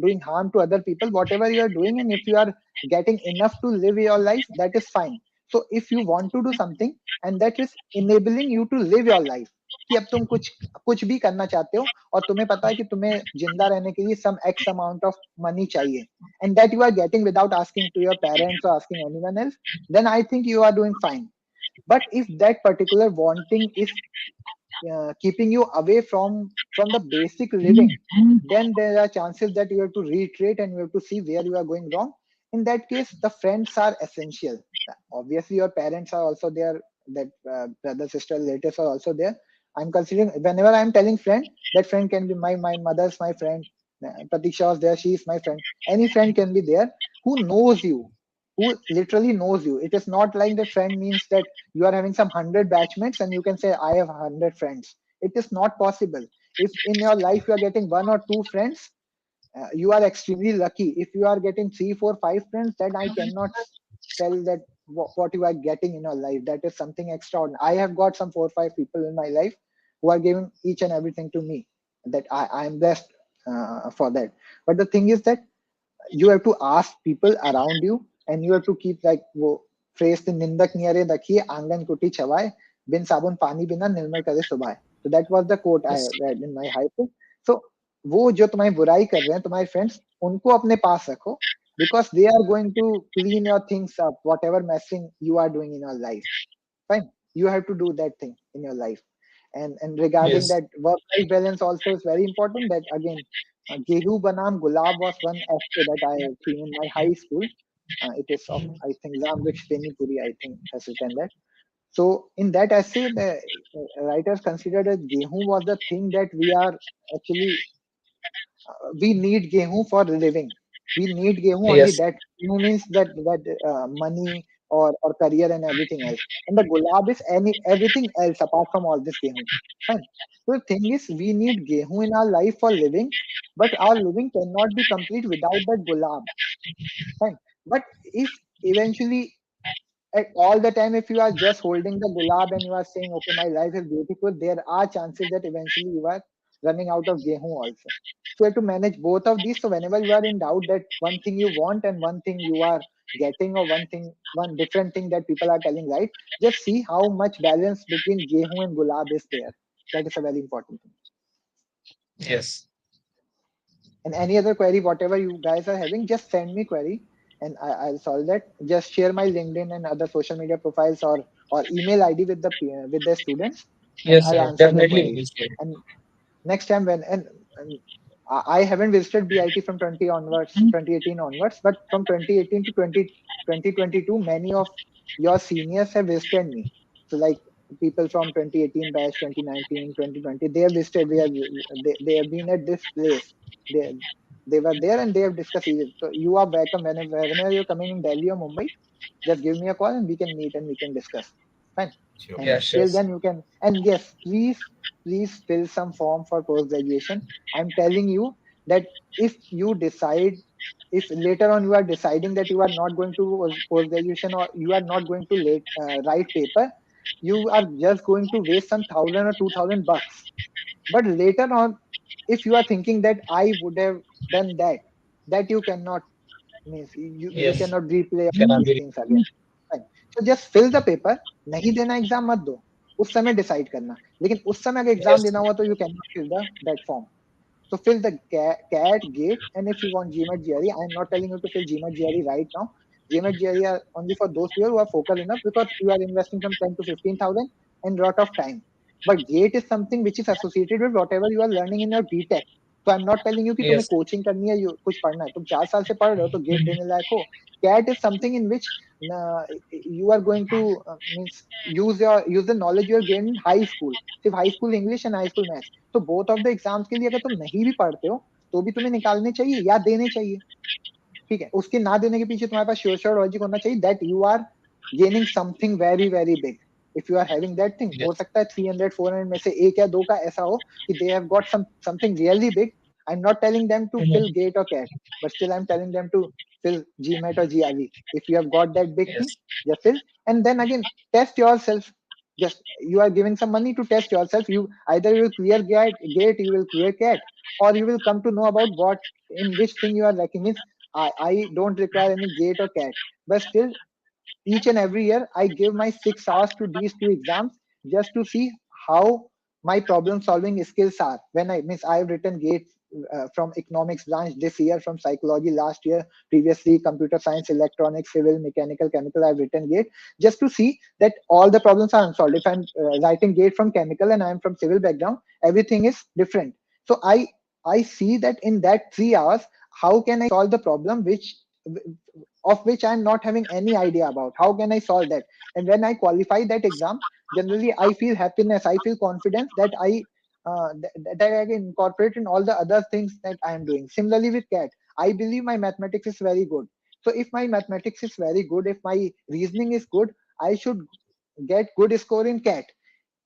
doing harm to other people, whatever you are doing, and if you are getting enough to live your life, that is fine. So if you want to do something and that is enabling you to live your life, कि अब तुम कुछ कुछ भी करना चाहते हो और तुम्हें पता है कि तुम्हें जिंदा रहने के लिए some x amount of money चाहिए, and that you are getting without asking to your parents or asking anyone else, then I think you are doing fine. But if that particular wanting is keeping you away from the basic living, then there are chances that you have to retreat and you have to see where you are going wrong. In that case, the friends are essential. Obviously your parents are also there, that brother, sister, relatives are also there. I'm considering whenever I'm telling friend, that friend can be my mother's my friend. Pratisha was there, she is my friend. Any friend can be there who knows you, who literally knows you. It is not like the friend means that you are having some 100 batchmates and you can say I have 100 friends. It is not possible. If in your life you are getting one or two friends, you are extremely lucky. If you are getting 3 4 5 friends, then I cannot tell that what you are getting in your life, that is something extraordinary. I have got some 4 5 people in my life who are giving each and everything to me, that I am blessed for that. But the thing is that you have to ask people around you, and you have to keep like वो phrase the निंदक नियरे दखिए आंगन कुटी छवाए बिन साबुन पानी बिना निर्मल करे सुभाए. So that was the quote I Yes. read in my high school. So वो जो तुम्हारी बुराई कर रहे हैं तुम्हारे friends, उनको अपने पास रखो, because they are going to clean your things up, whatever messing you are doing in your life. Fine, you have to do that thing in your life. And regarding Yes. that work life balance also is very important. That again, Gehu Banam Gulab was one essay that I have seen in my high school. It is of, I think, Zamriksh Puri, I think, has written that. So in that essay, the writers considered that Gehu was the thing that we are actually we need gehu for living. We need gehu only Yes. that. Gehu means that money or career and everything else. And the gulab is everything else apart from all this gehu. Fine. So the thing is, we need gehu in our life for living, but our living cannot be complete without that gulab. Fine. But if eventually at all the time, if you are just holding the gulab and you are saying, okay, my life is beautiful, there are chances that eventually you are running out of gehu also. So you have to manage both of these. So whenever you are in doubt that one thing you want and one thing you are getting, or one different thing that people are telling, right, just see how much balance between gehu and gulab is there. That is a very important thing. Yes. And any other query, whatever you guys are having, just send me query and I'll solve that. Just share my LinkedIn and other social media profiles, or email ID with the students, and Yes, I'll sir. answer the Definitely we will queries. share. And next time when and I haven't visited BIT from 2018 onwards, but from 2018 to 2022, many of your seniors have visited me. So like people from 2018 batch, 2019, 2020, they have visited. They have been at this place. They they were there and they have discussed it. So you are welcome whenever you're coming in Delhi or Mumbai. Just give me a call and we can meet and we can discuss. Fine. Sure. And Yes, till yes. then you can. And yes, please fill some form for post graduation. I'm telling you that if you decide, if later on you are deciding that you are not going to post graduation, or you are not going to write paper, you are just going to waste some thousand or 2,000 bucks. But later on, if you are thinking that I would have done that, that you cannot, means you Yes. cannot replay Cannot these be. things again. Fine. So just fill the paper. नहीं देना exam मत दो, उस समय decide करना. लेकिन उस समय अगर एग्जाम Yes. देना हुआ तो you cannot fill the that form. So fill the CAT, GATE, and if you want GMAT, GRE, I'm not telling you to fill GMAT, GRE right now. GMAT, GRE are only for those people who are focal enough, because you are investing from 10 to 15,000 and lot of time. But GATE is something which is associated with whatever you are learning in your BTech. So I'm not telling you कि तुम्हें Yes. Coaching करनी है, कुछ पढ़ना है. तुम 4 साल से पढ़ रहे हो तो गेट देने लायक हो. CAT is something in which you are going to means use the knowledge you are gained in high school. सिर्फ high school English and high school maths. तो बोथ ऑफ द एग्जाम्स के लिए अगर तुम नहीं भी पढ़ते हो तो भी तुम्हें निकालने चाहिए या देने चाहिए. ठीक है, उसके ना देने के पीछे तुम्हारे पास श्योर लॉजिक होना चाहिए that you are gaining something very very big. If you are having that thing, हो Yes. सकता है 300 400 में से एक या दो का ऐसा हो कि they have got something really big. I am not telling them to Mhm. Fill gate और cat, but still I'm telling them to fill GMAT or GRE. If you have got that big thing, Yes. just fill. And then again, test yourself. Just you are giving some money to test yourself. You either you will clear gate, you will clear cat, or you will come to know about what in which thing you are lacking. Means I don't require any gate or cat, but still each and every year I give my 6 hours to these two exams just to see how my problem solving skills are. When I means I have written gate from economics branch this year, from psychology last year, previously computer science, electronics, civil, mechanical, chemical, I've written gate just to see that all the problems are unsolved. If I'm writing gate from chemical and I'm from civil background, everything is different. So I see that in that 3 hours, how can I solve the problem of which I'm not having any idea about. How can I solve that? And when I qualify that exam, generally I feel happiness, I feel confidence that that I can incorporate in all the other things that I am doing. Similarly with CAT, I believe my mathematics is very good. So if my mathematics is very good, if my reasoning is good, I should get good score in CAT.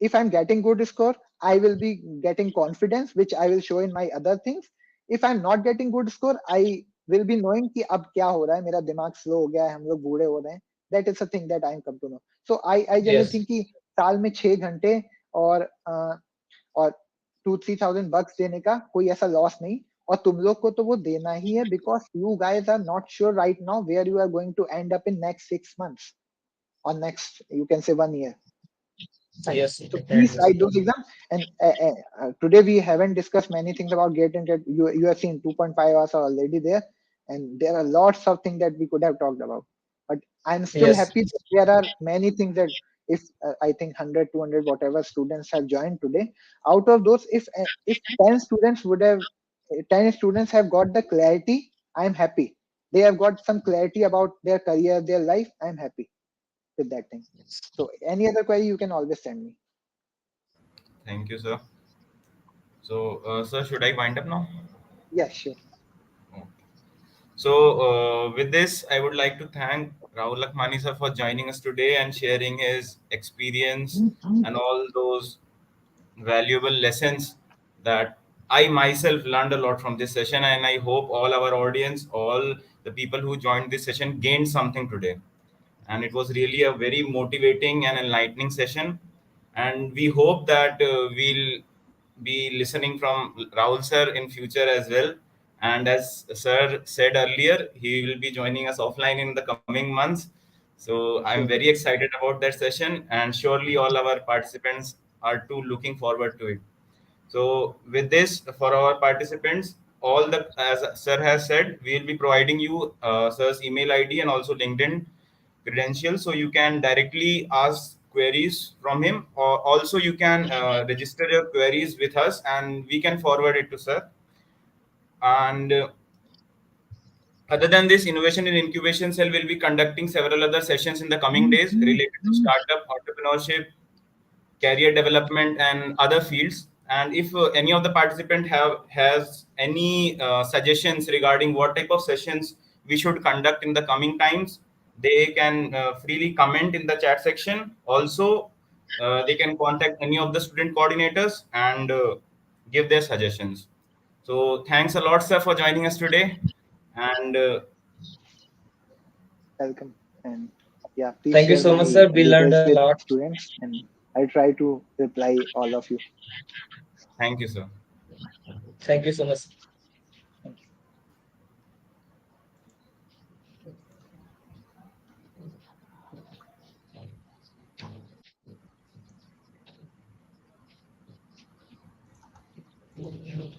If I'm getting good score, I will be getting confidence, which I will show in my other things. If I'm not getting good score, I will be knowing कि अब क्या हो रहा है, मेरा दिमाग slow हो गया है, हम लोग बूढ़े हो रहे हैं. That is a thing that I am come to know. So I generally Yes. think कि साल में 6 घंटे और 2-3 thousand bucks देने का कोई ऐसा लॉस नहीं. और तुम लोग को तो वो देना ही है, because you guys are not sure right now where you are going to end up in next 6 months or next, you can say, 1 year. Fine. Yes. So please Definitely. write those exams. And today we haven't discussed many things about GATE and TET. You have seen 2.5 hours are already there, and there are lots of things that we could have talked about. But I'm still Yes. happy that there are many things that if I think 100, 200, whatever students have joined today, out of those, if 10 students would have 10 students have got the clarity, I'm happy. They have got some clarity about their career, their life. I'm happy with that thing. So any other query you can always send me. Thank you, sir. So, sir, should I wind up now? Yeah, sure. Okay. So, with this, I would like to thank Rahul Lakhmani sir for joining us today and sharing his experience and all those valuable lessons that I myself learned a lot from this session. And I hope all our audience, all the people who joined this session, gained something today. And it was really a very motivating and enlightening session. And we hope that we'll be listening from Rahul sir in future as well. And as sir said earlier, he will be joining us offline in the coming months. So I'm Sure. very excited about that session, and surely all our participants are too looking forward to it. So with this, for our participants, all the, as sir has said, we will be providing you sir's email ID and also LinkedIn credentials, so you can directly ask queries from him, or also you can register your queries with us and we can forward it to sir. And other than this, innovation and incubation cell will be conducting several other sessions in the coming days related to startup entrepreneurship, career development, and other fields. And if any of the participant has any suggestions regarding what type of sessions we should conduct in the coming times, they can freely comment in the chat section. Also, they can contact any of the student coordinators and give their suggestions. So thanks a lot, sir, for joining us today. And Welcome. And yeah, please Thank you share so much, my sir. We learned details a with lot. students, and I try to reply all of you. thank you, sir. Thank you so much. Thank you.